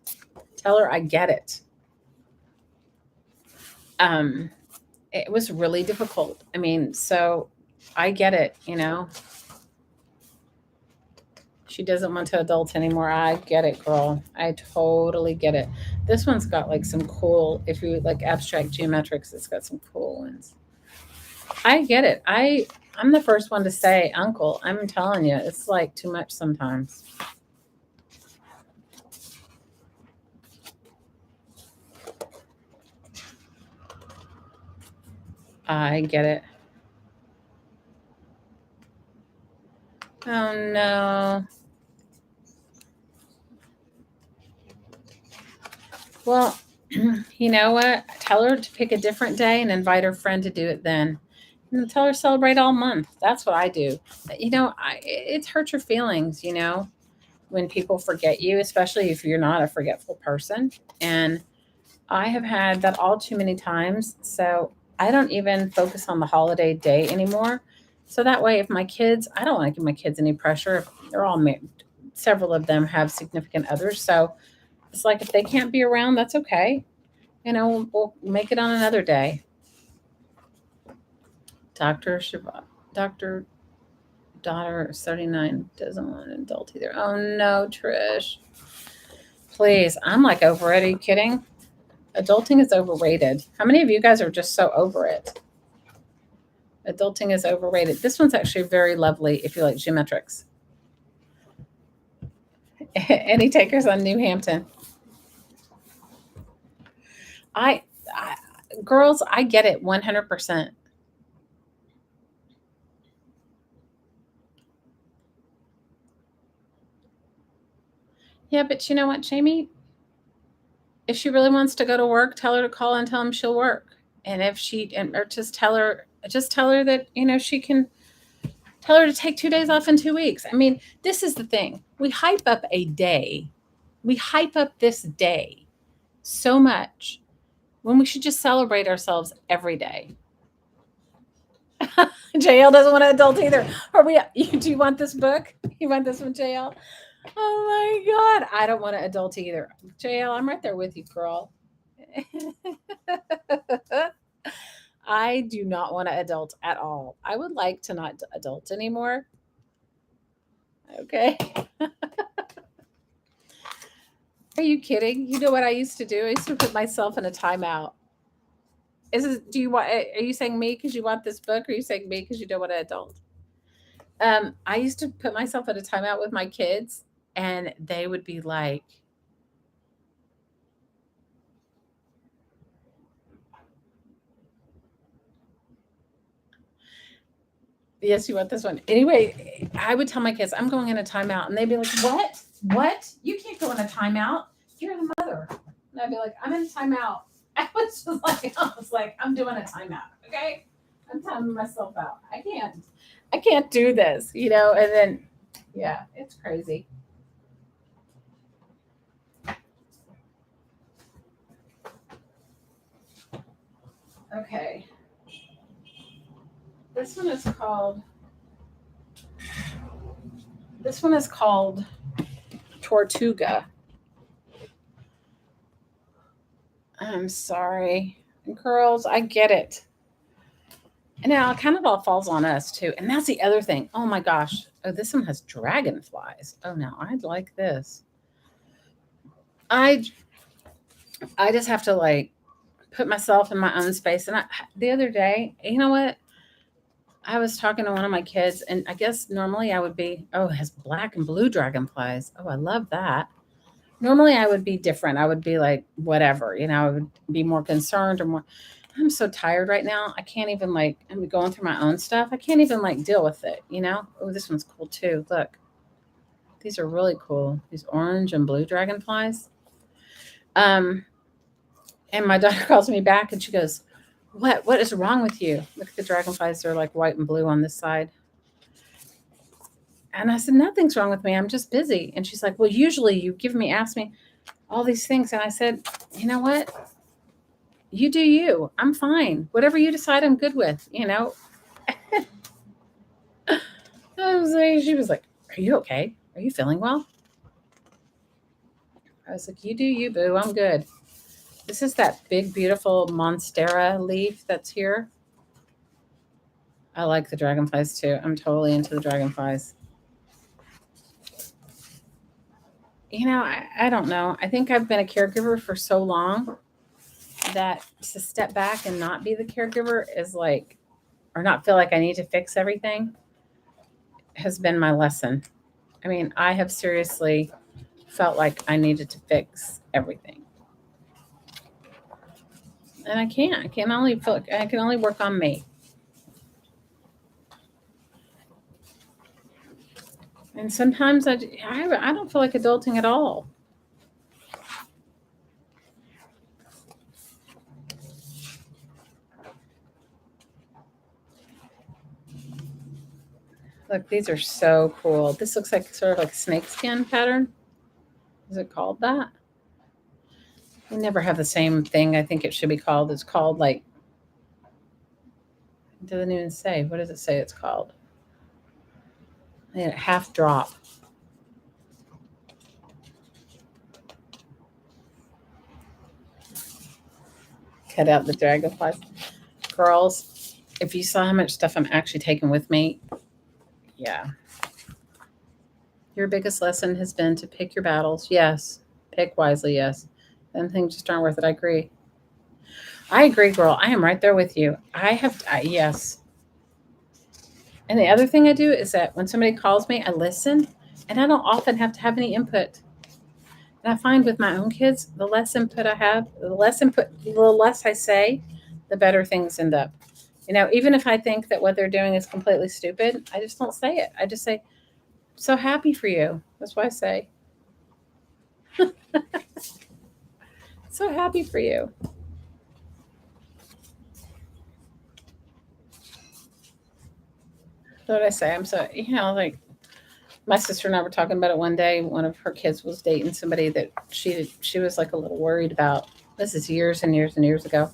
Tell her I get it. Um, it was really difficult. I mean, so I get it, you know. She doesn't want to adult anymore. I get it, girl. I totally get it. This one's got like some cool, if you like abstract geometrics, it's got some cool ones. I get it. I'm the first one to say, Uncle, I'm telling you, it's like too much sometimes. I get it. Oh no. Well, you know what? Tell her to pick a different day and invite her friend to do it then. And tell her to celebrate all month. That's what I do. You know, it hurts your feelings, you know, when people forget you, especially if you're not a forgetful person. And I have had that all too many times. So I don't even focus on the holiday day anymore. So that way, if my kids, I don't want to give my kids any pressure. They're all married. Several of them have significant others. So it's like if they can't be around, that's okay. You know, we'll make it on another day. Dr. Shabbat, Dr. Daughter 39 doesn't want an adult either. Oh no, Trish. Please, I'm like over it. Are you kidding? Adulting is overrated. How many of you guys are just so over it? Adulting is overrated. This one's actually very lovely if you like geometrics. Any takers on New Hampton? I, I girls, I get it 100%. Yeah, but you know what, Jamie? If she really wants to go to work, tell her to call and tell him she'll work. And if she and or just tell her that, you know, she can tell her to take 2 days off in 2 weeks. I mean, this is the thing. We hype up a day. We hype up this day so much when we should just celebrate ourselves every day. JL doesn't want to adult either. Are we? Do you want this book? You want this one, JL? Oh my God. I don't want to adult either. JL, I'm right there with you, girl. I do not want to adult at all. I would like to not adult anymore. Okay. Are you kidding? You know what I used to do? I used to put myself in a timeout. Do you want, are you saying me because you want this book? Or are you saying me because you don't want to adult? I used to put myself at a timeout with my kids and they would be like, yes, you want this one. Anyway, I would tell my kids, I'm going in a timeout. And they'd be like, what? What? You can't go in a timeout. You're the mother. And I'd be like, I'm in a timeout. I was like, I'm doing a timeout. Okay. I'm timing myself out. I can't do this, you know? And then, yeah, it's crazy. Okay. This one is called. This one is called Tortuga. I'm sorry, girls. I get it. And now it kind of all falls on us too. And that's the other thing. Oh my gosh. Oh, this one has dragonflies. Oh, now I'd like this. I I just have to like put myself in my own space. And the other day, you know what? I was talking to one of my kids, and I guess normally I would be, oh, it has black and blue dragonflies. Oh, I love that. Normally I would be different. I would be like, whatever, I would be more concerned or more. I'm so tired right now. I can't even like, I'm going through my own stuff. I can't even like deal with it. Oh, this one's cool too. Look, these are really cool. These orange and blue dragonflies. Um, and my daughter calls me back and she goes, what is wrong with you? Look at the dragonflies. They're like white and blue on this side. And I said, nothing's wrong with me. I'm just busy. And she's like, well, usually you ask me all these things. And I said, you know what? You do you. I'm fine. Whatever you decide, I'm good with. She was like, are you okay? Are you feeling well? I was like, you do you, boo. I'm good. This is that big, beautiful Monstera leaf that's here. I like the dragonflies too. I'm totally into the dragonflies. I don't know. I think I've been a caregiver for so long that to step back and not be the caregiver is like, or not feel like I need to fix everything has been my lesson. I mean, I have seriously felt like I needed to fix everything. And I can't. I can only work on me. And sometimes I don't feel like adulting at all. Look, these are so cool. This looks like sort of like snakeskin pattern. Is it called that? We never have the same thing. I think it should be called. It's called like, it doesn't even say. What does it say it's called? Yeah, half drop. Cut out the dragonflies. Girls, if you saw how much stuff I'm actually taking with me, yeah. Your biggest lesson has been to pick your battles. Yes. Pick wisely. Yes. Then things just aren't worth it. I agree. I agree, girl. I am right there with you. Yes. And the other thing I do is that when somebody calls me, I listen, and I don't often have to have any input. And I find with my own kids, the less input I have, the less I say, the better things end up. Even if I think that what they're doing is completely stupid, I just don't say it. I just say, so happy for you. That's what I say. So happy for you. What did I say? I'm so, like my sister and I were talking about it one day. One of her kids was dating somebody that she was like a little worried about. This is years and years and years ago.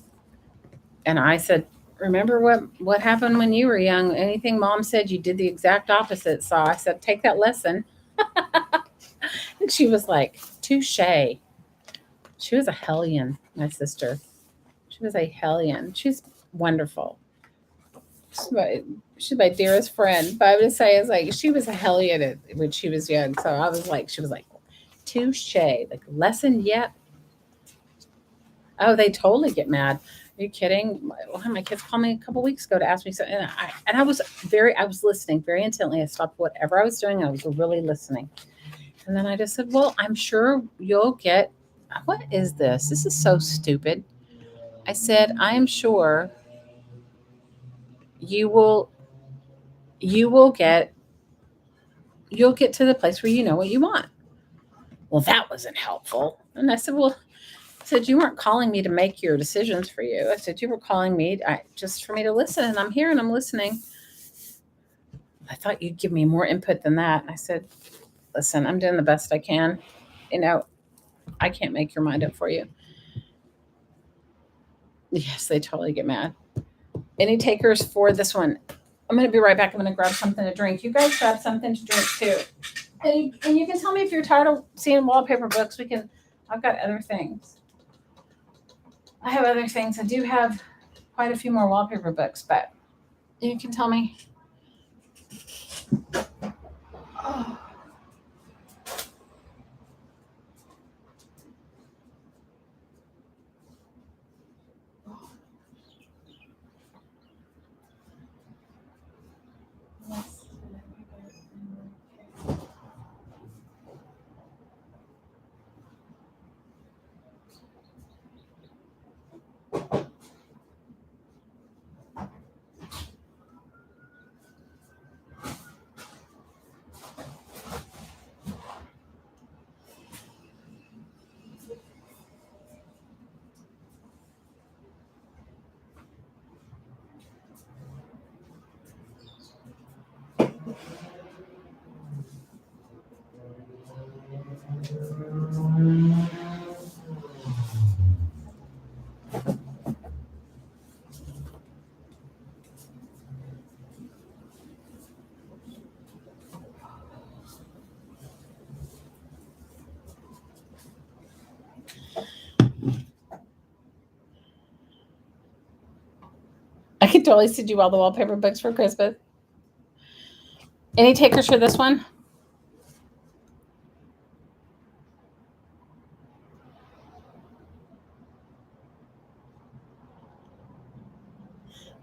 And I said, remember what happened when you were young? Anything mom said, you did the exact opposite. So I said, take that lesson. And she was like, touche. She was a hellion, my sister. She was a hellion. She's wonderful. She's my dearest friend. But I would say is like she was a hellion when she was young. So I was like, she was like, touche. Like lesson yet. Oh, they totally get mad. Are you kidding? One of my kids called me a couple weeks ago to ask me something, and I was listening very intently. I stopped whatever I was doing. I was really listening, and then I just said, "Well, I'm sure you'll get. What is this? This is so stupid." I said, "I am sure you will. You will get. You'll get to the place where you know what you want." Well, that wasn't helpful, and I said, "Well." I said, you weren't calling me to make your decisions for you. I said, you were calling me just for me to listen, and I'm here and I'm listening. I thought you'd give me more input than that. And I said, listen, I'm doing the best I can. I can't make your mind up for you. Yes, they totally get mad. Any takers for this one? I'm going to be right back. I'm going to grab something to drink. You guys grab something to drink too. And you can tell me if you're tired of seeing wallpaper books. I've got other things. I have other things. I do have quite a few more wallpaper books, but you can tell me. Oh. I can totally send you all the wallpaper books for Christmas. Any takers for this one?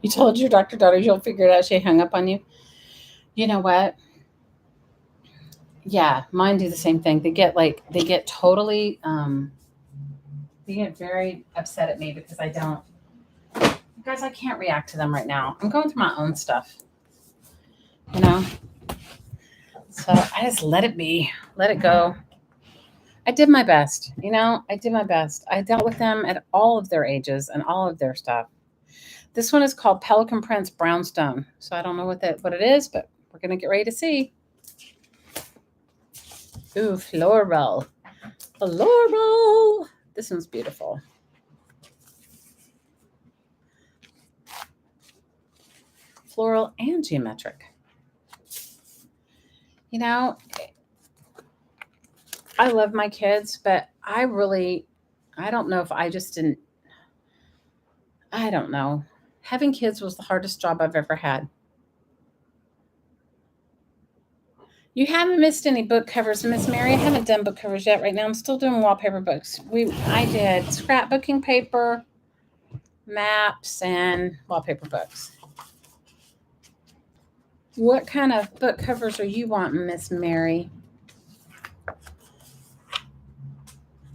You told your doctor daughters you'll figure it out. She hung up on you. You know what? Yeah, mine do the same thing. They get totally they get very upset at me because I don't. You guys, I can't react to them right now. I'm going through my own stuff. You know? So I just let it be. Let it go. I did my best. I did my best. I dealt with them at all of their ages and all of their stuff. This one is called Pelican Prince Brownstone. So I don't know what it is, but we're gonna get ready to see. Ooh, floral. Floral. This one's beautiful. Floral and geometric. I love my kids, but I don't know if I just didn't, I don't know. Having kids was the hardest job I've ever had. You haven't missed any book covers, Miss Mary. I haven't done book covers yet right now. I'm still doing wallpaper books. I did scrapbooking paper, maps, and wallpaper books. What kind of book covers are you wanting, Miss Mary?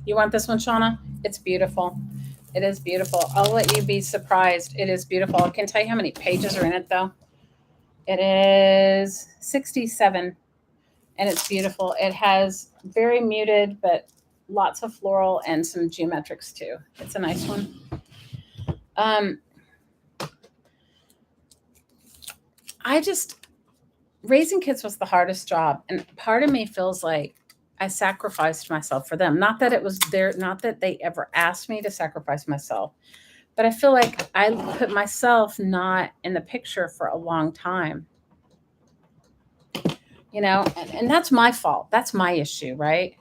You want this one, Shauna? It's beautiful. It is beautiful. I'll let you be surprised. It is beautiful. I can tell you how many pages are in it, though. It is 67, and it's beautiful. It has very muted, but lots of floral and some geometrics, too. It's a nice one. Raising kids was the hardest job, and part of me feels like I sacrificed myself for them. Not that it was not that they ever asked me to sacrifice myself, but I feel like I put myself not in the picture for a long time. And that's my fault. That's my issue, right?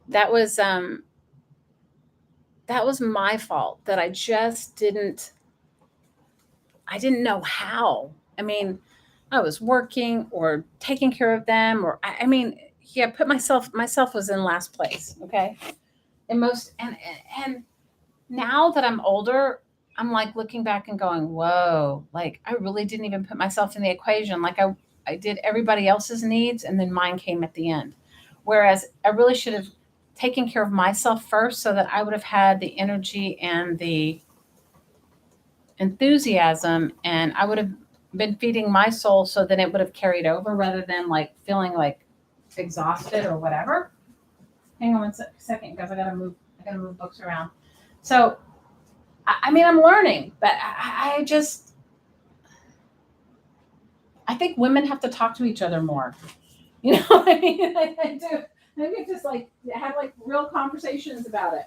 That was my fault that I just didn't know how. I mean, I was working or taking care of them, or put myself was in last place. Okay. And now that I'm older, I'm like looking back and going, whoa, like I really didn't even put myself in the equation. Like I did everybody else's needs and then mine came at the end. Whereas I really should have taken care of myself first so that I would have had the energy and the enthusiasm, and I would have been feeding my soul so that it would have carried over rather than like feeling like exhausted or whatever. Hang on one second, guys. I gotta move books around. So, I'm learning, but I think women have to talk to each other more. I do. I think just like have like real conversations about it.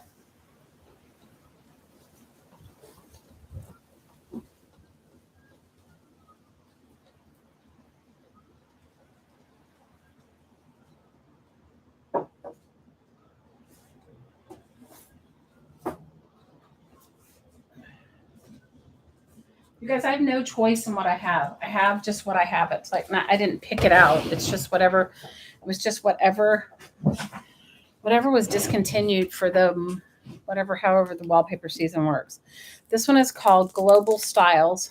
You guys, I have no choice in what I have. I have just what I have. It's like not, I didn't pick it out. It's just whatever. It was just whatever was discontinued for the whatever, however the wallpaper season works. This one is called Global Styles.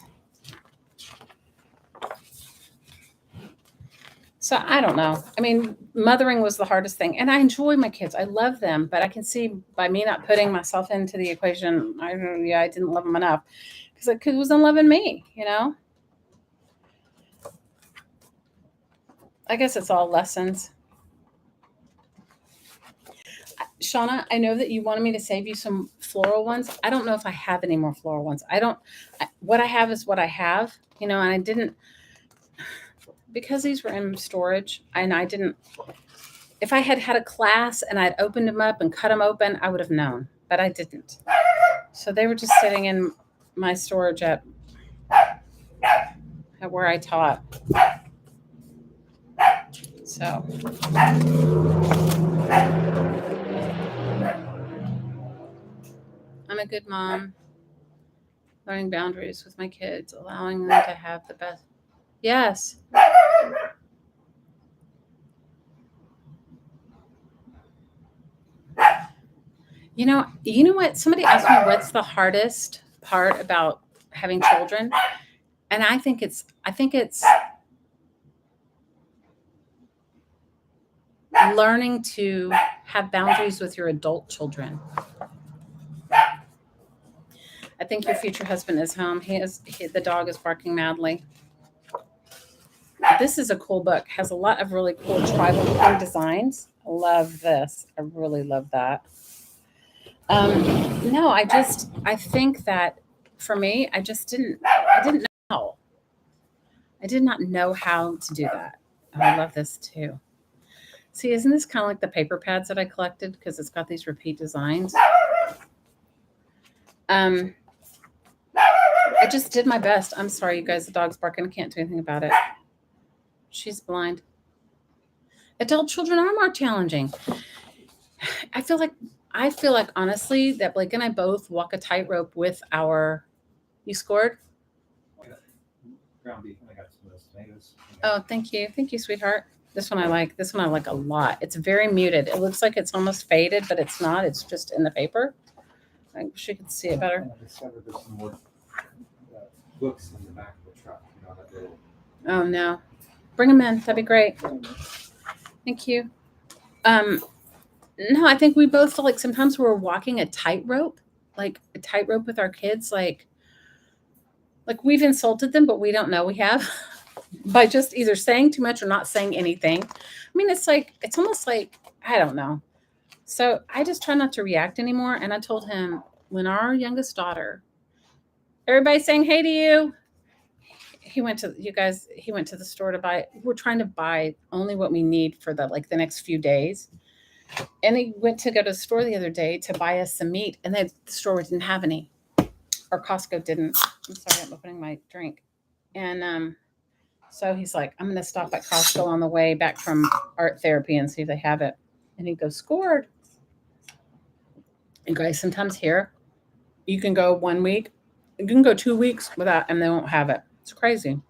So I don't know. I mean, mothering was the hardest thing, and I enjoy my kids. I love them, but I can see by me not putting myself into the equation, I didn't love them enough because the kid wasn't loving me. I guess it's all lessons. Shauna, I know that you wanted me to save you some floral ones. I don't know if I have any more floral ones. What I have is what I have, and I didn't, because these were in storage and I didn't, if I had had a class and I'd opened them up and cut them open, I would have known, but I didn't. So they were just sitting in my storage at where I taught. So I'm a good mom, learning boundaries with my kids, allowing them to have the best. Yes. You know what? Somebody asked me what's the hardest part about having children, and I think it's learning to have boundaries with your adult children. I think your future husband is home. The dog is barking madly. This is a cool book. Has a lot of really cool tribal core designs. Love this. I really love that. No, I think that for me, I didn't know. I did not know how to do that. Oh, I love this too. See, isn't this kind of like the paper pads that I collected because it's got these repeat designs? I just did my best. I'm sorry, you guys. The dog's barking. I can't do anything about it. She's blind. Adult children are more challenging. I feel like honestly that Blake and I both walk a tightrope with our. You scored? Ground beef, and I got some of those tomatoes. Oh, thank you, sweetheart. This one I like. This one I like a lot. It's very muted. It looks like it's almost faded, but it's not. It's just in the paper. I wish you could see it better. And I discovered there's some more books in the back of the truck. Oh no, bring them in. That'd be great. Thank you. No, I think we both feel like sometimes we're walking a tightrope, like a tightrope with our kids, like we've insulted them, but we don't know we have by just either saying too much or not saying anything. I mean, it's almost like, I don't know. So I just try not to react anymore. And I told him when our youngest daughter, everybody's saying hey to you. He went to the store to buy, we're trying to buy only what we need for the next few days. And he went to go to the store the other day to buy us some meat, and the store didn't have any, or Costco didn't. I'm sorry, I'm opening my drink. And so he's like, I'm going to stop at Costco on the way back from art therapy and see if they have it. And he goes, scored. And guys, sometimes here, you can go 1 week, you can go 2 weeks without, and they won't have it. It's crazy.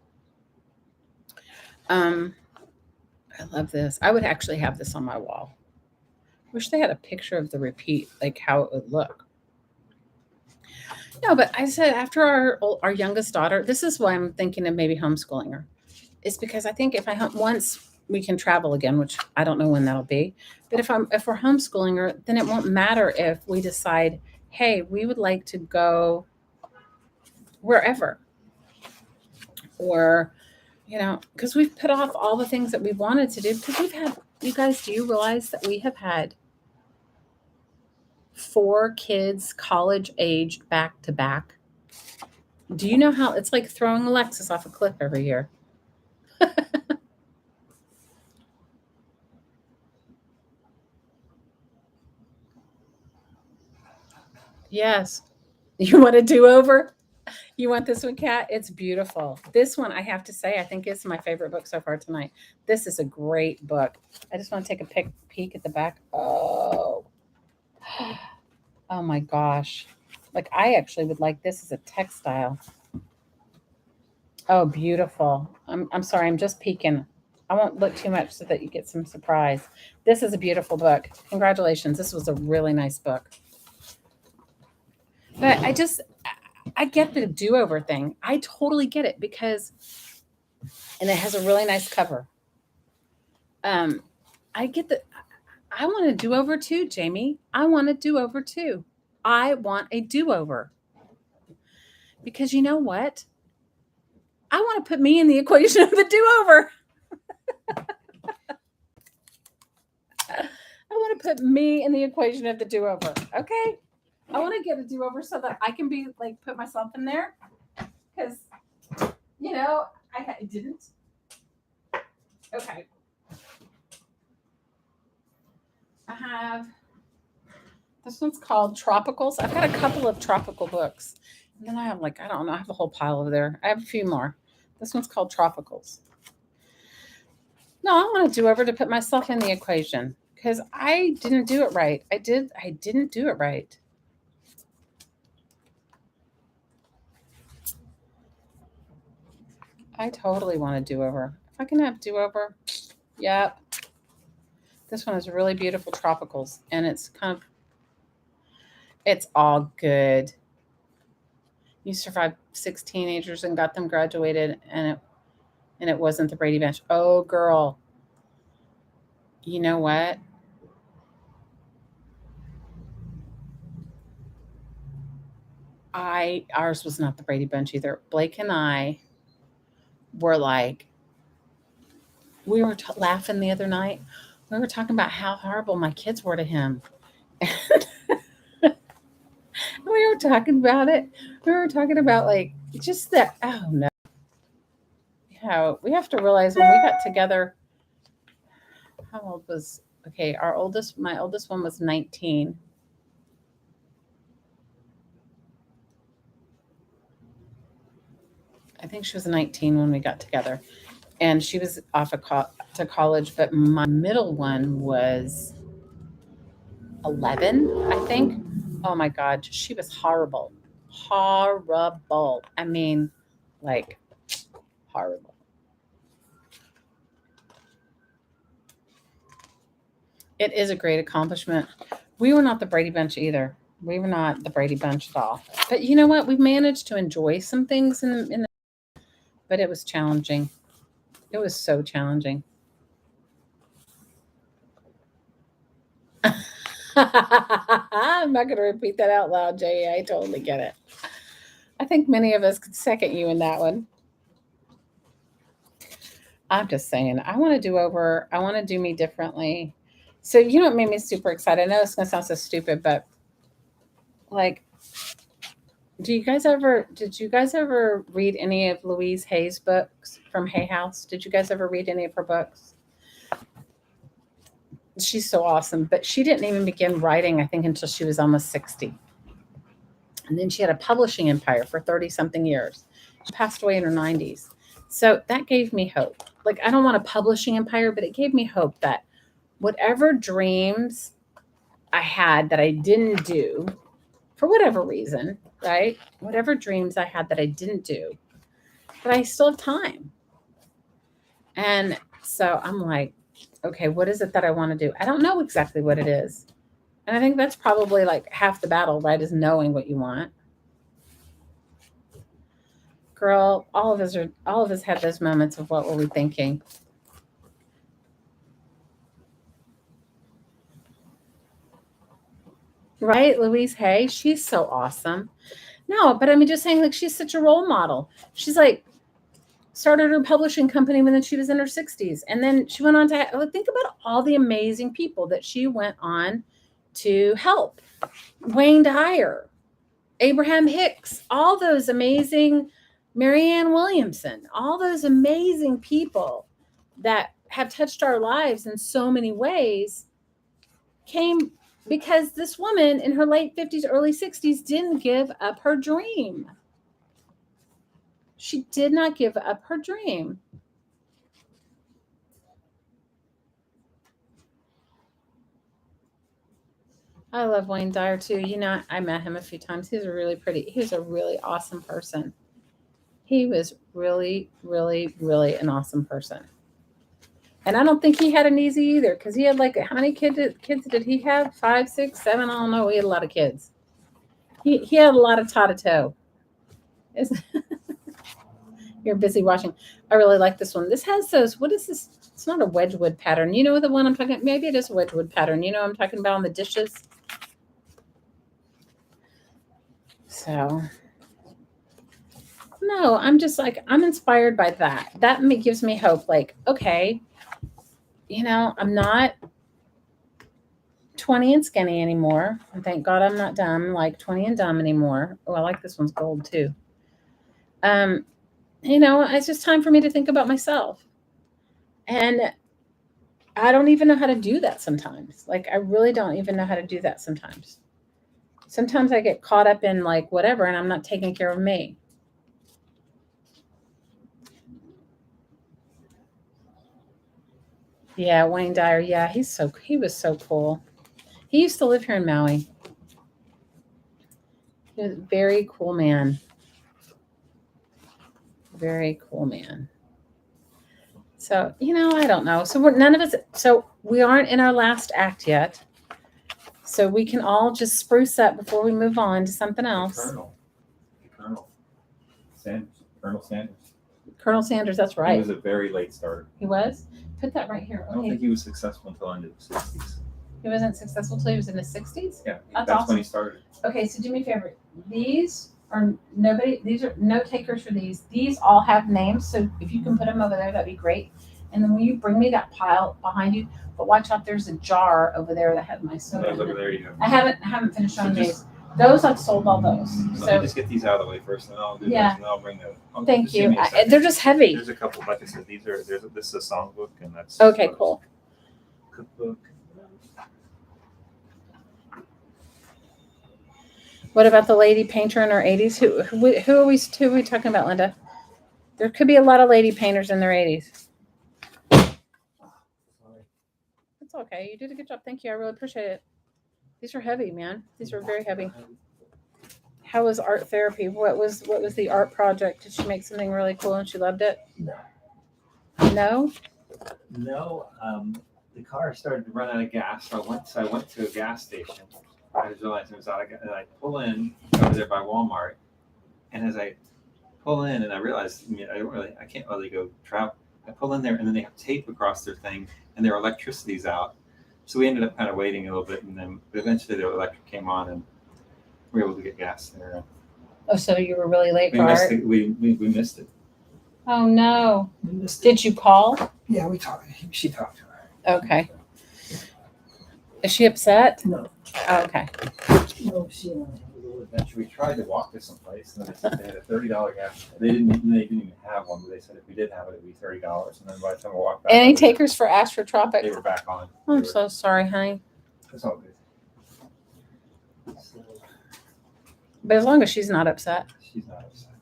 I love this. I would actually have this on my wall. Wish they had a picture of the repeat, like how it would look. No, but I said after our youngest daughter, this is why I'm thinking of maybe homeschooling her. It's because I think if once we can travel again, which I don't know when that'll be, but if we're homeschooling her, then it won't matter if we decide, hey, we would like to go wherever, or because we've put off all the things that we wanted to do because we've had. You guys, do you realize that we have had 4 kids college aged back to back? Do you know how it's like throwing Alexis off a cliff every year? Yes. You want a do-over? You want this one, Kat? It's beautiful. This one, I have to say, I think is my favorite book so far tonight. This is a great book. I just want to take a peek at the back. Oh my gosh. Like, I actually would like this as a textile. Oh, beautiful. I'm sorry, I'm just peeking. I won't look too much so that you get some surprise. This is a beautiful book. Congratulations. This was a really nice book. But I get the do-over thing. I totally get it because and it has a really nice cover. Um I get the I want a do-over too, Jamie. I want a do-over too. I want a do-over because you know what? I want to put me in the equation of the do-over. I want to put me in the equation of the do-over. Okay? I want to get a do-over so that I can be like put myself in there because you know I didn't. Okay, I have this one's called Tropicals. I've got a couple of tropical books, and then I have like I don't know. I have a whole pile over there. I have a few more. This one's called Tropicals. No, I want to do-over to put myself in the equation because I didn't do it right. I didn't do it right. I totally want a do-over. If I can have do-over, yep. This one is really beautiful tropicals, and it's all good. You survived 6 teenagers and got them graduated, and it wasn't the Brady Bunch. Oh, girl, you know what? I ours was not the Brady Bunch either. Blake and I were like, we were laughing the other night. We were talking about how horrible my kids were to him. We were talking about it. We were talking about like just that. Oh no, how we have to realize when we got together. How old was okay? My oldest one was 19. I think she was 19 when we got together, and she was off to college. But my middle one was 11, I think. Oh my God, she was horrible, horrible. I mean, like horrible. It is a great accomplishment. We were not the Brady Bunch either. We were not the Brady Bunch at all. But you know what? We managed to enjoy some things but it was challenging. It was so challenging. I'm not going to repeat that out loud, Jay. I totally get it. I think many of us could second you in that one. I'm just saying, I want to do over. I want to do me differently. So you know what made me super excited? I know it's going to sound so stupid, but like, did you guys ever read any of Louise Hay's books from Hay House? Did you guys ever read any of her books? She's so awesome, but she didn't even begin writing, I think, until she was almost 60. And then she had a publishing empire for 30 something years. She passed away in her 90s. So that gave me hope. Like, I don't want a publishing empire, but it gave me hope that whatever dreams I had that I didn't do for whatever reason, right? Whatever dreams I had that I didn't do, but I still have time. And so I'm like, okay, what is it that I want to do? I don't know exactly what it is. And I think that's probably like half the battle, right? Is knowing what you want. Girl, all of us had those moments of what were we thinking? Right? Louise Hay, she's so awesome. No, but I mean just saying like she's such a role model. She's like started her publishing company when she was in her 60s. And then she went on to think about all the amazing people that she went on to help. Wayne Dyer, Abraham Hicks, all those amazing, Marianne Williamson, all those amazing people that have touched our lives in so many ways came because this woman in her late 50s, early 60s didn't give up her dream. She did not give up her dream. I love Wayne Dyer too. You know, I met him a few times. He's a really awesome person. He was really, really, really an awesome person. And I don't think he had an easy either, because he had like how many kids did he have? 5, 6, 7? I don't know. He had a lot of kids. He had a lot of toe to toe. You're busy watching. I really like this one. This has those. What is this? It's not a Wedgwood pattern. You know the one I'm talking. Maybe it is a Wedgwood pattern. You know what I'm talking about on the dishes. So no, I'm just like I'm inspired by that. That gives me hope. Like okay, I'm not 20 and skinny anymore. And thank God I'm not dumb, like 20 and dumb anymore. Oh, I like this one's gold too. It's just time for me to think about myself. And I don't even know how to do that sometimes. Like I really don't even know how to do that sometimes. Sometimes I get caught up in like whatever and I'm not taking care of me. Yeah, Wayne Dyer. Yeah, he was so cool. He used to live here in Maui. He was a very cool man. Very cool man. So, I don't know. So none of us, so we aren't in our last act yet. So we can all just spruce up before we move on to something else. Colonel Sanders. Colonel Sanders. Colonel Sanders, that's right. He was a very late starter. He was? Put that right here. Okay. I don't think he was successful until into the 60s. He wasn't successful until he was in his 60s? Yeah, that's awesome. When he started. Okay, so do me a favor. These are no takers for these. These all have names, so if you can put them over there, that'd be great. And then will you bring me that pile behind you? But watch out, there's a jar over there that has my soda. Those over there you have. I haven't finished on these. Those I've sold all those. So let me just get these out of the way first, and then I'll do this, and then I'll bring them. Thank you. They're just heavy. There's a couple, like I said, this is a songbook, and that's okay. Cool. Cookbook. What about the lady painter in her 80s? Who are we talking about, Linda? There could be a lot of lady painters in their 80s. It's okay. You did a good job. Thank you. I really appreciate it. These are heavy, man. These are very heavy. How was art therapy? What was the art project? Did she make something really cool and she loved it? No. No? No. The car started to run out of gas, so I went to a gas station. I realized it was out of gas, and I pull in over there by Walmart, and as I pull in, and I realized I can't really go travel. I pull in there, and then they have tape across their thing, and their electricity's out. So we ended up kind of waiting a little bit, and then eventually the electric came on, and we were able to get gas there. Oh, so you were really late for art? We missed it. Oh, no. Did you call? Yeah, we talked. She talked to her. Okay. Is she upset? No. Oh, okay. No, she and I had a little adventure. We tried to walk to some place, and they said they had a $30 gas. They didn't even have one, but they said if we did have it, it'd be $30. And then by the time we walked back, any takers for Astrotropic? They were back on. I'm so sorry, honey. It's all good. But as long as she's not upset. She's not upset.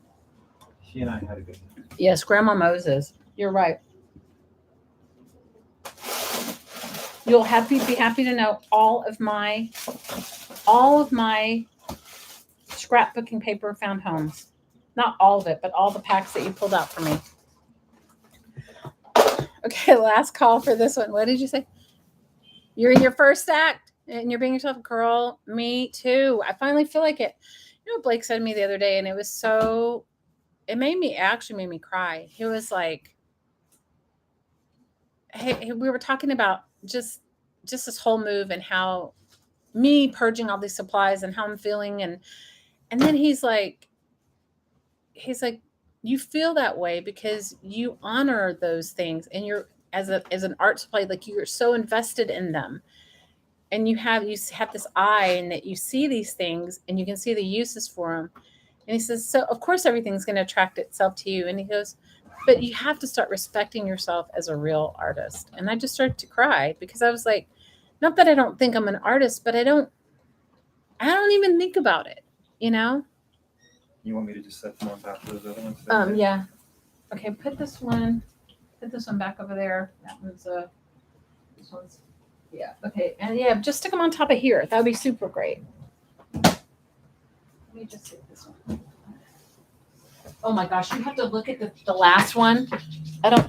She and I had a good time. Yes, Grandma Moses. You're right. You'll be happy to know all of my scrapbooking paper found homes. Not all of it, but all the packs that you pulled out for me. Okay, last call for this one. What did you say? You're in your first act and you're being yourself, girl. Me too. I finally feel like it. You know what Blake said to me the other day, and it made me cry. He was like, hey, we were talking about just this whole move and how me purging all these supplies and how I'm feeling. And then he's like, you feel that way because you honor those things and you're as an art supply, like you're so invested in them and you have this eye and that you see these things and you can see the uses for them. And he says, so of course everything's going to attract itself to you. And he goes, but you have to start respecting yourself as a real artist. And I just started to cry because I was like, not that I don't think I'm an artist, but I don't even think about it, You want me to just set them on top of those other ones? Yeah. Okay, put this one back over there. That one's this one's yeah, okay. And yeah, just stick them on top of here. That would be super great. Let me just take this one. Oh my gosh, you have to look at the last one. I don't.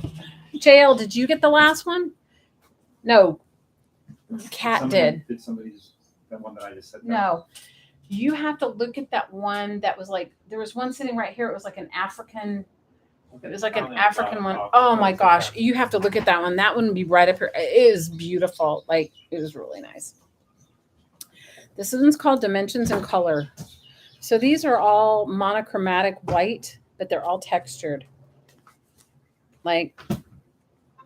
JL, did you get the last one? No, Kat did. Did somebody's that one that I just said? No, you have to look at that one that was like there was one sitting right here. It was like an African. It was like an African one. Oh my gosh, you have to look at that one. That one would be right up here. It is beautiful. Like it was really nice. This one's called Dimensions and Color. So these are all monochromatic white, but they're all textured. Like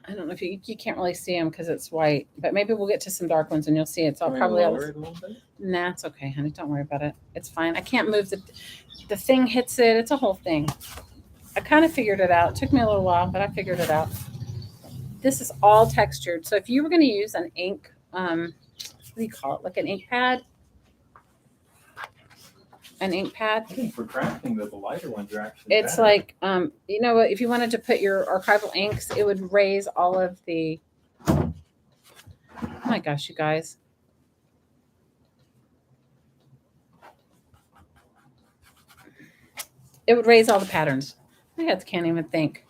I don't know if you can't really see them because it's white, but maybe we'll get to some dark ones and you'll see it's all probably all. Nah, it's okay, honey. Don't worry about it. It's fine. I can't move the thing hits it. It's a whole thing. I kind of figured it out. It took me a little while, but I figured it out. This is all textured. So if you were going to use an ink, what do you call it? Like an ink pad. An ink pad. I think for crafting, the lighter ones are actually. It's better. like, you know what? If you wanted to put your archival inks, it would raise all of the. Oh my gosh, you guys! It would raise all the patterns. I can't even think.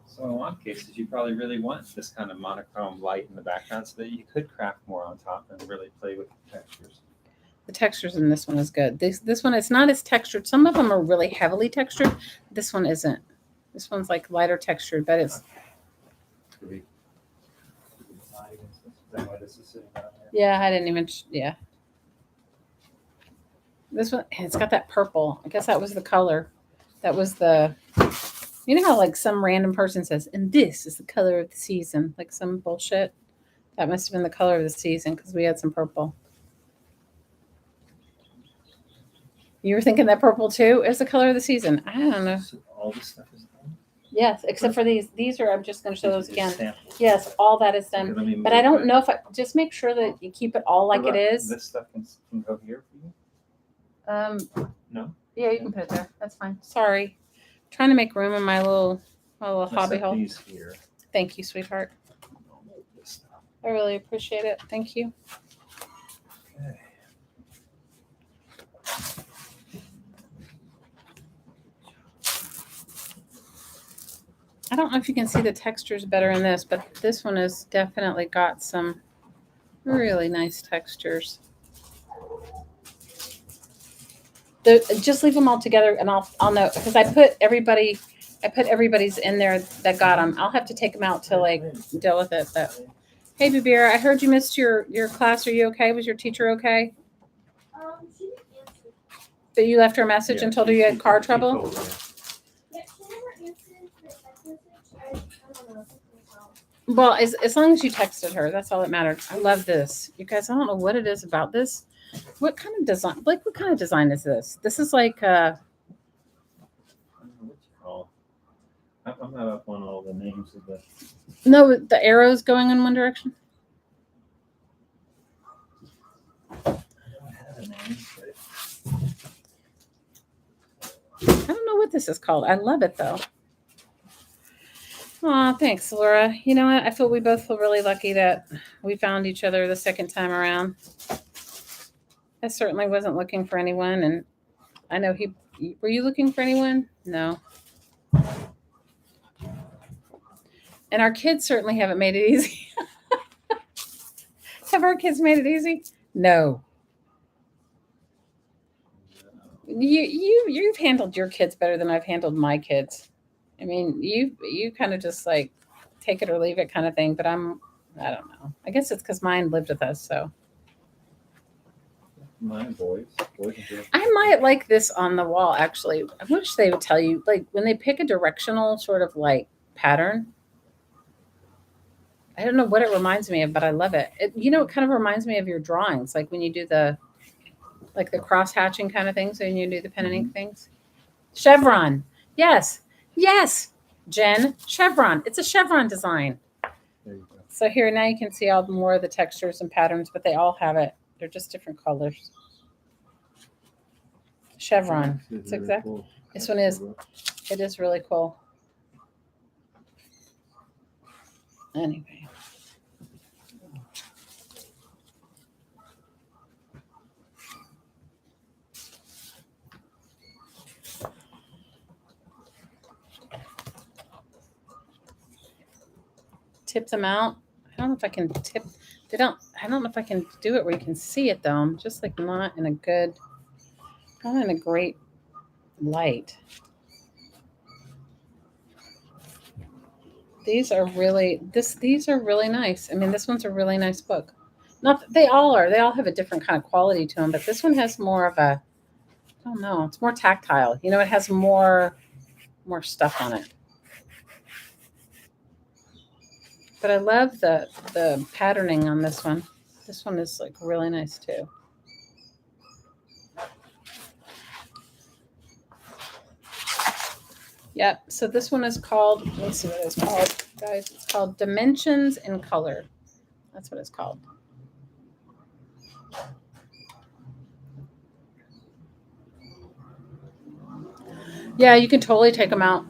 So in a lot of cases, you probably really want this kind of monochrome light in the background so that you could craft more on top and really play with the textures. The textures in this one is good. This one, it's not as textured. Some of them are really heavily textured. This one isn't. This one's like lighter textured, but it's. Yeah, I didn't even. Yeah. This one, it's got that purple. I guess that was the color. That was the. You know how like some random person says, and this is the color of the season, like some bullshit. That must have been the color of the season because we had some purple. You were thinking that purple too is the color of the season. I don't know. So all this stuff is done? Yes, except for these. These are. I'm just going to show those again. Yes, all that is done. Okay, but I don't know if I just make sure that you keep it all like it is. This stuff can go here for you. No. Yeah, you can put it there. That's fine. Sorry, I'm trying to make room in my little hobby hole. These here. Thank you, sweetheart. I really appreciate it. Thank you. Okay. I don't know if you can see the textures better in this, but this one has definitely got some really nice textures. Just leave them all together, and I'll know because I put everybody's in there that got them. I'll have to take them out to like deal with it. But hey, Bibira, I heard you missed your class. Are you okay? Was your teacher okay? She didn't answer. But you left her a message and told her you had car trouble. Yeah, she never answered the text message. I don't know. Well, as long as you texted her, that's all that mattered. I love this, you guys. I don't know what it is about this. What kind of design? Like, what kind of design is this? This is like. I don't know what you call. I'm not up on all the names of the. No, the arrows going in one direction. I don't have a name, I don't know what this is called. I love it though. Aw, thanks, Laura. You know what? I feel we both feel really lucky that we found each other the second time around. I certainly wasn't looking for anyone, and I know were you looking for anyone? No. And our kids certainly haven't made it easy. Have our kids made it easy? No. You've handled your kids better than I've handled my kids. I mean, you kind of just like take it or leave it kind of thing, but I don't know. I guess it's because mine lived with us, so. My boys. I might like this on the wall, actually. I wish they would tell you, like, when they pick a directional sort of like pattern. I don't know what it reminds me of, but I love it. It kind of reminds me of your drawings, like when you do the cross hatching kind of things, when you do the pen and ink things. Chevron. Yes. Jen, chevron. It's a chevron design. There you go. So here, now you can see all more of the textures and patterns, but they all have it. They're just different colors. Chevron. It's exactly. Cool. This one is. It is really cool. Anyway. tip them out. I don't know if I can tip. They don't. I don't know if I can do it where you can see it though. I'm just like not in a good, not in a great light. These are really These are really nice. I mean, this one's a really nice book. Not that they all are. They all have a different kind of quality to them, but this one has more of a, I don't know. It's more tactile. You know, it has more stuff on it. But I love the patterning on this one. This one is like really nice too. Yep. So this one is called, let's see what it's called, guys. It's called Dimensions in Color. That's what it's called. Yeah, you can totally take them out.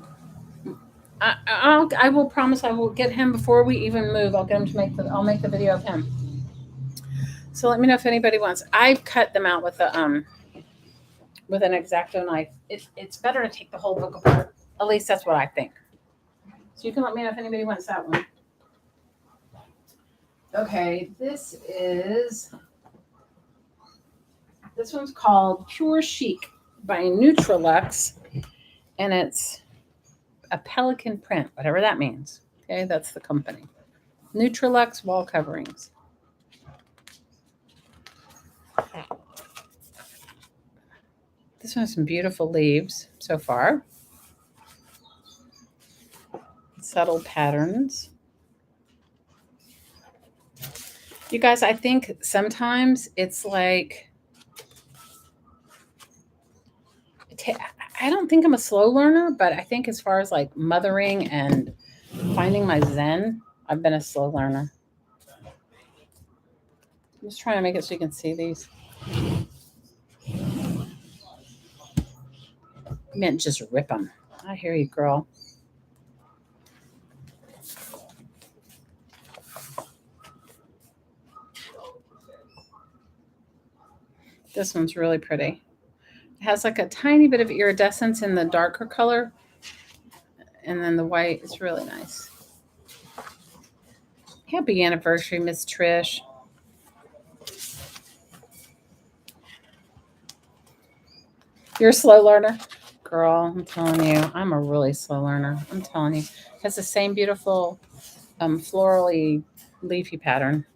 I will promise I will get him before we even move. I'll get him to I'll make the video of him. So let me know if anybody wants. I've cut them out with with an X-Acto knife. It's better to take the whole book apart. At least that's what I think. So you can let me know if anybody wants that one. Okay, this one's called Pure Chic by Nutrilux, and it's a pelican print, whatever that means. Okay, that's the company. Nutrilux wall coverings. This one has some beautiful leaves so far. Subtle patterns. You guys, I think sometimes it's like, I don't think I'm a slow learner, but I think as far as like mothering and finding my zen, I've been a slow learner. I'm just trying to make it so you can see these. I meant just rip them. I hear you, girl. This one's really pretty. It has like a tiny bit of iridescence in the darker color. And then the white is really nice. Happy anniversary, Miss Trish. You're a slow learner? Girl, I'm telling you, I'm a really slow learner. I'm telling you. It has the same beautiful florally leafy pattern.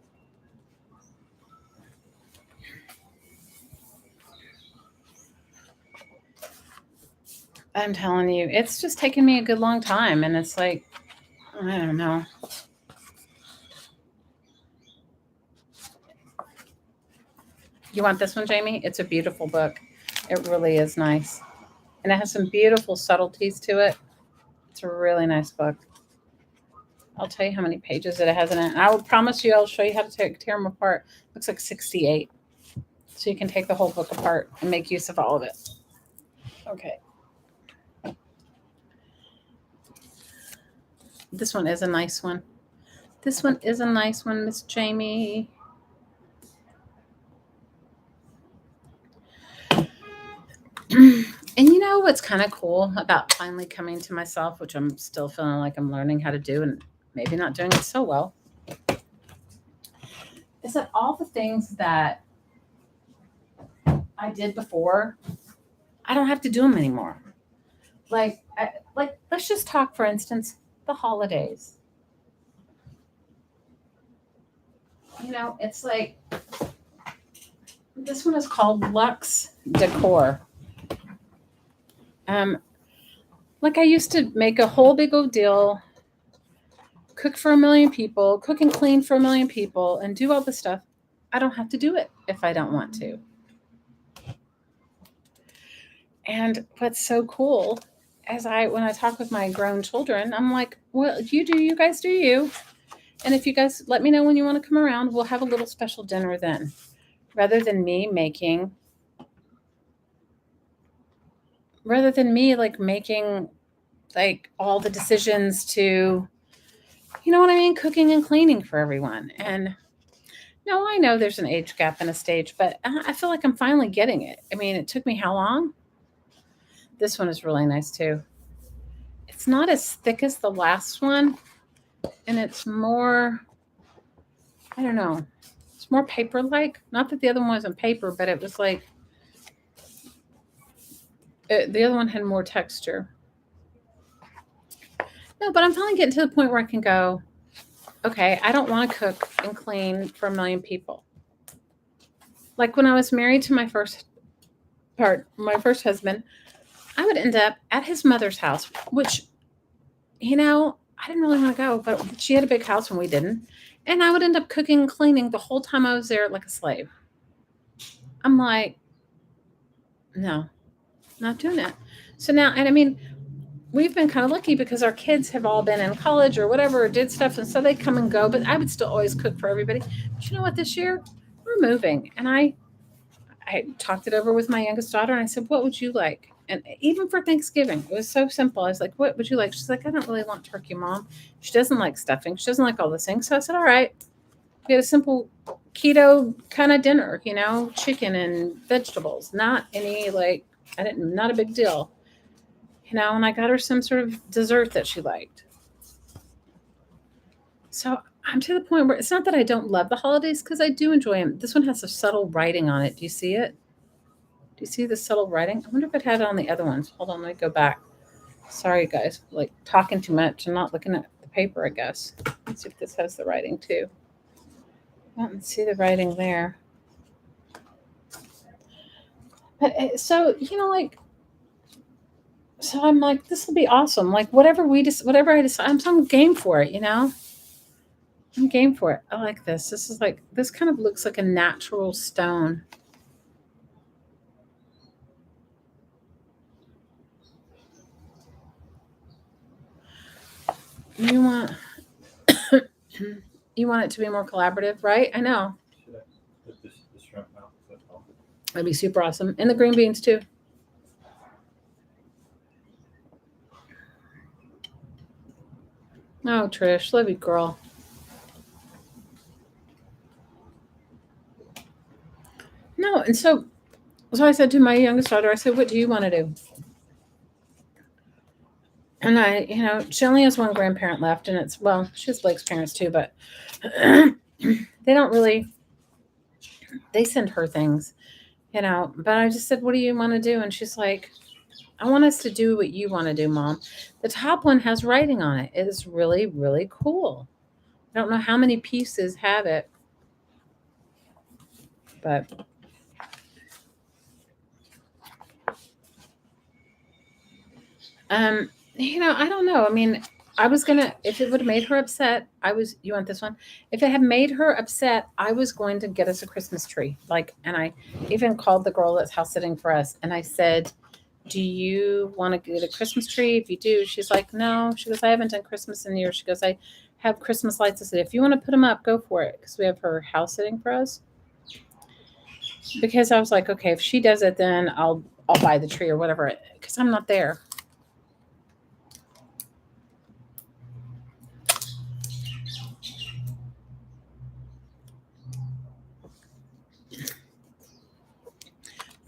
I'm telling you, it's just taken me a good long time. And it's like, I don't know. You want this one, Jamie? It's a beautiful book. It really is nice. And it has some beautiful subtleties to it. It's a really nice book. I'll tell you how many pages it has in it. And I will promise you I'll show you how to tear them apart. Looks like 68. So you can take the whole book apart and make use of all of it. Okay. This one is a nice one. This one is a nice one, Miss Jamie. And you know what's kind of cool about finally coming to myself, which I'm still feeling like I'm learning how to do and maybe not doing it so well, is that all the things that I did before, I don't have to do them anymore. Like let's just talk, for instance, the holidays. You know, it's like, this one is called Luxe Decor. Like I used to make a whole big old deal, cook for 1 million people, cook and clean for 1 million people, and do all the stuff. I don't have to do it if I don't want to. And what's so cool is when I talk with my grown children, I'm like, well, you guys do you. And if you guys let me know when you want to come around, we'll have a little special dinner then. Rather than me making like all the decisions to, you know what I mean, cooking and cleaning for everyone. And no, I know there's an age gap in a stage, but I feel like I'm finally getting it. I mean, it took me how long? This one is really nice too. It's not as thick as the last one, and it's more, I don't know, it's more paper-like. Not that the other one wasn't paper, but it was like the other one had more texture. No, but I'm finally getting to the point where I can go, okay, I don't want to cook and clean for a million people. Like when I was married to my first husband, I would end up at his mother's house, which, I didn't really want to go, but she had a big house and we didn't. And I would end up cooking and cleaning the whole time I was there like a slave. I'm like, no, not doing that. So now, and I mean, we've been kind of lucky because our kids have all been in college or whatever, or did stuff, and so they come and go. But I would still always cook for everybody. But you know what? This year we're moving, and I talked it over with my youngest daughter, and I said, "What would you like?" And even for Thanksgiving, it was so simple. I was like, "What would you like?" She's like, "I don't really want turkey, Mom. She doesn't like stuffing. She doesn't like all those things." So I said, "All right, we had a simple keto kind of dinner, chicken and vegetables. Not any like I didn't not a big deal." And I got her some sort of dessert that she liked. So I'm to the point where it's not that I don't love the holidays because I do enjoy them. This one has a subtle writing on it. Do you see it? Do you see the subtle writing? I wonder if it had it on the other ones. Hold on, let me go back. Sorry, guys, like talking too much and not looking at the paper, I guess. Let's see if this has the writing too. I don't see the writing there. But so, so I'm like, this will be awesome. Like whatever I decide, I'm game for it. I'm game for it. I like this. This kind of looks like a natural stone. You want you want it to be more collaborative, right? I know. Should I put the shrimp out? That'd be super awesome. And the green beans too. Oh, Trish, love you, girl. No, and so I said to my youngest daughter, I said, "What do you want to do?" And she only has one grandparent left, and she has Blake's parents too, but they don't really. They send her things. But I just said, "What do you want to do?" And she's like, "I want us to do what you want to do, Mom." The top one has writing on it. It is really, really cool. I don't know how many pieces have it, but I don't know. I mean, I was gonna if it would have made her upset, you want this one? If it had made her upset, I was going to get us a Christmas tree. And I even called the girl that's house sitting for us and I said, "Do you want to get a Christmas tree? If you do," she's like, "No." She goes, "I haven't done Christmas in years." She goes, "I have Christmas lights." I said, "If you want to put them up, go for it." Because we have her house sitting for us. Because I was like, okay, if she does it, then I'll buy the tree or whatever. Because I'm not there.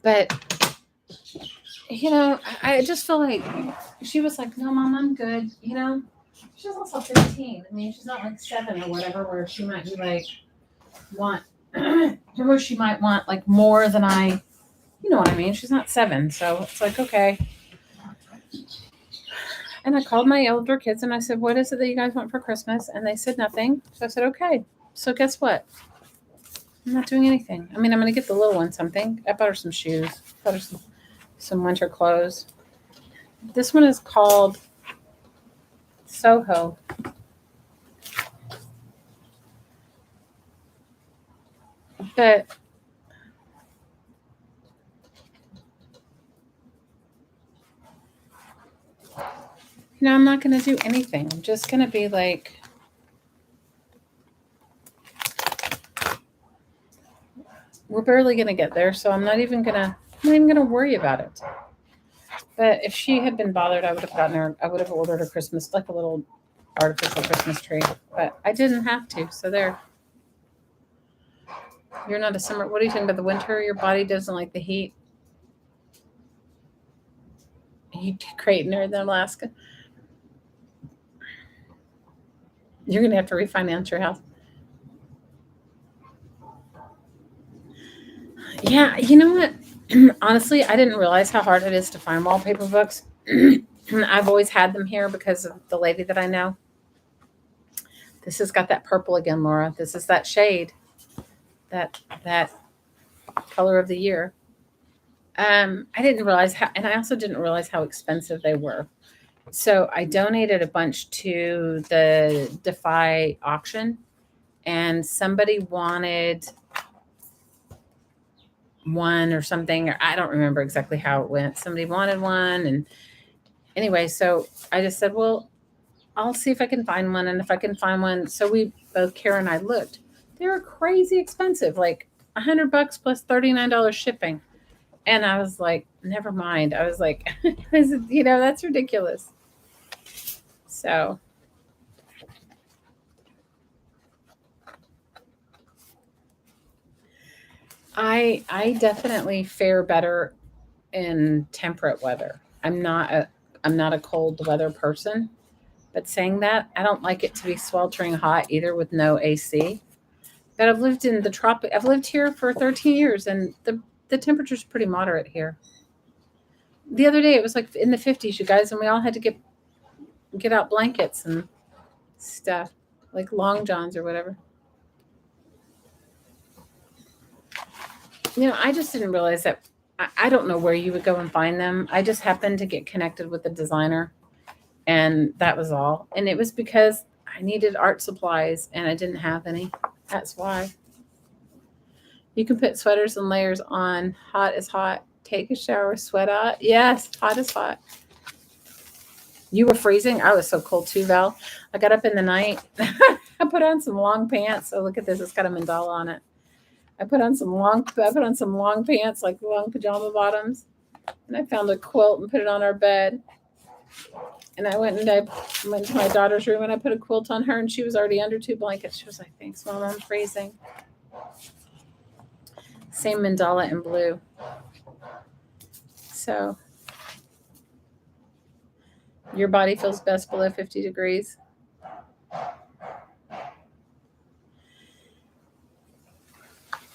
But I just feel like she was like, "No, Mom, I'm good." She's also 15. I mean, she's not like 7 or whatever, where she might be like want, where she might want like more than I. You know what I mean? She's not 7, so it's like okay. And I called my older kids and I said, "What is it that you guys want for Christmas?" And they said nothing. So I said, "Okay." So guess what? I'm not doing anything. I mean, I'm going to get the little one something. I bought her some shoes, bought her some winter clothes. This one is called Soho. But I'm not going to do anything. I'm just going to be like, we're barely going to get there, so I'm not even going to worry about it. But if she had been bothered, I would have ordered a Christmas, like a little artificial Christmas tree. But I didn't have to, so there. You're not a summer. What are you talking about? The winter? Your body doesn't like the heat. You Creighton or in Alaska. You're going to have to refinance your house. Yeah, you know what? Honestly, I didn't realize how hard it is to find wallpaper books. I've always had them here because of the lady that I know. This has got that purple again, Laura. This is that shade, that color of the year. I didn't realize how, and I also didn't realize how expensive they were. So I donated a bunch to the Defy auction, and somebody wanted one or something, or I don't remember exactly how it went. Somebody wanted one, and anyway, so I just said, well, I'll see if I can find one, and if I can find one, so we both Kara and I looked. They were crazy expensive, like $100 plus $39 shipping. And I was like, never mind. I was like, I said, that's ridiculous. So I definitely fare better in temperate weather. I'm not a cold weather person, but saying that, I don't like it to be sweltering hot either with no AC. But I've lived in the tropic. I've lived here for 13 years, and the temperature's pretty moderate here. The other day it was like in the 50s, you guys, and we all had to get out blankets and stuff, like long johns or whatever. I just didn't realize that. I don't know where you would go and find them. I just happened to get connected with the designer, and that was all. And it was because I needed art supplies and I didn't have any. That's why. You can put sweaters and layers on. Hot is hot. Take a shower, sweat out. Yes, hot is hot. You were freezing. I was so cold too, Val. I got up in the night. I put on some long pants. Oh, look at this. It's got a mandala on it. I put on some long pants, like long pajama bottoms, and I found a quilt and put it on our bed. And I went to my daughter's room and I put a quilt on her, and she was already under two blankets. She was like, "Thanks, Mom, I'm freezing." Same mandala in blue. So your body feels best below 50 degrees.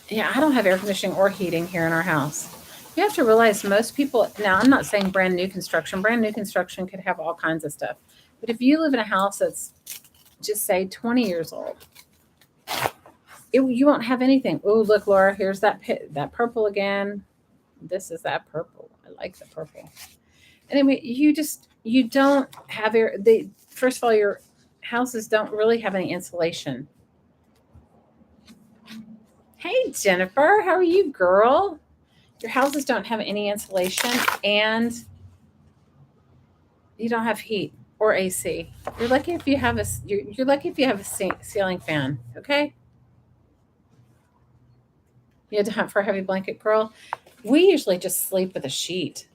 Yeah, I don't have air conditioning or heating here in our house. You have to realize most people, now I'm not saying brand new construction could have all kinds of stuff. But if you live in a house that's just say 20 years old, you won't have anything. Oh, look, Laura, here's that purple again. This is that purple. I like the purple. Anyway, you don't have first of all, your houses don't really have any insulation. Hey, Jennifer, how are you, girl? Your houses don't have any insulation, and you don't have heat or AC. You're lucky if you have you're lucky if you have a ceiling fan. Okay. You had to hunt for a heavy blanket, girl. We usually just sleep with a sheet.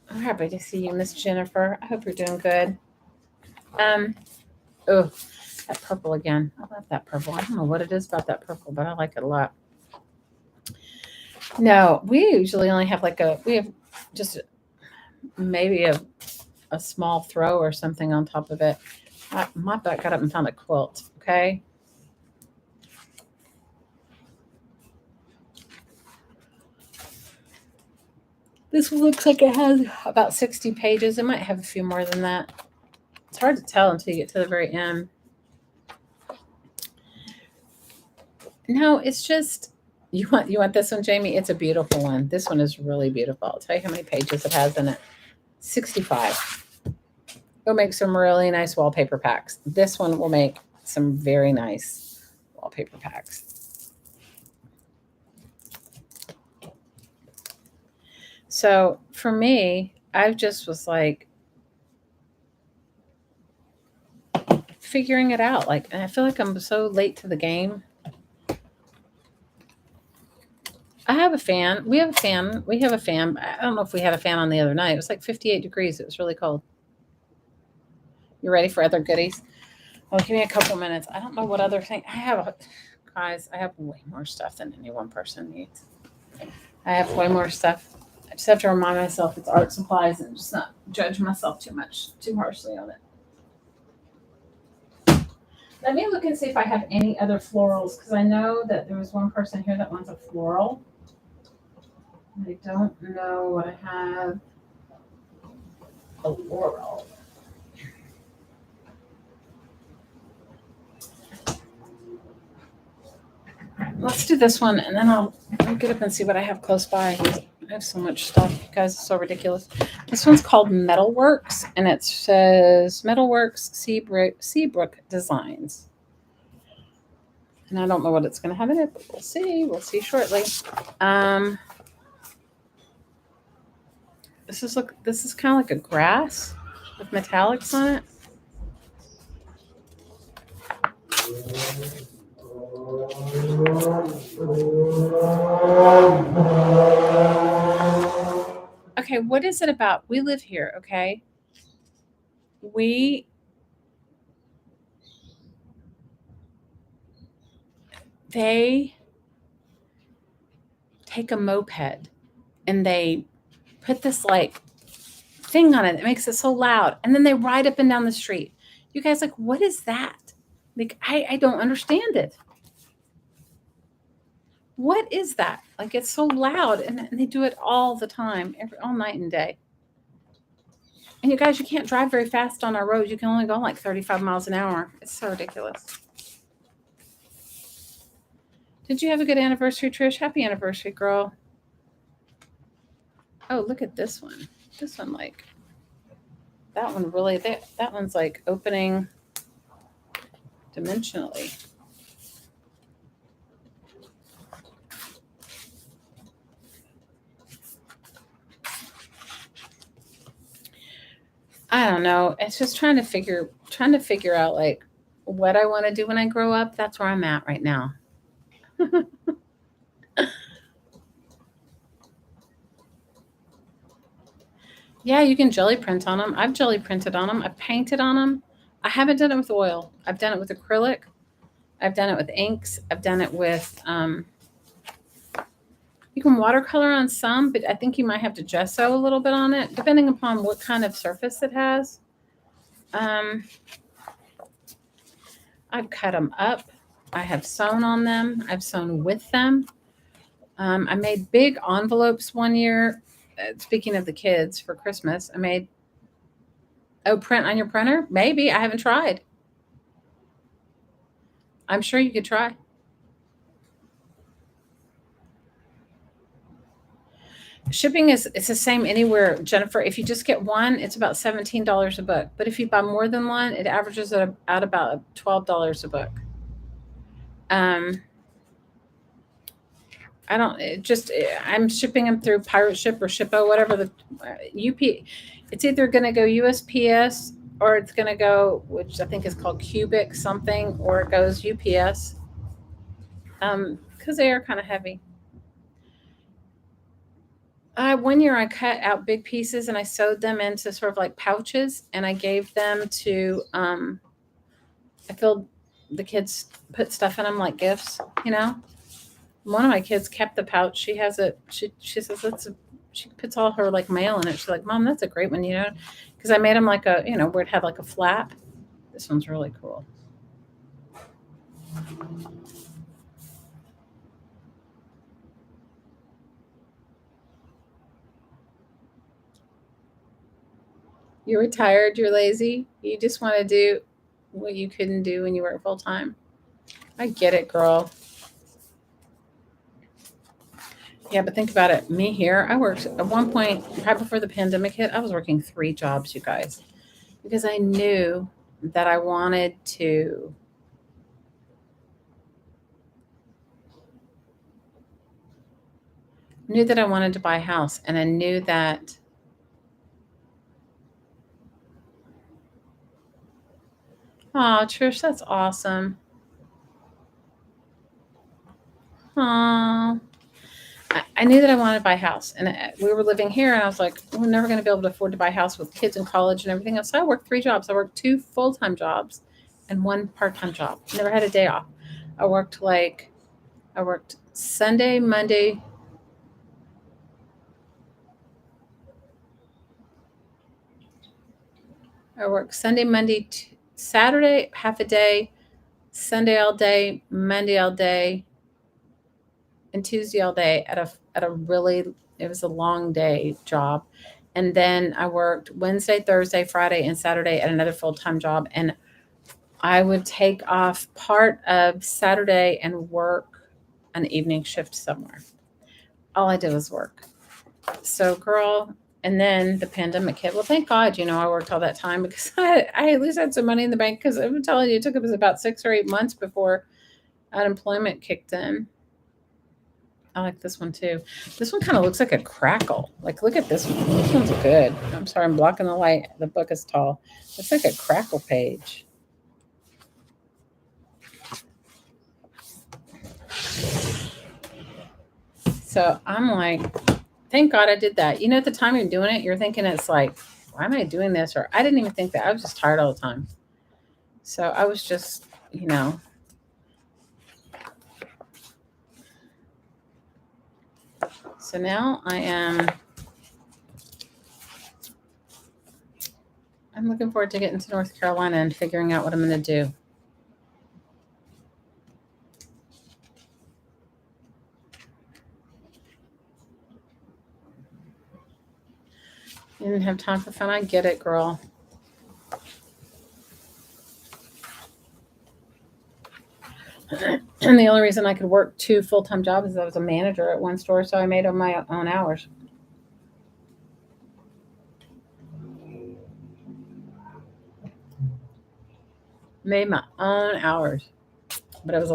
I'm happy to see you, Miss Jennifer. I hope you're doing good. Oh, that purple again. I love that purple. I don't know what it is about that purple, but I like it a lot. No, we usually only have we have just maybe a small throw or something on top of it. My butt got up and found a quilt. Okay. This looks like it has about 60 pages. It might have a few more than that. It's hard to tell until you get to the very end. No, it's just you want this one, Jamie? It's a beautiful one. This one is really beautiful. I'll tell you how many pages it has in it. 65. It'll make some really nice wallpaper packs. This one will make some very nice wallpaper packs. So for me, I just was like figuring it out. And I feel like I'm so late to the game. I have a fan. We have a fan. We have a fan. I don't know if we had a fan on the other night. It was like 58 degrees. It was really cold. You ready for other goodies? Well, give me a couple minutes. I don't know what other thing I have. Guys, I have way more stuff than any one person needs. I have way more stuff. I just have to remind myself it's art supplies and just not judge myself too harshly on it. Let me look and see if I have any other florals because I know that there was one person here that wants a floral. I don't know what I have. A floral. Let's do this one and then I'll get up and see what I have close by. I have so much stuff, you guys. It's so ridiculous. This one's called Metalworks and it says Metalworks Seabrook Designs. And I don't know what it's going to have in it, but we'll see. We'll see shortly. This is kind of like a grass with metallics on it. Okay, what is it about? We live here, okay? They take a moped and they put this like thing on it that makes it so loud, and then they ride up and down the street. You guys, like, what is that? Like, I don't understand it. What is that? Like, it's so loud, and they do it all the time, all night and day. And you guys, you can't drive very fast on our roads. You can only go like 35 miles an hour. It's so ridiculous. Did you have a good anniversary, Trish? Happy anniversary, girl. Oh, look at this one. This one, like, that one really, that one's like opening dimensionally. I don't know. It's just trying to figure out like what I want to do when I grow up. That's where I'm at right now. Yeah, you can jelly print on them. I've jelly printed on them. I've painted on them. I haven't done it with oil. I've done it with acrylic. I've done it with inks. I've done it with you can watercolor on some, but I think you might have to gesso a little bit on it, depending upon what kind of surface it has. I've cut them up. I have sewn on them. I've sewn with them. I made big envelopes one year. Speaking of the kids, for Christmas, I made, print on your printer? Maybe. I haven't tried. I'm sure you could try. Shipping it's the same anywhere, Jennifer. If you just get one, it's about $17 a book. But if you buy more than one, it averages out about $12 a book. I'm shipping them through Pirate Ship or Shippo, whatever the UP. It's either going to go USPS or it's going to go, which I think is called Cubic something, or it goes UPS. Because they are kind of heavy. One year I cut out big pieces and I sewed them into sort of like pouches, and I gave them to, I filled the kids, put stuff in them like gifts, you know. One of my kids kept the pouch. She has it. She says she puts all her like mail in it. She's like, Mom, that's a great one, you know, because I made them like a, you know, where it had like a flap. This one's really cool. You're retired, you're lazy. You just want to do what you couldn't do when you work full time. I get it, girl. Yeah, but think about it. Me here, I worked at one point, right before the pandemic hit, I was working 3 jobs, you guys, because I knew that I wanted to buy a house, and I knew that oh, Trish, that's awesome. Oh, I knew that I wanted to buy a house, and we were living here, and I was like, we're never going to be able to afford to buy a house with kids in college and everything else. So I worked 3 jobs. I worked 2 full-time jobs and 1 part-time job. Never had a day off. I worked Sunday, Monday. I work Sunday, Monday, Saturday, half a day, Sunday all day, Monday all day, and Tuesday all day at a really, it was a long day job. And then I worked Wednesday, Thursday, Friday, and Saturday at another full-time job. And I would take off part of Saturday and work an evening shift somewhere. All I did was work. So, girl, and then the pandemic hit. Well, thank God, I worked all that time because I at least had some money in the bank because I'm telling you, it took us about 6 or 8 months before unemployment kicked in. I like this one too. This one kind of looks like a crackle. Like, look at this one. This one's good. I'm sorry, I'm blocking the light. The book is tall. It's like a crackle page. So I'm like, thank God I did that. At the time you're doing it, you're thinking it's like, why am I doing this? Or I didn't even think that. I was just tired all the time. So I was just, So now I'm looking forward to getting to North Carolina and figuring out what I'm going to do. You didn't have time for fun. I get it, girl. And the only reason I could work 2 full-time jobs is I was a manager at one store, so I made up my own hours. Made my own hours, but it was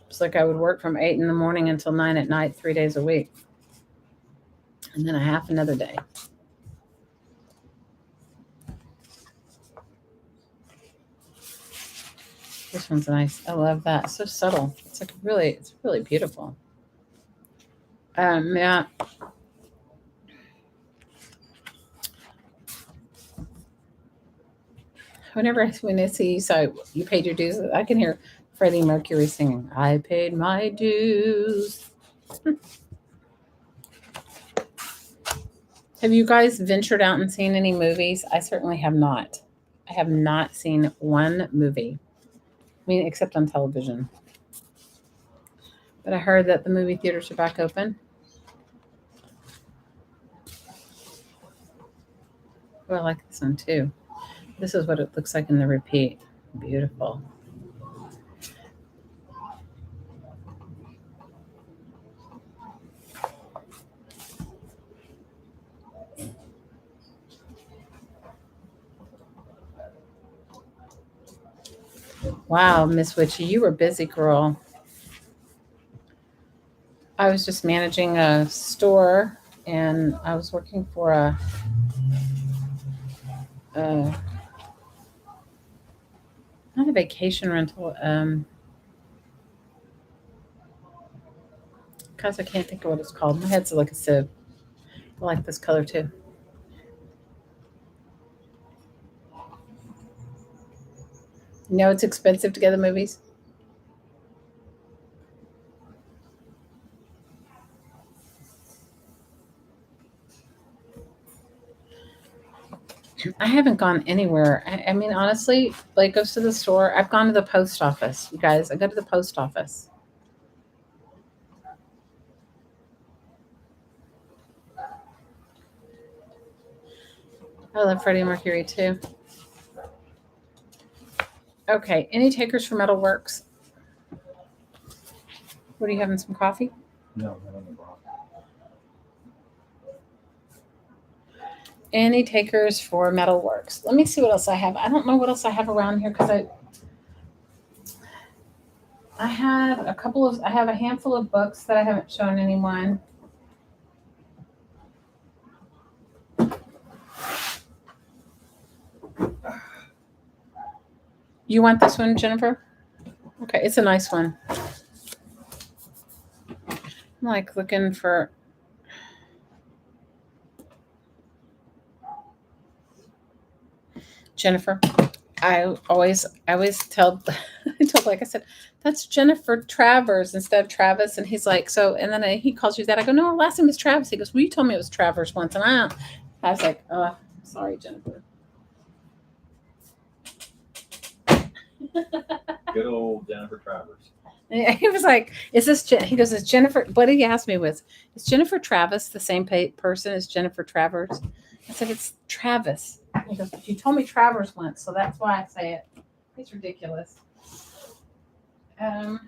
it's like I would work from 8 in the morning until 9 at night, 3 days a week, and then a half another day. This one's nice. I love that. It's so subtle. It's really beautiful. Yeah. When I see so you paid your dues, I can hear Freddie Mercury singing, "I paid my dues." Have you guys ventured out and seen any movies? I certainly have not. I have not seen one movie. I mean, except on television. But I heard that the movie theaters are back open. Oh, I like this one too. This is what it looks like in the repeat. Beautiful. Wow, Miss Witchy, you were busy, girl. I was just managing a store and I was working for a not a vacation rental. Because I can't think of what it's called. My head's like a sieve. I like this color too. It's expensive to go to the movies. I haven't gone anywhere. I mean, honestly, Blake goes to the store. I've gone to the post office. You guys, I go to the post office. I love Freddie Mercury too. Okay, any takers for Metalworks? What are you having? Some coffee? No, not on the block. Any takers for Metalworks? Let me see what else I have. I don't know what else I have around here because I have I have a handful of books that I haven't shown anyone. You want this one, Jennifer? Okay, it's a nice one. I'm like looking for. Jennifer, I always tell like I said, that's Jennifer Travers instead of Travis, and he's like, so, and then he calls you that. I go, no, last name is Travis. He goes, well, you told me it was Travers once, and I was like, Sorry, Jennifer. Good old Jennifer Travers. He was like, "Is this?" He goes, "Is Jennifer?" What he asked me was, "Is Jennifer Travis the same person as Jennifer Travers?" I said, "It's Travis." He goes, "You told me Travers once, so that's why I say it." It's ridiculous. How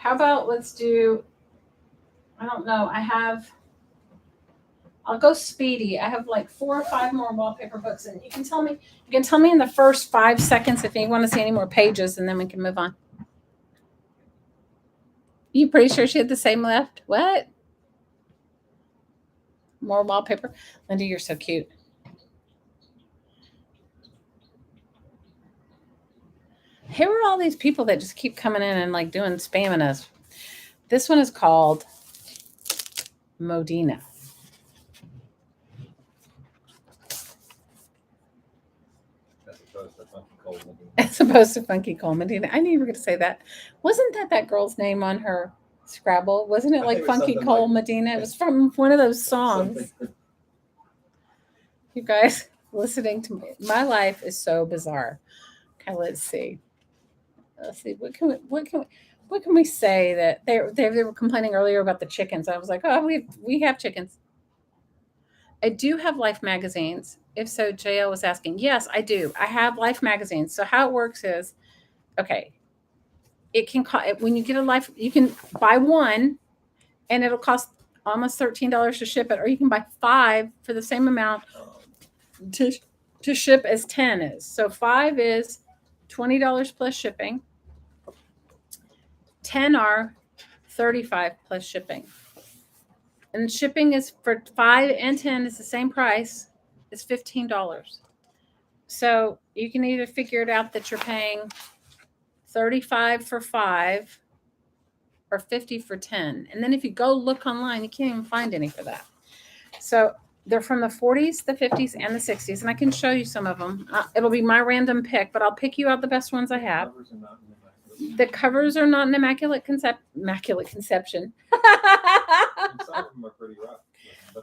about let's do? I don't know. I'll go speedy. I have like 4 or 5 more wallpaper books, and you can tell me. You can tell me in the first 5 seconds if you want to see any more pages, and then we can move on. You pretty sure she had the same left? What? More wallpaper? Linda, you're so cute. Who are all these people that just keep coming in and like doing spamming us? This one is called Modena. As opposed to Funky Cole Medina. I knew you were going to say that. Wasn't that girl's name on her Scrabble? Wasn't it like Funky Cole Medina? It was from one of those songs. You guys listening to me. My life is so bizarre. Okay, let's see. What can we say that they were complaining earlier about the chickens? I was like, oh, we have chickens. I do have Life magazines. If so, JL was asking. Yes, I do. I have Life magazines. So how it works is, okay, it can cost when you get a Life, you can buy one, and it'll cost almost $13 to ship it, or you can buy 5 for the same amount to ship as 10 is. So 5 is $20 plus shipping. 10 are 35 plus shipping. And shipping is for 5 and 10 is the same price. It's $15. So you can either figure it out that you're paying 35 for 5 or 50 for 10. And then if you go look online, you can't even find any for that. So they're from the 40s, the 50s, and the 60s. And I can show you some of them. It'll be my random pick, but I'll pick you out the best ones I have. The covers are not an immaculate conception. Some of them are pretty rough.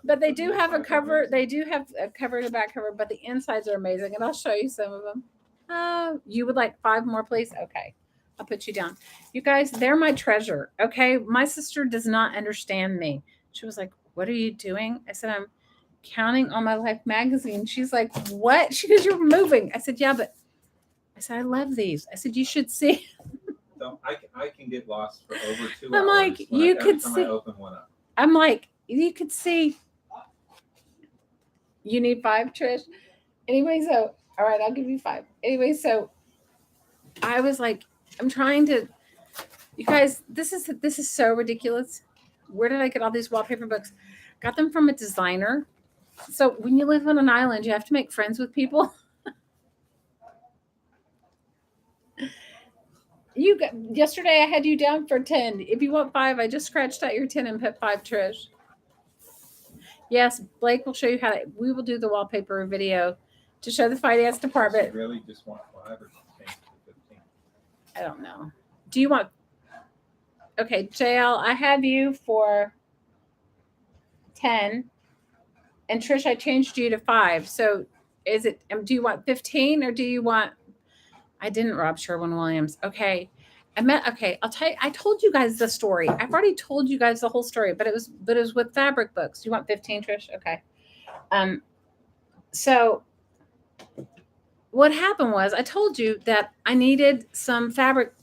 But they do have a cover. They do have a cover and a back cover, but the insides are amazing. And I'll show you some of them. You would like 5 more, please? Okay. I'll put you down. You guys, they're my treasure. Okay. My sister does not understand me. She was like, what are you doing? I said, I'm counting on my Life magazine. She's like, what? She goes, you're moving. I said, yeah, but I said, I love these. I said, you should see. So I can get lost for over 2 hours. I'm like, you could see. I open one up. I'm like, you could see. You need 5, Trish. Anyway, so all right, I'll give you 5. Anyway, so I was like, I'm trying to. You guys, this is so ridiculous. Where did I get all these wallpaper books? Got them from a designer. So when you live on an island, you have to make friends with people. Yesterday I had you down for 10. If you want 5, I just scratched out your 10 and put 5, Trish. Yes, Blake will show you how we will do the wallpaper video to show the finance department. You really just want 5 or 15? I don't know. Do you want? Okay, JL, I have you for 10, and Trish, I changed you to 5. So is it? Do you want 15 or do you want? I didn't, Rob Sherwin-Williams. Okay. Okay, I'll tell you, I told you guys the story. I've already told you guys the whole story, but it was with fabric books. You want 15, Trish? Okay. So what happened was I told you that I needed some fabric.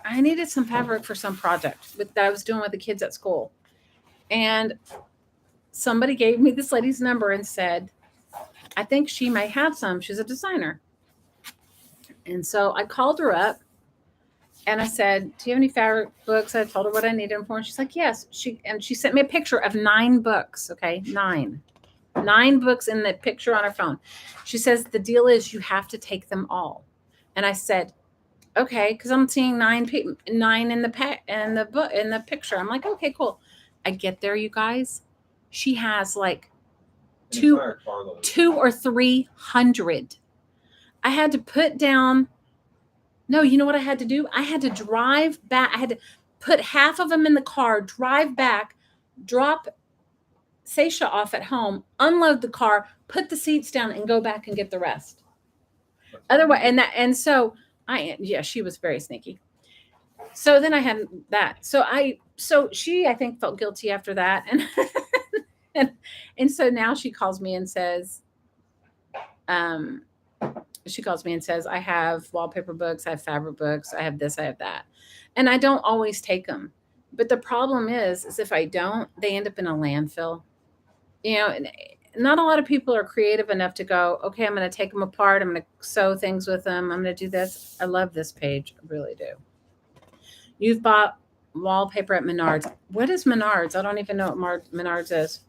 I needed some fabric for some project that I was doing with the kids at school. And somebody gave me this lady's number and said, I think she may have some. She's a designer. And so I called her up and I said, do you have any fabric books? I told her what I needed them for. And she's like, yes. She sent me a picture of 9 books. Okay. 9 books in the picture on her phone. She says, the deal is you have to take them all. And I said, okay. Cause I'm seeing 9 in the picture. I'm like, okay, cool. I get there, you guys. She has like 200 or 300. I had to put down. No, you know what I had to do? I had to drive back. I had to put half of them in the car, drive back, drop Seisha off at home, unload the car, put the seats down, and go back and get the rest. Otherwise, and so she was very sneaky. So then I had that. So she I think felt guilty after that, and and so now she calls me and says, um, I have wallpaper books, I have fabric books, I have this, I have that, and I don't always take them. But the problem is if I don't, they end up in a landfill. And not a lot of people are creative enough to go, okay, I'm going to take them apart. I'm going to sew things with them. I'm going to do this. I love this page. I really do. You've bought wallpaper at Menards. What is Menards? I don't even know what Menards is.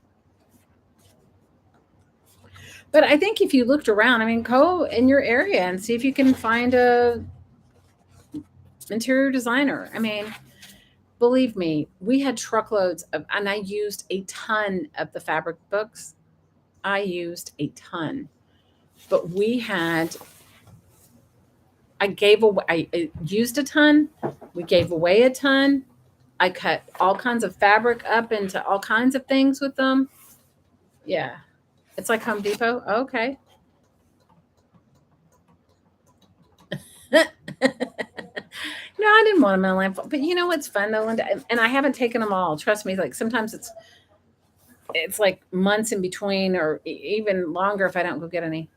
But I think if you looked around, I mean, go in your area and see if you can find a interior designer. I mean, believe me, we had truckloads of, and I used a ton of the fabric books. I used a ton, but I used a ton. We gave away a ton. I cut all kinds of fabric up into all kinds of things with them. Yeah. It's like Home Depot. Okay. No, I didn't want them in a landfill. But you know what's fun though, Linda? And I haven't taken them all. Trust me. Like sometimes it's like months in between, or even longer if I don't go get any.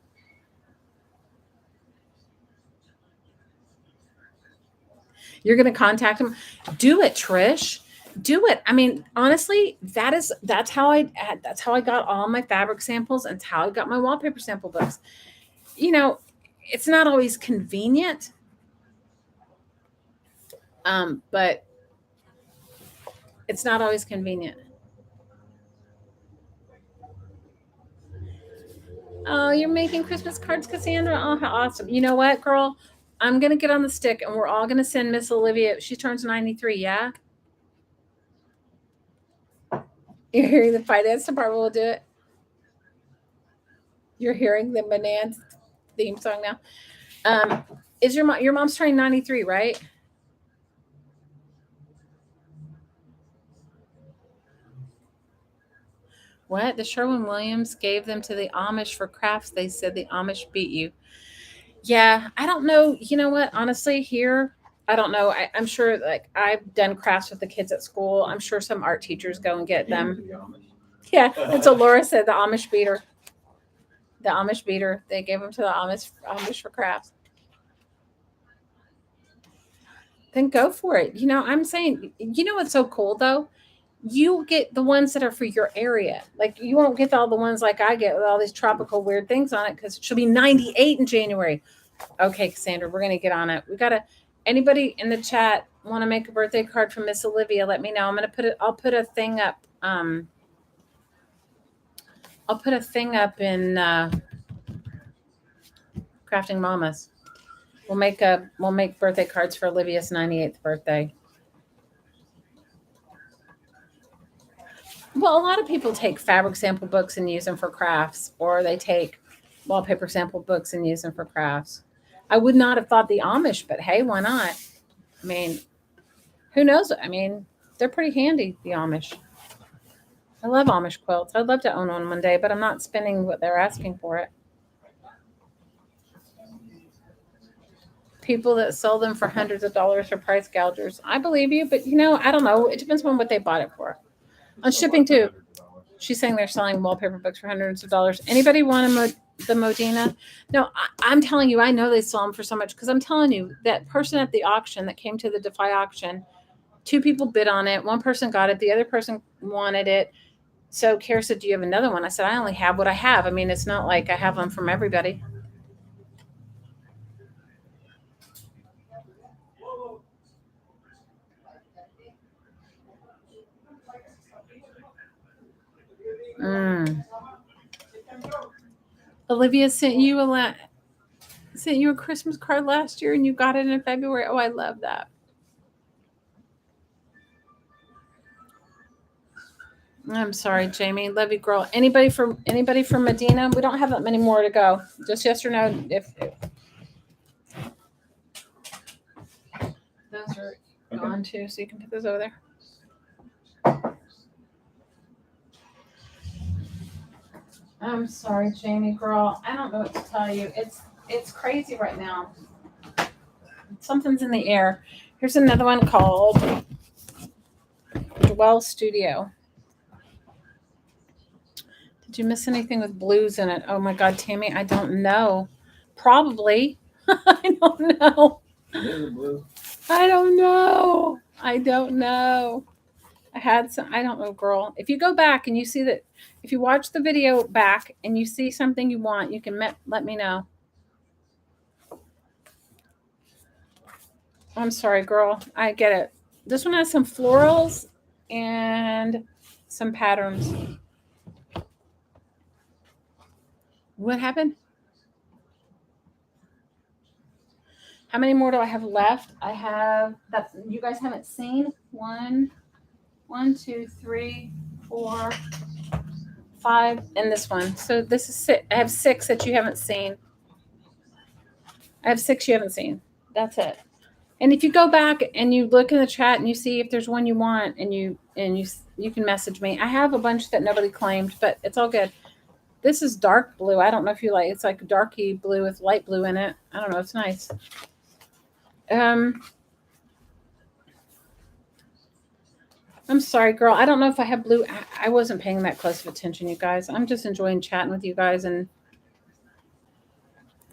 You're going to contact them. Do it, Trish. Do it. I mean, honestly, that's how I got all my fabric samples, and it's how I got my wallpaper sample books. It's not always convenient, but it's not always convenient. Oh, you're making Christmas cards, Cassandra. Oh, how awesome. You know what, girl? I'm going to get on the stick and we're all going to send Miss Olivia. She turns 93, yeah? You're hearing the finance department will do it. You're hearing the Manans theme song now. Is your mom's turning 93, right? What? The Sherwin-Williams gave them to the Amish for crafts. They said the Amish beat you. Yeah, I don't know. You know what? Honestly, here, I don't know. I'm sure, like, I've done crafts with the kids at school. I'm sure some art teachers go and get them. Yeah, and so Laura said the Amish beat her. The Amish beat her. They gave them to the Amish for crafts. Then go for it. I'm saying, what's so cool though? You get the ones that are for your area. Like you won't get all the ones like I get with all these tropical weird things on it because she'll be 98 in January. Okay, Cassandra, we're gonna get on it. Anybody in the chat want to make a birthday card for Miss Olivia? Let me know. I'll put a thing up. I'll put a thing up in Crafting Mamas. We'll make birthday cards for Olivia's 98th birthday. Well, a lot of people take fabric sample books and use them for crafts, or they take wallpaper sample books and use them for crafts. I would not have thought the Amish, but hey, why not? I mean, who knows? I mean, they're pretty handy, the Amish. I love Amish quilts. I'd love to own one day, but I'm not spending what they're asking for it. People that sell them for hundreds of dollars are price gougers. I believe you, but I don't know. It depends on what they bought it for. On shipping too. She's saying they're selling wallpaper books for hundreds of dollars. Anybody want the Modena? No, I'm telling you, I know they sell them for so much because I'm telling you, that person at the auction that came to the Defy auction, 2 people bid on it. One person got it. The other person wanted it. So Kara said, do you have another one? I said, I only have what I have. I mean, it's not like I have them from everybody. Olivia sent you a Christmas card last year and you got it in February. Oh, I love that. I'm sorry, Jamie. Love you, girl. Anybody from Medina? We don't have that many more to go. Just yes or no. If those are gone too, so you can put those over there. I'm sorry, Jamie girl. I don't know what to tell you. It's crazy right now. Something's in the air. Here's another one called Dwell Studio. Did you miss anything with blues in it? Oh my God, Tammy, I don't know. Probably. I don't know. There's a blue. I don't know. I don't know. I had some, I don't know, girl. If you go back and you see that, if you watch the video back and you see something you want, you can let me know. I'm sorry, girl. I get it. This one has some florals and some patterns. What happened? How many more do I have left? I have that you guys haven't seen. One, 2, 3, 4, 5, and this one. So this is six. I have 6 that you haven't seen. I have 6 you haven't seen. That's it. And if you go back and you look in the chat and you see if there's one you want, and you can message me. I have a bunch that nobody claimed, but it's all good. This is dark blue. I don't know if you like. It's like darky blue with light blue in it. I don't know. It's nice. I'm sorry, girl. I don't know if I have blue. I wasn't paying that close of attention, you guys. I'm just enjoying chatting with you guys. And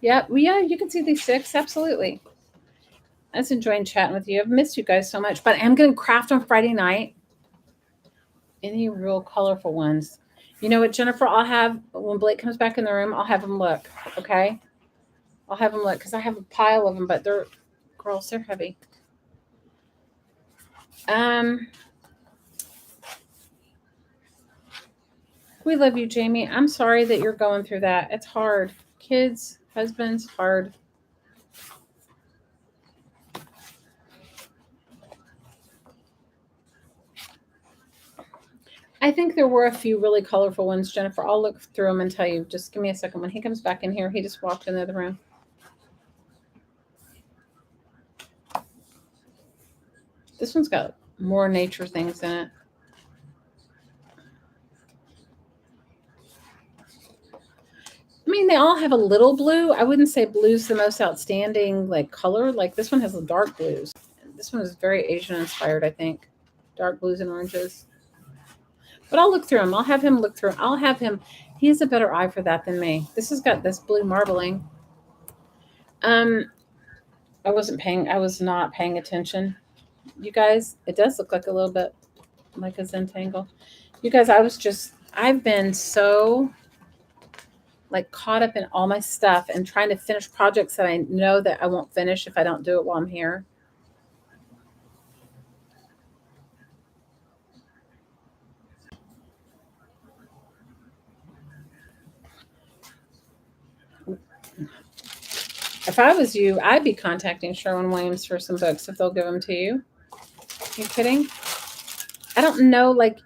yeah, you can see these 6. Absolutely. I was enjoying chatting with you. I've missed you guys so much, but I'm going to craft on Friday night. Any real colorful ones. You know what, Jennifer? I'll have, when Blake comes back in the room, I'll have him look. Okay. I'll have him look because I have a pile of them, but girls, they're heavy. We love you, Jamie. I'm sorry that you're going through that. It's hard. Kids, husbands, hard. I think there were a few really colorful ones, Jennifer. I'll look through them and tell you. Just give me a second. When he comes back in here, he just walked in the other room. This one's got more nature things in it. I mean, they all have a little blue. I wouldn't say blue's the most outstanding like color. Like this one has the dark blues. This one is very Asian inspired, I think. Dark blues and oranges. But I'll look through them. I'll have him look through. I'll have him. He has a better eye for that than me. This has got this blue marbling. I was not paying attention. You guys, it does look like a little bit like a Zentangle. You guys, I've been so like caught up in all my stuff and trying to finish projects that I know that I won't finish if I don't do it while I'm here. If I was you, I'd be contacting Sherwin-Williams for some books if they'll give them to you. You kidding? I don't know, like,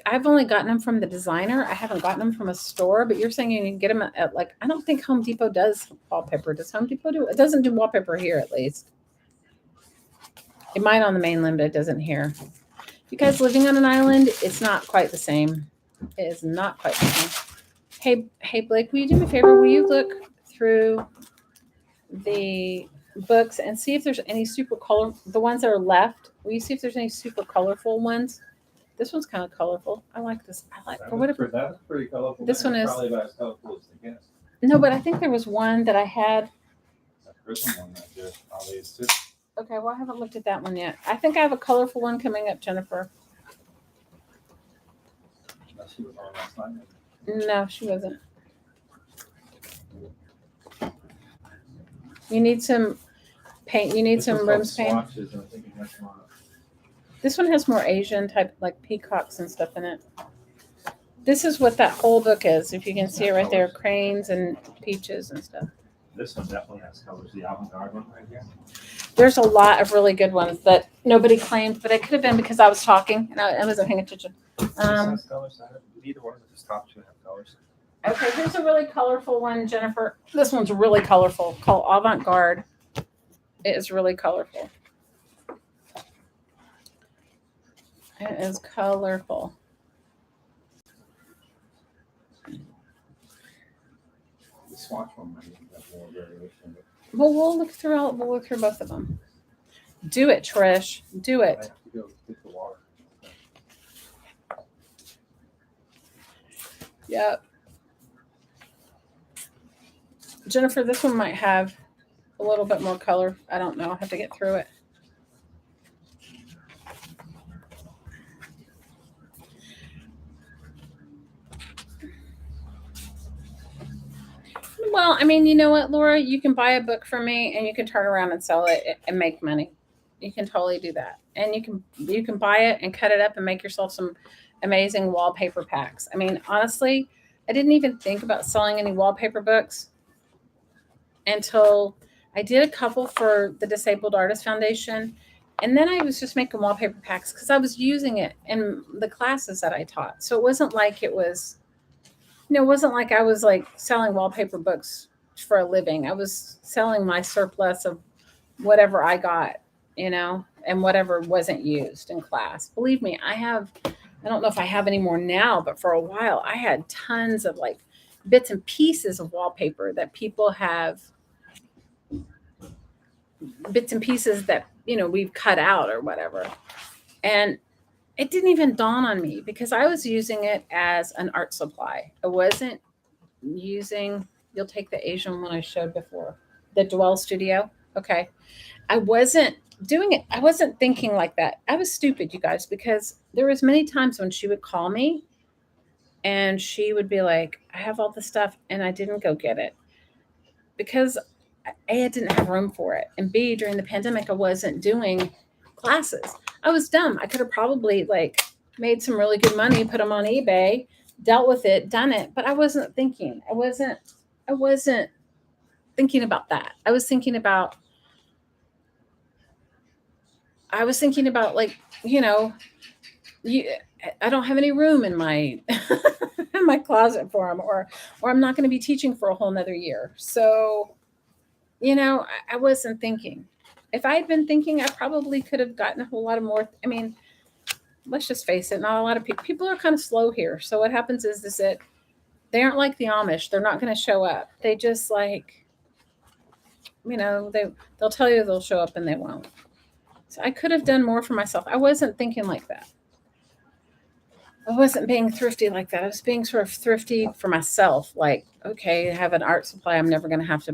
I've only gotten them from the designer. I haven't gotten them from a store, but you're saying you can get them at like, I don't think Home Depot does wallpaper. Does Home Depot do it? It doesn't do wallpaper here, at least. It might on the mainland, but it doesn't here. You guys living on an island, it's not quite the same. It is not quite the same. Hey, Blake, will you do me a favor? Will you look through the books and see if there's any super color, the ones that are left? Will you see if there's any super colorful ones? This one's kind of colorful. I like this. That's pretty colorful. This one is probably about as colorful as they get. No, but I think there was one that I had. That prison one right there, probably is too. Okay, well, I haven't looked at that one yet. I think I have a colorful one coming up, Jennifer. She was on last night. No, she wasn't. You need some paint. You need some rooms paint. This one has more Asian type, like peacocks and stuff in it. This is what that whole book is. If you can see it right there, cranes and peaches and stuff. This one definitely has colors. The avant-garde one right here. There's a lot of really good ones that nobody claimed, but it could have been because I was talking and I wasn't paying attention. Neither one of the top two have colors. Okay, here's a really colorful one, Jennifer. This one's really colorful, called Avant-Garde. It is really colorful. It is colorful. The swatch one might even have more variation. But Well, we'll look through both of them. Do it, Trish. Do I it. have to go get the water. Yep. Jennifer, this one might have a little bit more color. I don't know. I'll have to get through it. Well, I mean, you know what, Laura? You can buy a book from me and you can turn around and sell it and make money. You can totally do that. And you can buy it and cut it up and make yourself some amazing wallpaper packs. I mean, honestly, I didn't even think about selling any wallpaper books until I did a couple for the Disabled Artist Foundation. And then I was just making wallpaper packs because I was using it in the classes that I taught. So it wasn't like it was, it wasn't like I was like selling wallpaper books for a living. I was selling my surplus of whatever I got, and whatever wasn't used in class. Believe me, I don't know if I have any more now, but for a while I had tons of like bits and pieces of wallpaper that people have, bits and pieces that, we've cut out or whatever. And it didn't even dawn on me because I was using it as an art supply. I wasn't using, you'll take the Asian one I showed before, the Dwell Studio. Okay. I wasn't doing it. I wasn't thinking like that. I was stupid, you guys, because there was many times when she would call me and she would be like, I have all the stuff and I didn't go get it because A, I didn't have room for it. And B, during the pandemic, I wasn't doing classes. I was dumb. I could have probably like made some really good money, put them on eBay, dealt with it, done it, but I wasn't thinking. I wasn't thinking about that. I was thinking about like, you, I don't have any room in my in my closet for them, or I'm not going to be teaching for a whole nother year. So, I wasn't thinking. If I had been thinking, I probably could have gotten a whole lot of more. I mean, let's just face it, not a lot of people are kind of slow here. So what happens is that they aren't like the Amish. They're not going to show up. They just like, they'll tell you they'll show up and they won't. So I could have done more for myself. I wasn't thinking like that. I wasn't being thrifty like that. I was being sort of thrifty for myself. Like, okay, I have an art supply. I'm not going to have to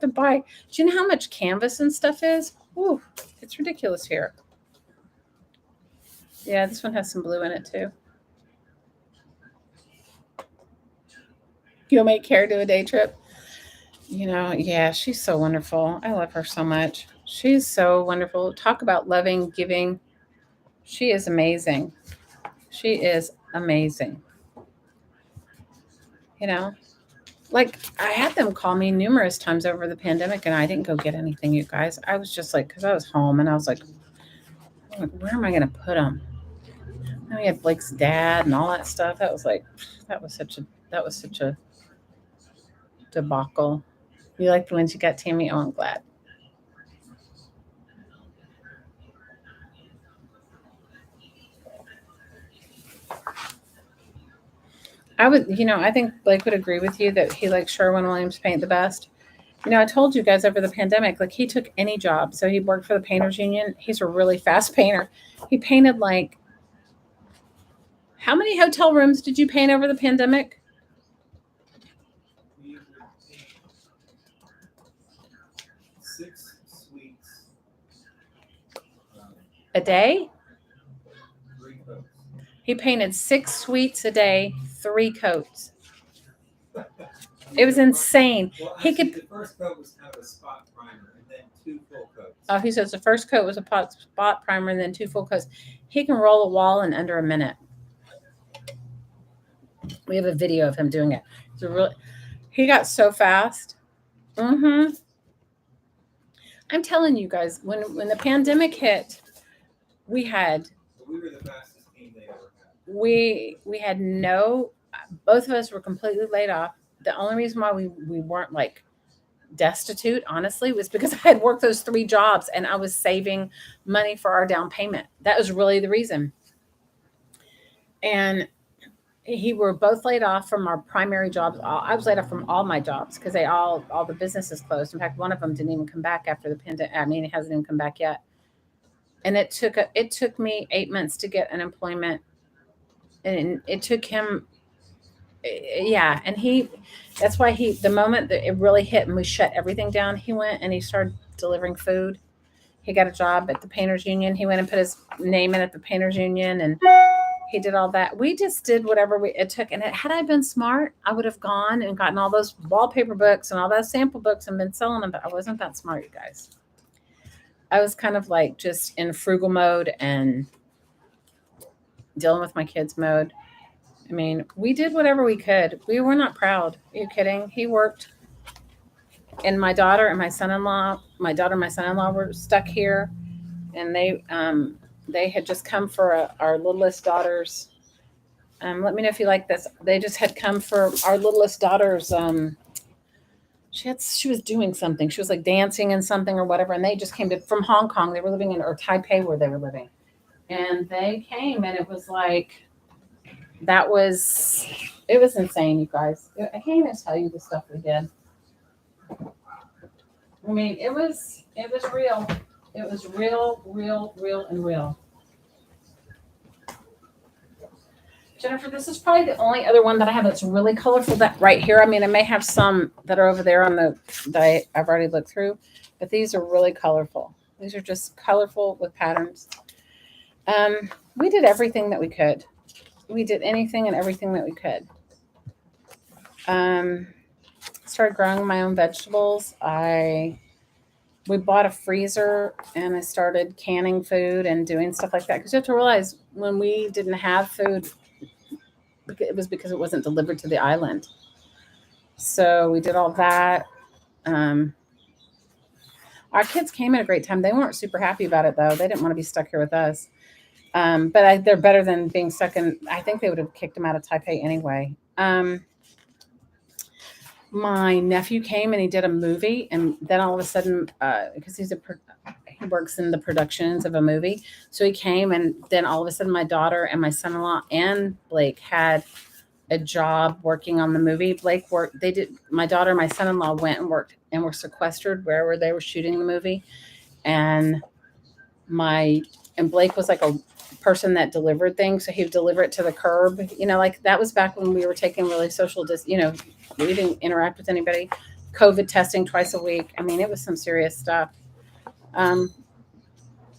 buy. Do you know how much canvas and stuff is? Ooh, it's ridiculous here. Yeah, this one has some blue in it too. You'll make Kara do a day trip. Yeah, she's so wonderful. I love her so much. She's so wonderful. Talk about loving, giving. She is amazing. She is amazing. Like I had them call me numerous times over the pandemic and I didn't go get anything, you guys. I was just like, because I was home and I was like, where am I going to put them? And we had Blake's dad and all that stuff. That was such a debacle. You like the ones you got, Tammy? Oh, I'm glad. I think Blake would agree with you that he likes Sherwin-Williams paint the best. I told you guys over the pandemic, like he took any job. So he worked for the Painters Union. He's a really fast painter. He painted like, how many hotel rooms did you paint over the pandemic? We would paint 6 suites. A day? 3 coats. He painted 6 suites a day, 3 coats. It was insane. Well, He actually, could. the first coat was kind of a spot primer, and then 2 full coats. Oh, he says the first coat was a spot primer and then 2 full coats. He can roll a wall in under a minute. We have a video of him doing it. He got so fast. I'm telling you guys, when the pandemic hit, we We were the fastest team they ever had. we had no, both of us were completely laid off. The only reason why we weren't like destitute, honestly, was because I had worked those 3 jobs and I was saving money for our down payment. That was really the reason. And he were both laid off from our primary jobs. I was laid off from all my jobs because they all the businesses closed. In fact, one of them didn't even come back after the pandemic. I mean, it hasn't even come back yet. And it took me 8 months to get unemployment, and it took him, yeah. And that's why the moment that it really hit and we shut everything down, he went and he started delivering food. He got a job at the painters union. He went and put his name in at the painters union, and he did all that. We just did whatever it took. And had I been smart, I would have gone and gotten all those wallpaper books and all those sample books and been selling them. But I wasn't that smart, you guys. I was kind of like just in frugal mode and dealing with my kids mode. I mean, we did whatever we could. We were not proud. Are you kidding? He worked, and my daughter and my son-in-law were stuck here, and they had just come for our littlest daughter's. Let me know if you like this. They just had come for our littlest daughter's. She was doing something. She was like dancing in something or whatever, and they just came from Hong Kong. They were living in or Taipei where they were living, and they came, and it was like that was it was insane, you guys. I can't even tell you the stuff we did. I mean, it was real. It was real, real, real, and real. Jennifer, this is probably the only other one that I have that's really colorful. That right here. I mean, I may have some that are over there on that I've already looked through, but these are really colorful. These are just colorful with patterns. We did everything that we could. We did anything and everything that we could. Started growing my own vegetables. We bought a freezer and I started canning food and doing stuff like that. Because you have to realize when we didn't have food, it was because it wasn't delivered to the island. So we did all that. Um, our kids came at a great time. They weren't super happy about it though. They didn't want to be stuck here with us. They're better than being stuck in. I think they would have kicked them out of Taipei anyway. My nephew came and he did a movie, and then all of a sudden, because he works in the productions of a movie, so he came, and then all of a sudden, my daughter and my son-in-law and Blake had a job working on the movie. Blake worked. They did. My daughter and my son-in-law went and worked and were sequestered wherever they were shooting the movie, and my and Blake was like a person that delivered things, so he would deliver it to the curb. Like that was back when we were taking really social we didn't interact with anybody. COVID testing twice a week. I mean, it was some serious stuff. So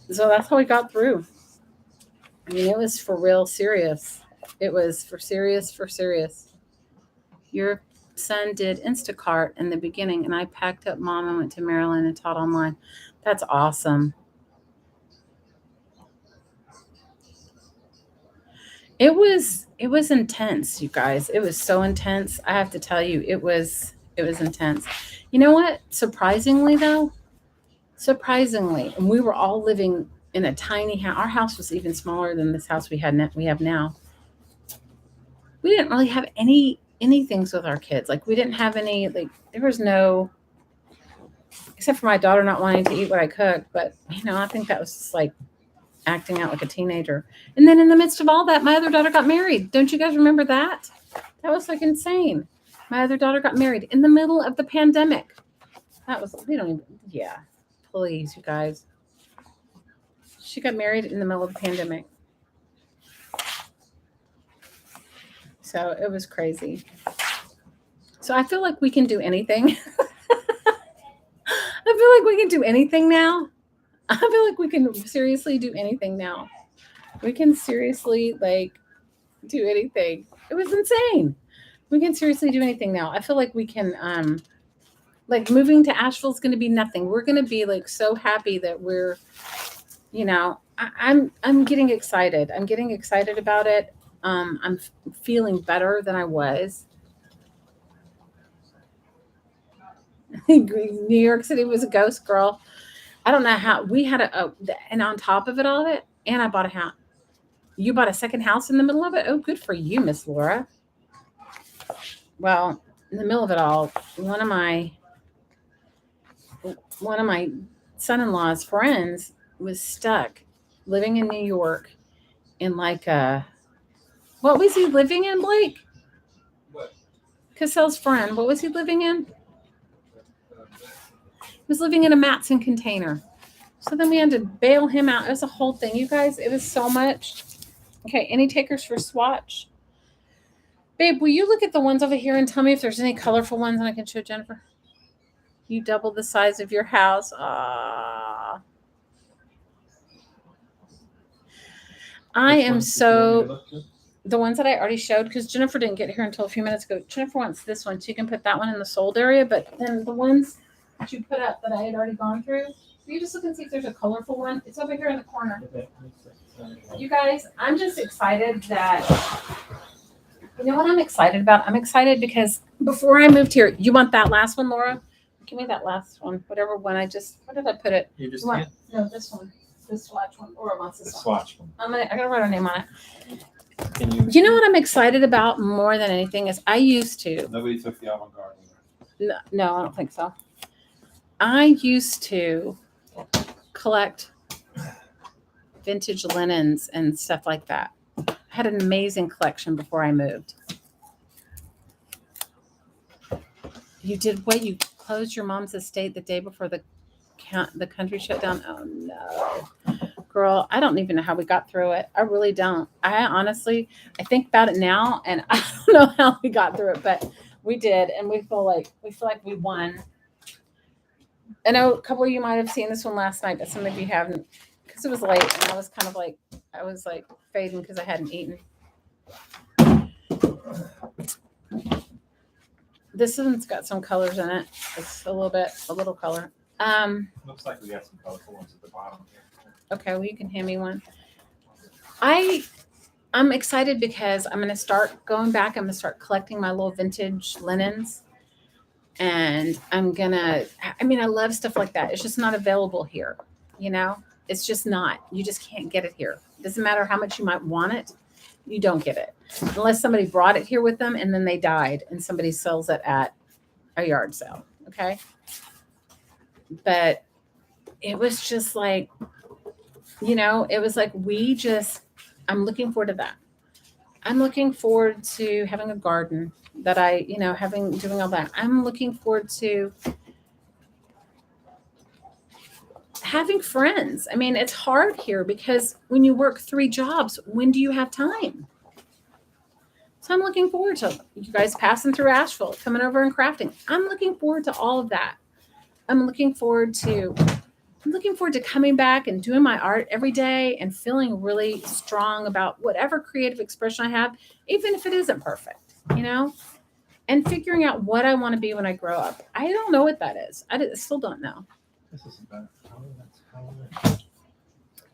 that's how we got through. I mean, it was for real serious. It was for serious, for serious. Your son did Instacart in the beginning, and I packed up mom and went to Maryland and taught online. That's awesome. It was intense, you guys. It was so intense. I have to tell you, it was intense. You know what? Surprisingly, and we were all living in a tiny house. Our house was even smaller than this house we have now. We didn't really have any things with our kids. Like we didn't have any like there was no except for my daughter not wanting to eat what I cooked, but I think that was just like acting out like a teenager. And then in the midst of all that, my other daughter got married. Don't you guys remember that? That was like insane. My other daughter got married in the middle of the pandemic. We don't even, yeah, please, you guys. She got married in the middle of the pandemic. So it was crazy. So I feel like we can do anything. I feel like we can do anything now. I feel like we can seriously do anything now. We can seriously do anything. It was insane. We can seriously do anything now. I feel like we can moving to Asheville is going to be nothing. We're going to be like so happy that we're I'm getting excited. I'm getting excited about it. I'm feeling better than I was. New York City was a ghost girl. I don't know how we had and on top of it all of it, and I bought a house. You bought a second house in the middle of it? Oh, good for you, Miss Laura. Well, in the middle of it all, one of my son-in-law's friends was stuck living in New York in like a What was he living in, Blake? What? Cassell's friend. What was he living in? He was living in a Matson container. So then we had to bail him out. It was a whole thing, you guys. It was so much. Okay, any takers for swatch? Babe, will you look at the ones over here and tell me if there's any colorful ones and I can show Jennifer? You double the size of your house. I am so the ones that I already showed because Jennifer didn't get here until a few minutes ago. Jennifer wants this one, so you can put that one in the sold area. But then the ones that you put up that I had already gone through, will you just look and see if there's a colorful one? It's over here in the corner. You guys, I'm just excited that. You know what I'm excited about? I'm excited because before I moved here, you want that last one, Laura? Give me that last one, whatever one I just. Where did I put it? You just You want- can't. No, this one, this swatch one. Laura wants The this one. swatch one. I gotta write her name on it. Can you? You know what I'm excited about more than anything is I used to. Nobody took the avant-garde. No, I don't think so. I used to collect vintage linens and stuff like that. I had an amazing collection before I moved. You did what? You closed your mom's estate the day before the country shut down? Oh no. Girl, I don't even know how we got through it. I really don't. I honestly, I think about it now and I don't know how we got through it, but we did, and we feel like we won. I know a couple of you might have seen this one last night, but some of you haven't because it was late and I was kind of like fading because I hadn't eaten. This one's got some colors in it. It's a little color. Looks like we got some colorful ones at the bottom here. Okay, well, you can hand me one. I'm excited because I'm going to start going back. I'm going to start collecting my little vintage linens. And I love stuff like that. It's just not available here. You know, it's just not. You just can't get it here. It doesn't matter how much you might want it. You don't get it unless somebody brought it here with them and then they died and somebody sells it at a yard sale. Okay. But it was just like, it was like I'm looking forward to that. I'm looking forward to having a garden that doing all that. I'm looking forward to having friends. I mean, it's hard here because when you work 3 jobs, when do you have time? So I'm looking forward to you guys passing through Asheville, coming over and crafting. I'm looking forward to all of that. I'm looking forward to coming back and doing my art every day and feeling really strong about whatever creative expression I have, even if it isn't perfect, and figuring out what I want to be when I grow up. I don't know what that is. I still don't know. This is about color.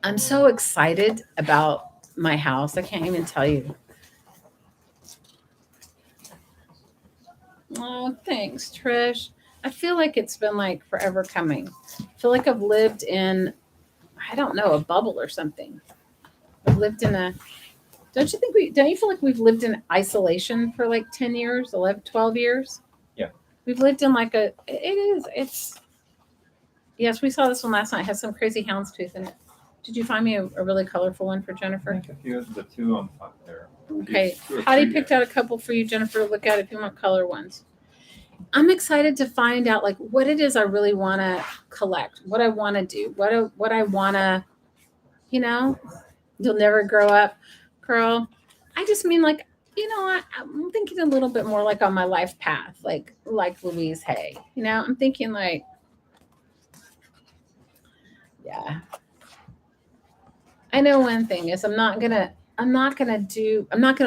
I'm so excited about my house. I can't even tell you. Oh, thanks, Trish. I feel like it's been like forever coming. I feel like I've lived in, I don't know, a bubble or something. I've lived in don't you feel like we've lived in isolation for like 10 years, 11, 12 years? Yeah. We've lived in yes, we saw this one last night. It has some crazy houndstooth in it. Did you find me a really colorful one for I Jennifer? think a few of the 2 on top there. Okay. Two or Hattie 3 picked there. out a couple for you, Jennifer, to look at if you want color ones. I'm excited to find out like what it is I really want to collect, what I want to do, what I want to, you'll never grow up, girl. I just mean like, I'm thinking a little bit more like on my life path, like Louise Hay, I'm thinking like, yeah. I know one thing is I'm not going to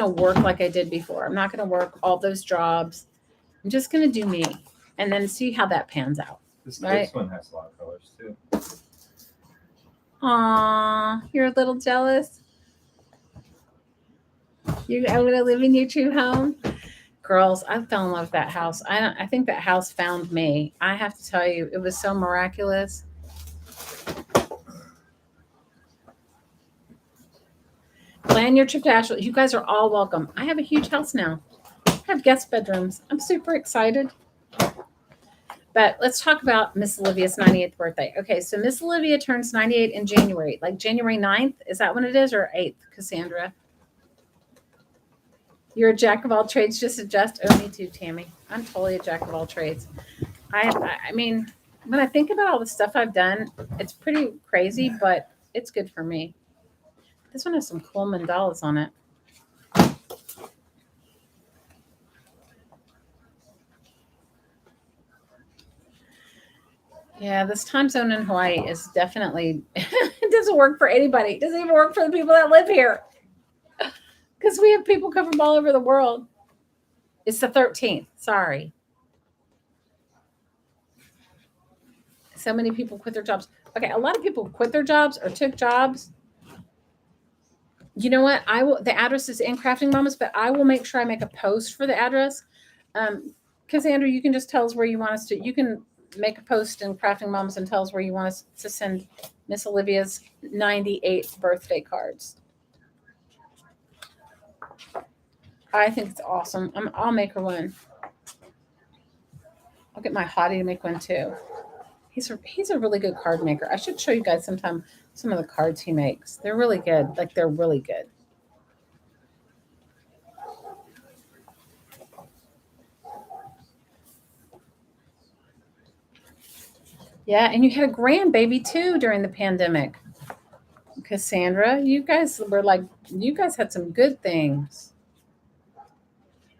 work like I did before. I'm not going to work all those jobs. I'm just going to do me and then see how that pans out. This Right. one has a lot of colors too. Aw, you're a little jealous. You want to live in your true home? Girls, I fell in love with that house. I think that house found me. I have to tell you, it was so miraculous. Plan your trip to Asheville. You guys are all welcome. I have a huge house now. I have guest bedrooms. I'm super excited. But let's talk about Miss Olivia's 98th birthday. Okay, so Miss Olivia turns 98 in January, like January 9th. Is that when it is, or 8th, Cassandra? You're a jack of all trades, just adjust. Oh, me too, Tammy. I'm totally a jack of all trades. I mean, when I think about all the stuff I've done, it's pretty crazy, but it's good for me. This one has some cool mandalas on it. Yeah, this time zone in Hawaii is definitely, it doesn't work for anybody. It doesn't even work for the people that live here because we have people come from all over the world. It's the 13th. Sorry. So many people quit their jobs. Okay, a lot of people quit their jobs or took jobs. You know what? I will. The address is in Crafting Mamas, but I will make sure I make a post for the address. Cassandra, you can just tell us where you want us to. You can make a post in Crafting Mamas and tell us where you want us to send Miss Olivia's 98th birthday cards. I think it's awesome. I'll make her one. I'll get my hottie to make one too. He's a really good card maker. I should show you guys sometime some of the cards he makes. They're really good. Like they're really good. Yeah, and you had a grandbaby too during the pandemic. Cassandra, you guys had some good things.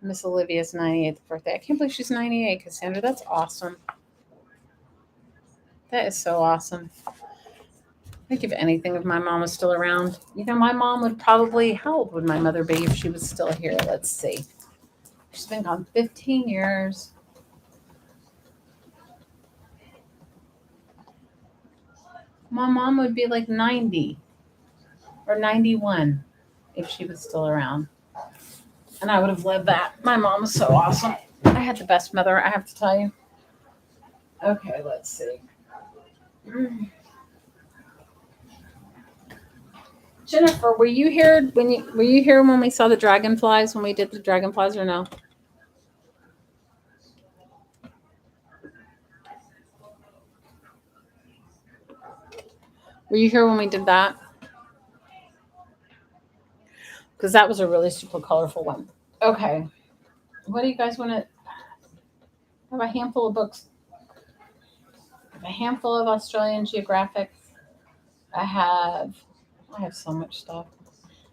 Miss Olivia's 98th birthday. I can't believe she's 98, Cassandra. That's awesome. That is so awesome. I'd give anything if my mom was still around. You know, my mom would probably, how old would my mother be if she was still here? Let's see. She's been gone 15 years. My mom would be like 90 or 91 if she was still around. And I would have lived that. My mom was so awesome. I had the best mother, I have to tell you. Okay, let's see. Jennifer, were you here when we saw the dragonflies, when we did the dragonflies, or no? Were you here when we did that? Because that was a really super colorful one. Okay. What do you guys want to? I have a handful of books. I have a handful of Australian Geographic. I have so much stuff.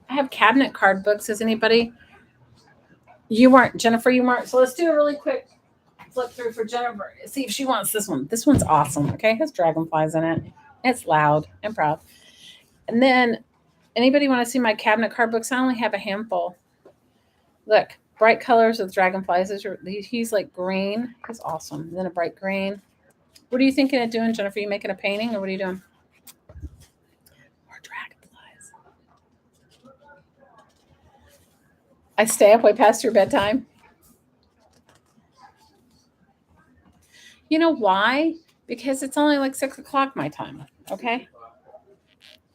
I have cabinet card books. Is anybody? You weren't, Jennifer, you weren't. So let's do a really quick flip through for Jennifer. See if she wants this one. This one's awesome. Okay. It has dragonflies in it. It's loud and proud. And then anybody want to see my cabinet card books? I only have a handful. Look, bright colors with dragonflies. He's like green. He's awesome. And then a bright green. What are you thinking of doing, Jennifer? Are you making a painting or what are you doing? More dragonflies. I stay up way past your bedtime. You know why? Because it's only like 6 o'clock my time. Okay.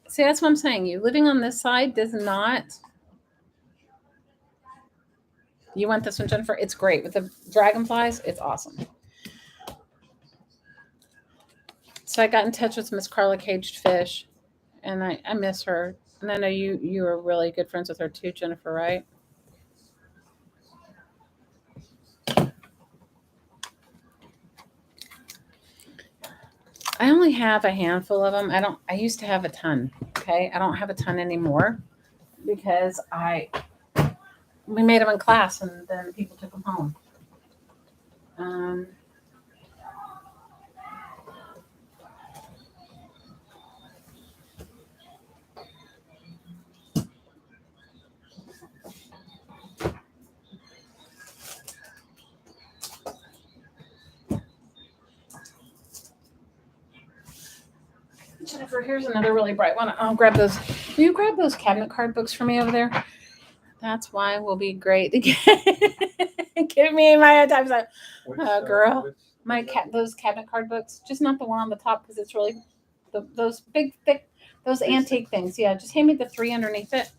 See, that's what I'm saying. You living on this side does not. You want this one, Jennifer? It's great. With the dragonflies, it's awesome. So I got in touch with Miss Carla Caged Fish, and I miss her. And I know you are really good friends with her too, Jennifer, right? I only have a handful of them. I used to have a ton. Okay. I don't have a ton anymore because we made them in class and then people took them home. Jennifer, here's another really bright one. I'll grab those. Will you grab those cabinet card books for me over there? That's why we'll be great to give me my time zone. Girl, those cabinet card books, just not the one on the top because it's really those big thick those antique things. Yeah, just hand me the 3 underneath it.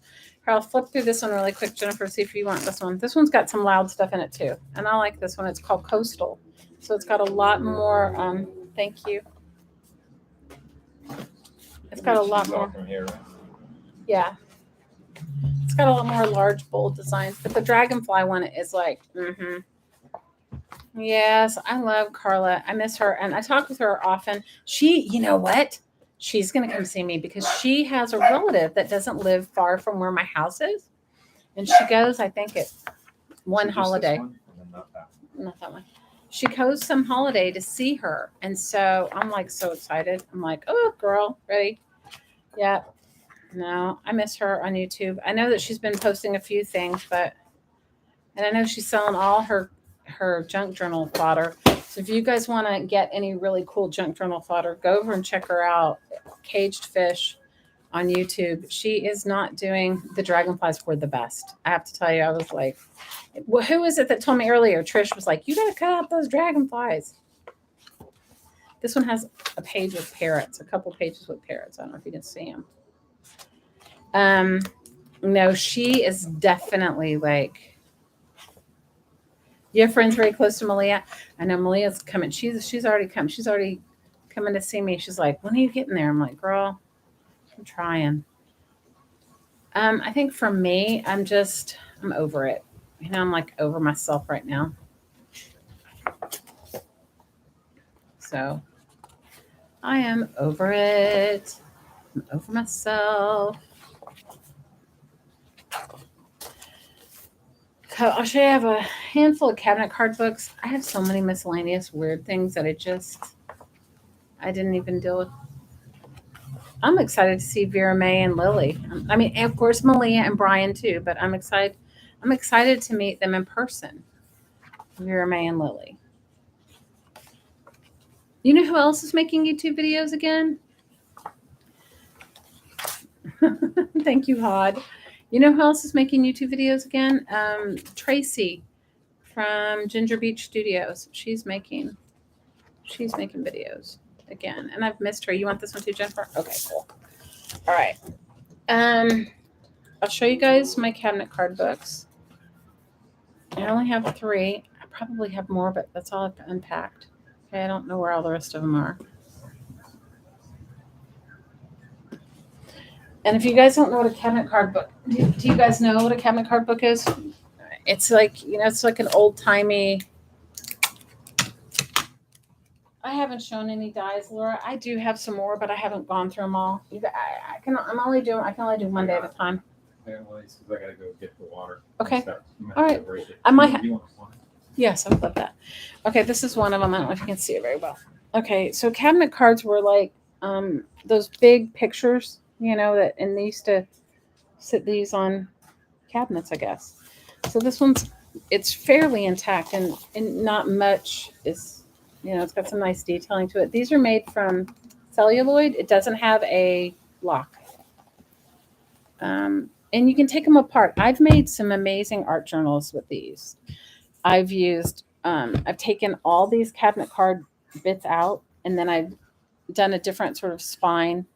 Here, I'll flip through this one really quick, Jennifer. See if you want this one. This one's got some loud stuff in it too, and I like this one. It's called Coastal, so it's got a lot more. Thank you. It's got a lot more. From here, right? Yeah. It's got a lot more large, bold designs, but the dragonfly one is like, Yes, I love Carla. I miss her, and I talk with her often. You know what? She's going to come see me because she has a relative that doesn't live far from where my house is, and she goes. I think it one So just this holiday, one, and then not that one. not that one. She goes some holiday to see her, and so I'm like so excited. I'm like, oh, girl, ready? Yeah. No, I miss her on YouTube. I know that she's been posting a few things, and I know she's selling all her junk journal fodder. So if you guys want to get any really cool junk journal fodder, go over and check her out. Caged Fish on YouTube. She is not doing the dragonflies were the best. I have to tell you, I was like, well, who is it that told me earlier? Trish was like, you got to cut out those dragonflies. This one has a page with parrots, a couple pages with parrots. I don't know if you can see them. No, she is definitely like, you have friends very close to Malia. I know Malia's coming. She's already come. She's already coming to see me. She's like, when are you getting there? I'm like, girl, I'm trying. I think for me, I'm over it. You know, I'm like over myself right now. So I am over it. I'm over myself. I'll show you. I have a handful of cabinet card books. I have so many miscellaneous weird things that I didn't even deal with. I'm excited to see Vera May and Lily. I mean, of course, Malia and Brian too, but I'm excited. I'm excited to meet them in person. Vera May and Lily. You know who else is making YouTube videos again? Thank you, Hod. You know who else is making YouTube videos again? Tracy from Ginger Beach Studios. She's making videos again, and I've missed her. You want this one too, Jennifer? Okay, cool. All right. I'll show you guys my cabinet card books. I only have 3. I probably have more, but that's all I've unpacked. Okay, I don't know where all the rest of them are. And if you guys don't know what a cabinet card book, do you guys know what a cabinet card book is? It's like, it's like an old timey. I haven't shown any dies, Laura. I do have some more, but I haven't gone through them all. I can only do one day at a time. Yeah, well, it's 'cause I gotta go get the water. Okay. All All right. I might. Yes, I would love that. Okay, this is one of them. I don't know if you can see it very well. Okay, so cabinet cards were like those big pictures, and they used to sit these on cabinets, I guess. So this it's fairly intact, and not much is, it's got some nice detailing to it. These are made from celluloid. It doesn't have a lock. And you can take them apart. I've made some amazing art journals with these. I've taken all these cabinet card bits out, and then I've done a different sort of spine.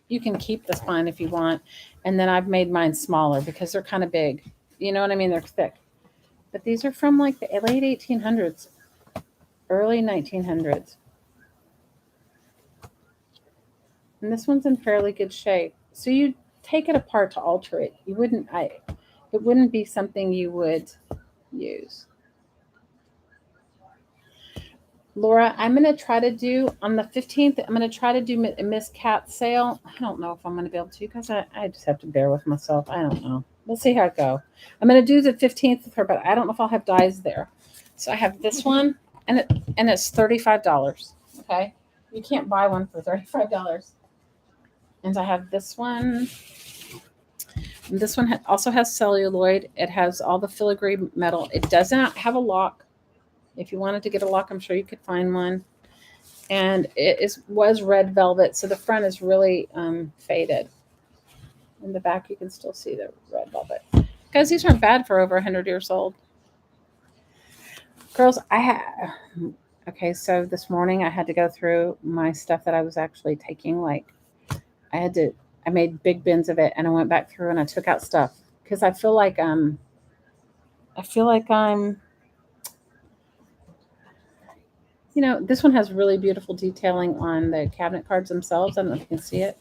You can keep the spine if you want. And then I've made mine smaller because they're kind of big. You know what I mean? They're thick. But these are from like the late 1800s, early 1900s. And this one's in fairly good shape. So you take it apart to alter it. It wouldn't be something you would use. Laura, I'm going to try to do on the 15th. I'm going to try to do a Miss Cat sale. I don't know if I'm going to be able to because I just have to bear with myself. I don't know. We'll see how it goes. I'm going to do the 15th with her, but I don't know if I'll have dies there. So I have this one, and it's $35. Okay, you can't buy one for $35. And I have this one. And this one also has celluloid. It has all the filigree metal. It does not have a lock. If you wanted to get a lock, I'm sure you could find one. And it was red velvet, so the front is really faded. In the back, you can still see the red velvet. Guys, these aren't bad for over 100 years old. Girls, okay, so this morning I had to go through my stuff that I was actually taking. Like, I made big bins of it, and I went back through and I took out stuff because I feel like I'm this one has really beautiful detailing on the cabinet cards themselves. I don't know if you can see it.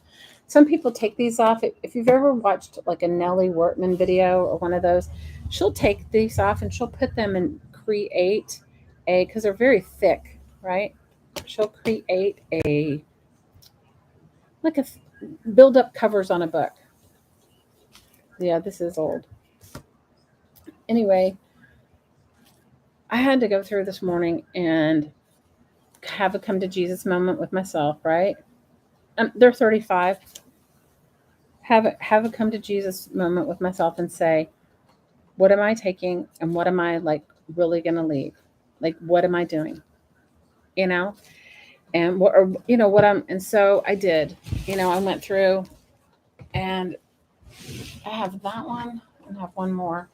Some people take these off. If you've ever watched like a Nellie Wortman video or one of those, she'll take these off and she'll put them and create a, because they're very thick, right? She'll create a, like a, build up covers on a book. Yeah, this is old. Anyway, I had to go through this morning and have a come to Jesus moment with myself, right? They're 35. Have a come to Jesus moment with myself and say, what am I taking and what am I like really gonna leave? Like what am I doing? You know? And what, or what I'm, and so I did. I went through and I have that one and I have one more.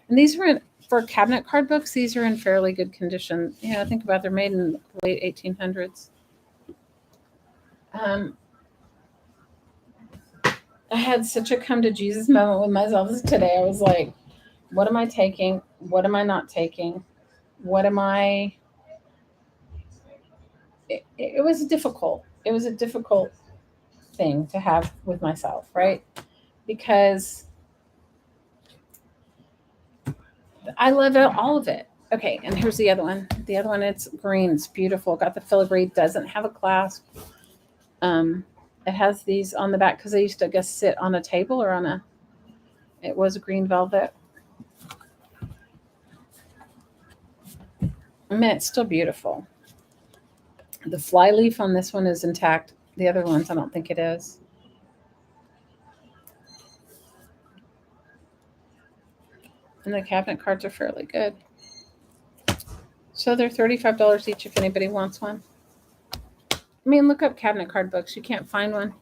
And these were in, for cabinet card books, these are in fairly good condition. Think about it, they're made in the late 1800s. I had such a come to Jesus moment with myself today. I was like, what am I taking? What am I not taking? What am I? It was difficult. It was a difficult thing to have with myself, right? Because I love all of it. Okay, and here's the other one. The other one, it's green. It's beautiful. Got the filigree. Doesn't have a clasp. It has these on the back because I used to, I guess, sit on a table or on a. It was green velvet. I mean, it's still beautiful. The fly leaf on this one is intact. The other ones, I don't think it is. And the cabinet cards are fairly good. So they're $35 each if anybody wants one. I mean, look up cabinet card books. You can't find one.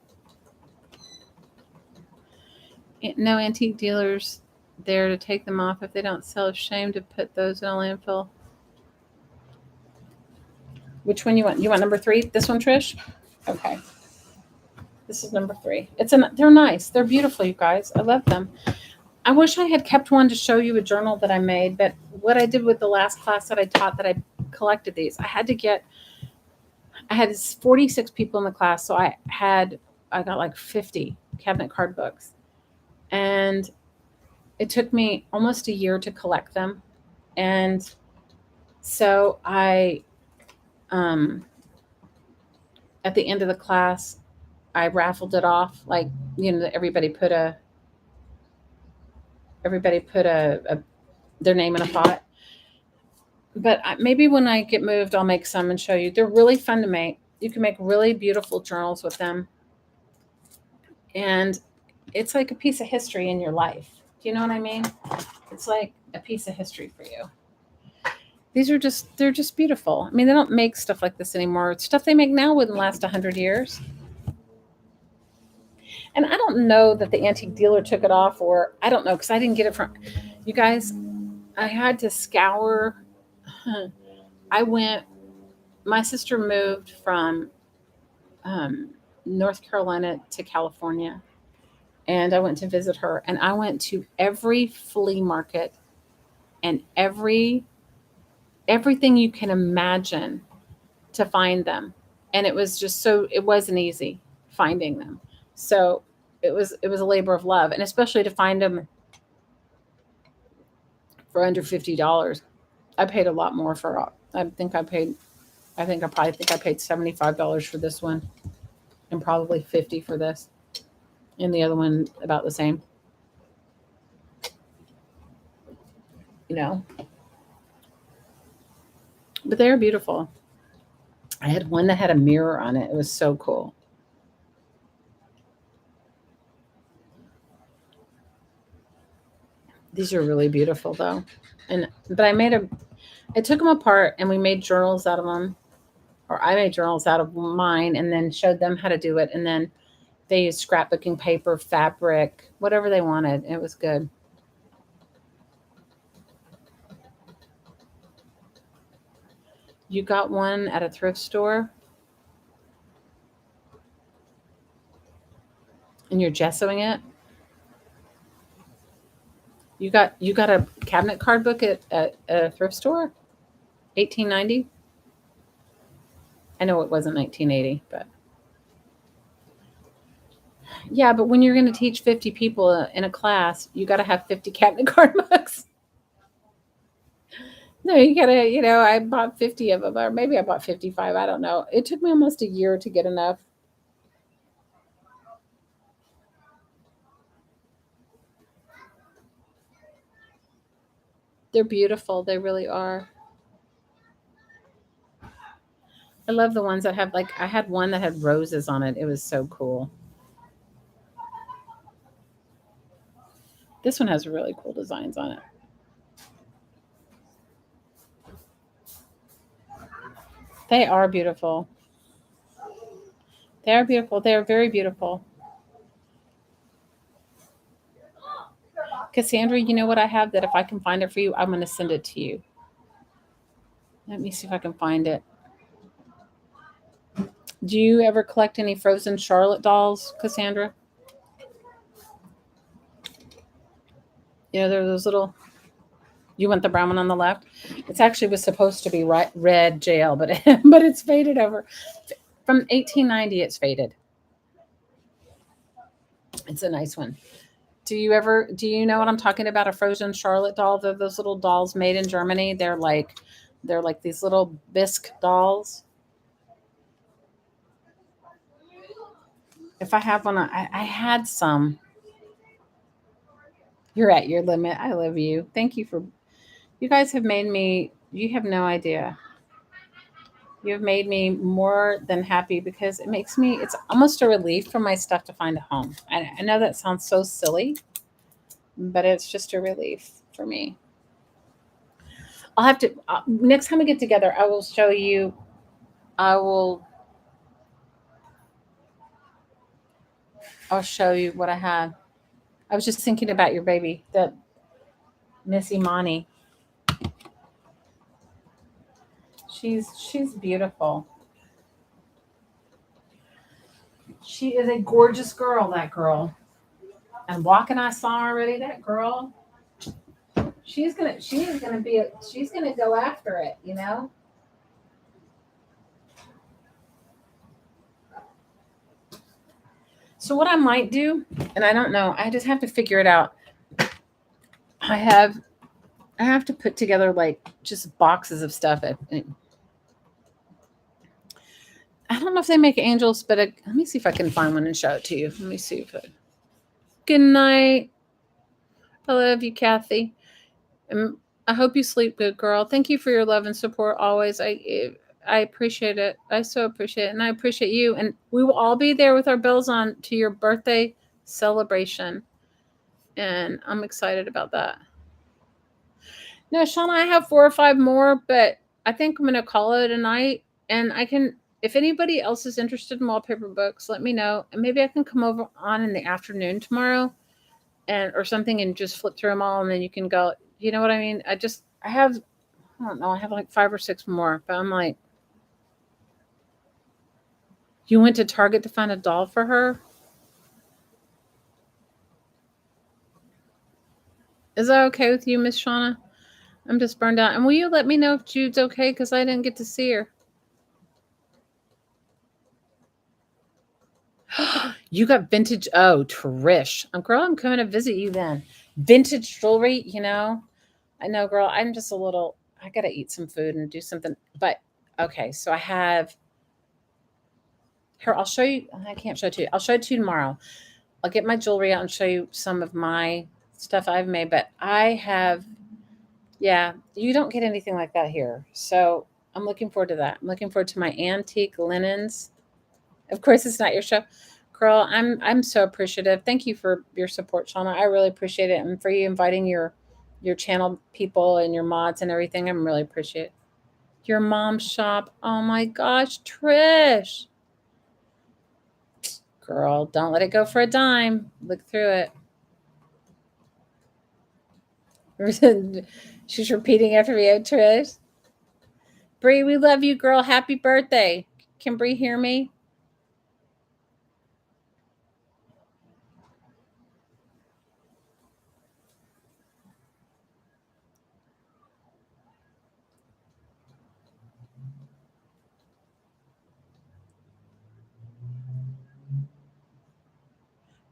No antique dealers there to take them off if they don't sell. Ashamed to put those in a landfill. Which one you want? You want number 3? This one, Trish? Okay. This is number 3. They're nice. They're beautiful, you guys. I love them. I wish I had kept one to show you a journal that I made, but what I did with the last class that I taught that I collected these, I had 46 people in the class, so I got like 50 cabinet card books. And it took me almost a year to collect them. And so I at the end of the class, I raffled it off, like, everybody put a their name in a pot. But maybe when I get moved, I'll make some and show you. They're really fun to make. You can make really beautiful journals with them. And it's like a piece of history in your life. Do you know what I mean? It's like a piece of history for you. They're just beautiful. I mean, they don't make stuff like this anymore. It's stuff they make now wouldn't last 100 years. And I don't know that the antique dealer took it off, or I don't know, because I didn't get it from you guys. I had to scour. My sister moved from North Carolina to California, and I went to visit her, and I went to every flea market and everything you can imagine to find them. And it was just it wasn't easy finding them. So it was a labor of love, and especially to find them for under $50. I paid a lot more for. I probably think I paid $75 for this one, and probably $50 for this, and the other one about the same. But they're beautiful. I had one that had a mirror on it. It was so cool. These are really beautiful though. But I took them apart and we made journals out of them, or I made journals out of mine and then showed them how to do it. And then they used scrapbooking paper, fabric, whatever they wanted. It was good. You got one at a thrift store and you're gessoing it. You got a cabinet card book at a thrift store, 1890. I know it wasn't 1980, but Yeah, but when you're going to teach 50 people in a class, you got to have 50 cabinet card mugs. No, you gotta, I bought 50 of them, or maybe I bought 55. I don't know. It took me almost a year to get enough. They're beautiful. They really are. I love the ones that have, like, I had one that had roses on it. It was so cool. This one has really cool designs on it. They are beautiful. They are beautiful. They are very beautiful. Cassandra, you know what I have that if I can find it for you, I'm going to send it to you. Let me see if I can find it. Do you ever collect any frozen Charlotte dolls, Cassandra? They're those little. You want the brown one on the left? It's actually was supposed to be red jail, but but it's faded over. From 1890, it's faded. It's a nice one. Do you know what I'm talking about? A frozen Charlotte doll? They're those little dolls made in Germany. They're like these little bisque dolls. If I have one, I had some. You're at your limit. I love you. Thank you for you guys have made me. You have no idea. You have made me more than happy because it makes me. It's almost a relief for my stuff to find a home. I know that sounds so silly, but it's just a relief for me. I'll have to next time we get together. I will show you. I will. I'll show you what I have. I was just thinking about your baby, that Miss Imani. She's beautiful. She is a gorgeous girl. That girl. And walking, I saw already. That girl. She's gonna go after it. So what I might do, and I don't know, I just have to figure it out. I have I have to put together like just boxes of stuff. I don't know if they make angels, but let me see if I can find one and show it to you. Let me see if it. Good night. I love you, Kathy. And I hope you sleep good, girl. Thank you for your love and support always. I appreciate it. I so appreciate it, and I appreciate you. And we will all be there with our bells on to your birthday celebration, and I'm excited about that. No, Shauna, I have 4 or 5 more, but I think I'm gonna call it a night. And I can, if anybody else is interested in wallpaper books, let me know, and maybe I can come over on in the afternoon tomorrow, and or something, and just flip through them all, and then you can go. You know what I mean? I have, I don't know, I have like 5 or 6 more, but I'm like, you went to Target to find a doll for her? Is that okay with you, Miss Shauna? I'm just burned out. And will you let me know if Jude's okay? Because I didn't get to see her. You got vintage. Oh, Trish. Girl, I'm coming to visit you then. Vintage jewelry, I know, girl. I'm just a little, I got to eat some food and do something. But okay, so I have here. I'll show you. I can't show it to you. I'll show it to you tomorrow. I'll get my jewelry out and show you some of my stuff I've made. But I have, yeah, you don't get anything like that here. So I'm looking forward to that. I'm looking forward to my antique linens. Of course, it's not your show, girl. I'm so appreciative. Thank you for your support, Shauna. I really appreciate it, and for you inviting your channel people and your mods and everything. I'm really appreciate it. Your mom's shop. Oh my gosh, Trish, girl, don't let it go for a dime. Look through it. She's repeating after me. Oh, Trish, Bree, we love you, girl. Happy birthday. Can Bree hear me?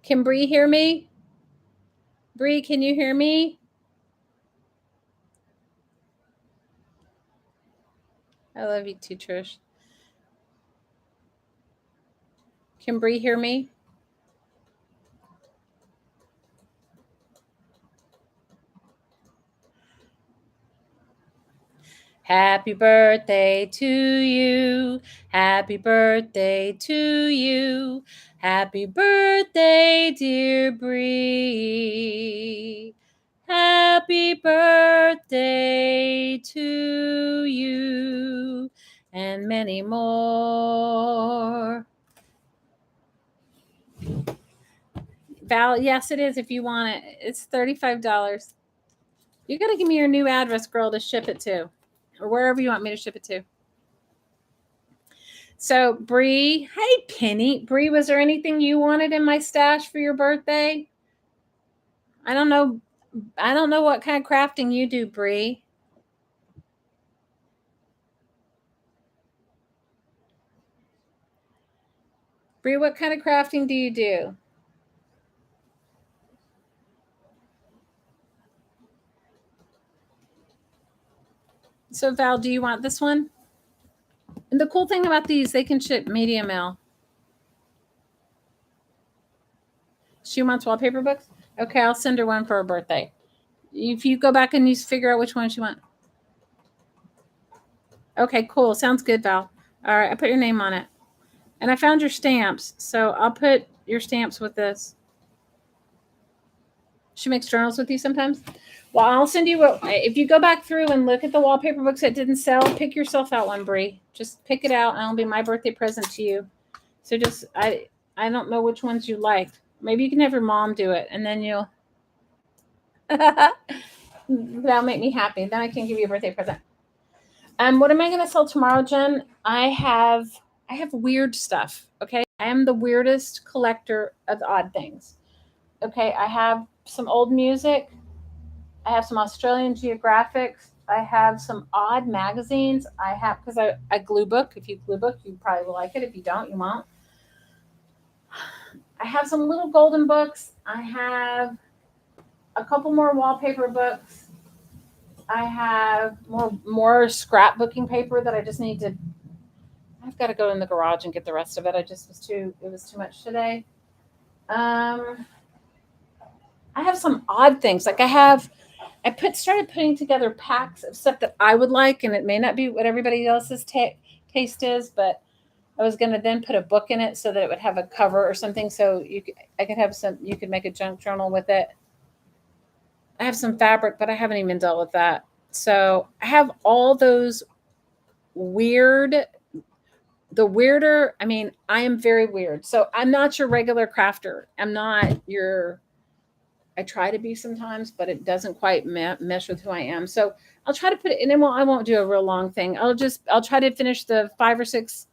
Can Bree hear me? Bree, can you hear me? I love you too, Trish. Can Bree hear me? Happy birthday to you. Happy birthday to you. Happy birthday, dear Bree. Happy birthday to you and many more. Val, yes, it is if you want it. It's $35. You got to give me your new address, girl, to ship it to, or wherever you want me to ship it to. So, Bree, hey, Penny. Bree, was there anything you wanted in my stash for your birthday? I don't know. I don't know what kind of crafting you do, Bree. Bree, what kind of crafting do you do? So, Val, do you want this one? And the cool thing about these, they can ship medium mail. She wants wallpaper books? Okay, I'll send her one for her birthday. If you go back and you figure out which one she wants. Okay, cool. Sounds good, Val. All right, I put your name on it. And I found your stamps, so I'll put your stamps with this. She makes journals with you sometimes. Well, I'll send you what. If you go back through and look at the wallpaper books that didn't sell, pick yourself out one, Bree. Just pick it out, and it'll be my birthday present to you. So just I don't know which ones you liked. Maybe you can have your mom do it, and then you'll. That'll make me happy. Then I can give you a birthday present. What am I going to sell tomorrow, Jen? I have weird stuff. Okay, I am the weirdest collector of odd things. Okay, I have some old music. I have some Australian Geographics. I have some odd magazines. I have because I glue book. If you glue book, you probably will like it. If you don't, you won't. I have some little golden books. I have a couple more wallpaper books. I have more scrapbooking paper that I just need to. I've got to go in the garage and get the rest of it. It was too much today. I have some odd things. Like started putting together packs of stuff that I would like, and it may not be what everybody else's taste is, but I was going to then put a book in it so that it would have a cover or something. So you could make a junk journal with it. I have some fabric, but I haven't even dealt with that. So I have all those weirder, I mean, I am very weird. So I'm not your regular crafter. I try to be sometimes, but it doesn't quite mesh with who I am. So I'll try to put it in. I won't do a real long thing. I'll try to finish the 5 or 6.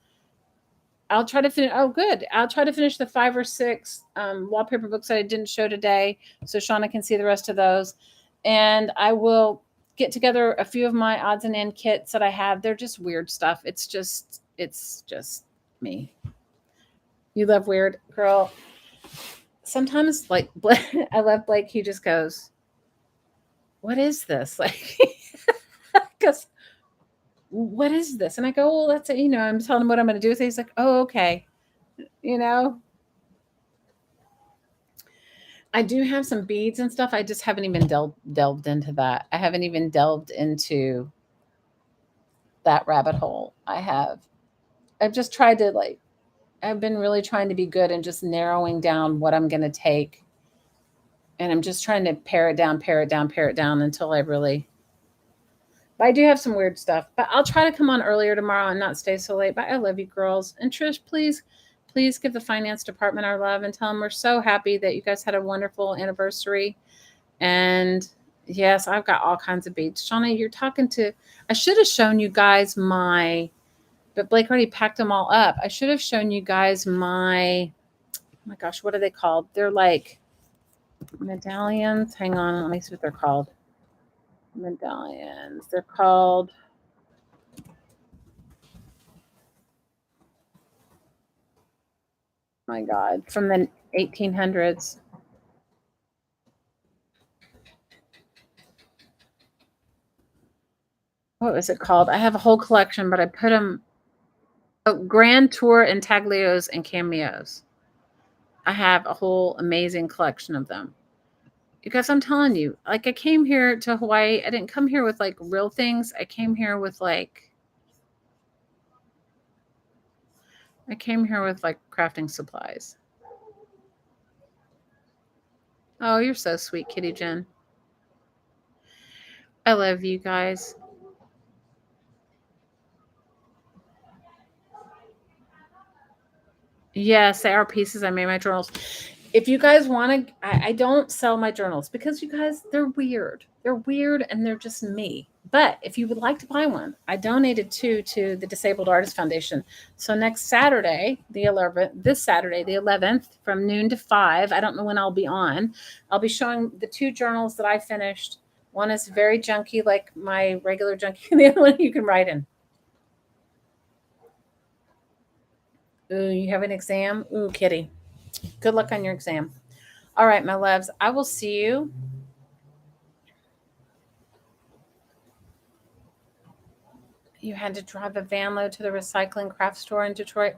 I'll try to finish. Oh, good. I'll try to finish the 5 or 6 wallpaper books that I didn't show today, so Shauna can see the rest of those. And I will get together a few of my odds and end kits that I have. They're just weird stuff. It's just me. You love weird, girl. Sometimes, like, I love Blake. He just goes, "What is this?" Like, because what is this? And I go, well, that's it. I'm telling him what I'm going to do. So he's like, oh, okay. I do have some beads and stuff. I just haven't even delved into that. I haven't even delved into that rabbit hole. I've just tried to I've been really trying to be good and just narrowing down what I'm going to take. And I'm just trying to pare it down until I really. But I do have some weird stuff. But I'll try to come on earlier tomorrow and not stay so late. But I love you, girls. And Trish, please give the finance department our love and tell them we're so happy that you guys had a wonderful anniversary. And yes, I've got all kinds of beads. Shauna, you're talking to. I should have shown you guys but Blake already packed them all up. I should have shown you guys oh my gosh, what are they called? They're like medallions. Hang on, let me see what they're called. Medallions. They're called. My God, from the 1800s. What was it called? I have a whole collection, but I put them. Oh, Grand Tour intaglios and cameos. I have a whole amazing collection of them. Because I'm telling you, like I came here to Hawaii. I didn't come here with like real things. I came here with like crafting supplies. Oh, you're so sweet, Kitty Jen. I love you guys. Yes, they are pieces. I made my journals. If you guys want to, I don't sell my journals because you guys, they're weird. They're weird and they're just me. But if you would like to buy one, I donated two to the Disabled Artists Foundation. So next Saturday, this Saturday, the 11th, from noon to 5, I don't know when I'll be on. I'll be showing the two journals that I finished. One is very junky, like my regular junky, and the other one you can write in. Ooh, you have an exam? Ooh, Kitty. Good luck on your exam. All right, my loves, I will see you. You had to drive a van load to the recycling craft store in Detroit.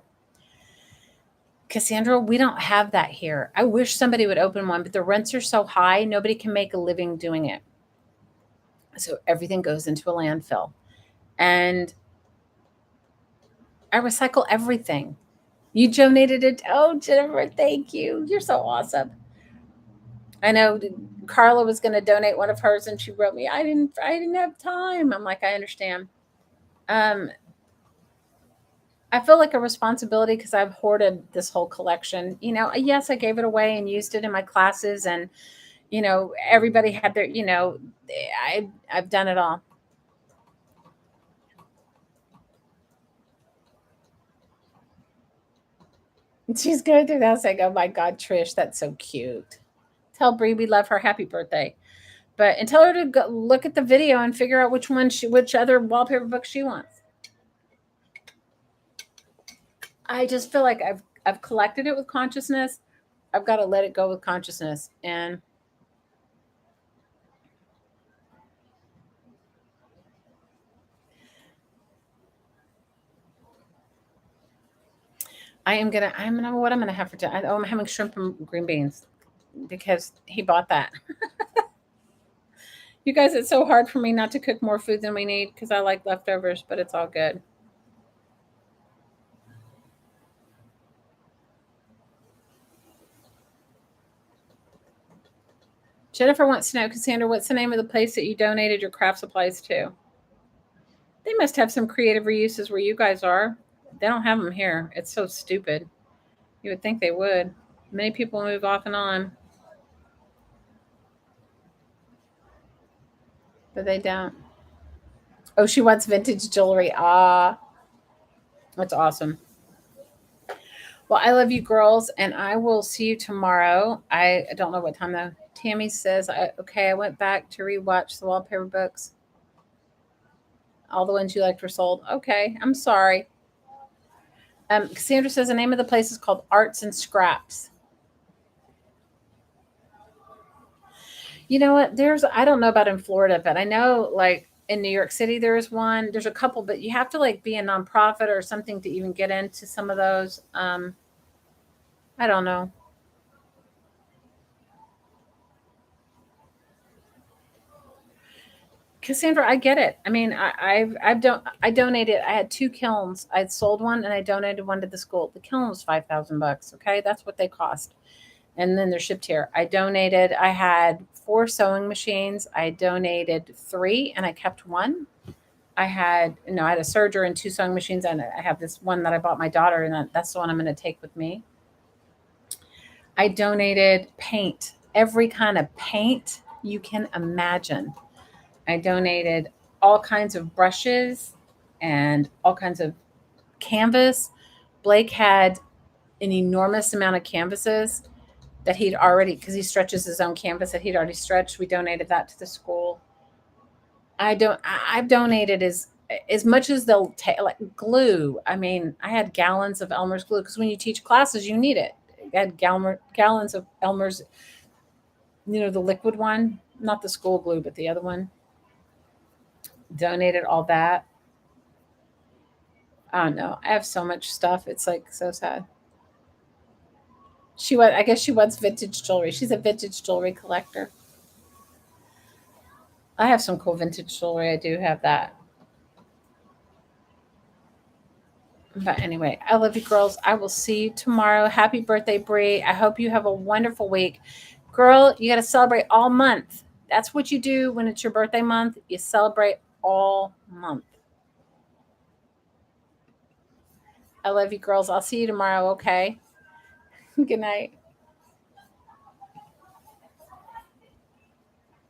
Cassandra, we don't have that here. I wish somebody would open one, but the rents are so high, nobody can make a living doing it. So everything goes into a landfill. And I recycle everything. You donated it. Oh, Jennifer, thank you. You're so awesome. I know Carla was going to donate one of hers and she wrote me, I didn't have time. I'm like, I understand. Um, I feel like a responsibility because I've hoarded this whole collection. Yes, I gave it away and used it in my classes, and everybody had their. I've done it all. She's going through that saying, "Oh my God, Trish, that's so cute." Tell Bree we love her. Happy birthday. And tell her to go look at the video and figure out which other wallpaper book she wants. I just feel like I've collected it with consciousness. I've got to let it go with consciousness. And I'm gonna have for dinner. I'm having shrimp and green beans because he bought that. You guys, it's so hard for me not to cook more food than we need because I like leftovers, but it's all good. Jennifer wants to know, Cassandra, what's the name of the place that you donated your craft supplies to? They must have some creative reuses where you guys are. They don't have them here. It's so stupid. You would think they would. Many people move off and on, but they don't. Oh, she wants vintage jewelry. Ah, that's awesome. Well, I love you girls, and I will see you tomorrow. I don't know what time though. Tammy says, okay, I went back to rewatch the wallpaper books. All the ones you liked were sold. Okay, I'm sorry. Cassandra says the name of the place is called Arts and Scraps. You know what? I don't know about in Florida, but I know like in New York City there's one. There's a couple, but you have to like be a nonprofit or something to even get into some of those. I don't know. Cassandra, I get it. I mean, I donated. I had two kilns. I sold one and I donated one to the school. The kiln was $5,000. Okay, that's what they cost, and then they're shipped here. I had 4 sewing machines. I donated 3, and I kept one. I had a serger and 2 sewing machines, and I have this one that I bought my daughter, and that's the one I'm going to take with me. I donated paint, every kind of paint you can imagine. I donated all kinds of brushes and all kinds of canvas. Blake had an enormous amount of canvases that he'd already, because he stretches his own canvas that he'd already stretched. We donated that to the school. I've donated as much as they'll take like glue. I mean, I had gallons of Elmer's glue because when you teach classes, you need it. I had gallons of Elmer's, the liquid one, not the school glue, but the other one. Donated all that. I don't know. I have so much stuff. It's like so sad. I guess she wants vintage jewelry. She's a vintage jewelry collector. I have some cool vintage jewelry. I do have that. But anyway, I love you girls. I will see you tomorrow. Happy birthday, Bree. I hope you have a wonderful week. Girl, you got to celebrate all month. That's what you do when it's your birthday month. You celebrate all month. I love you girls. I'll see you tomorrow, okay? Good night.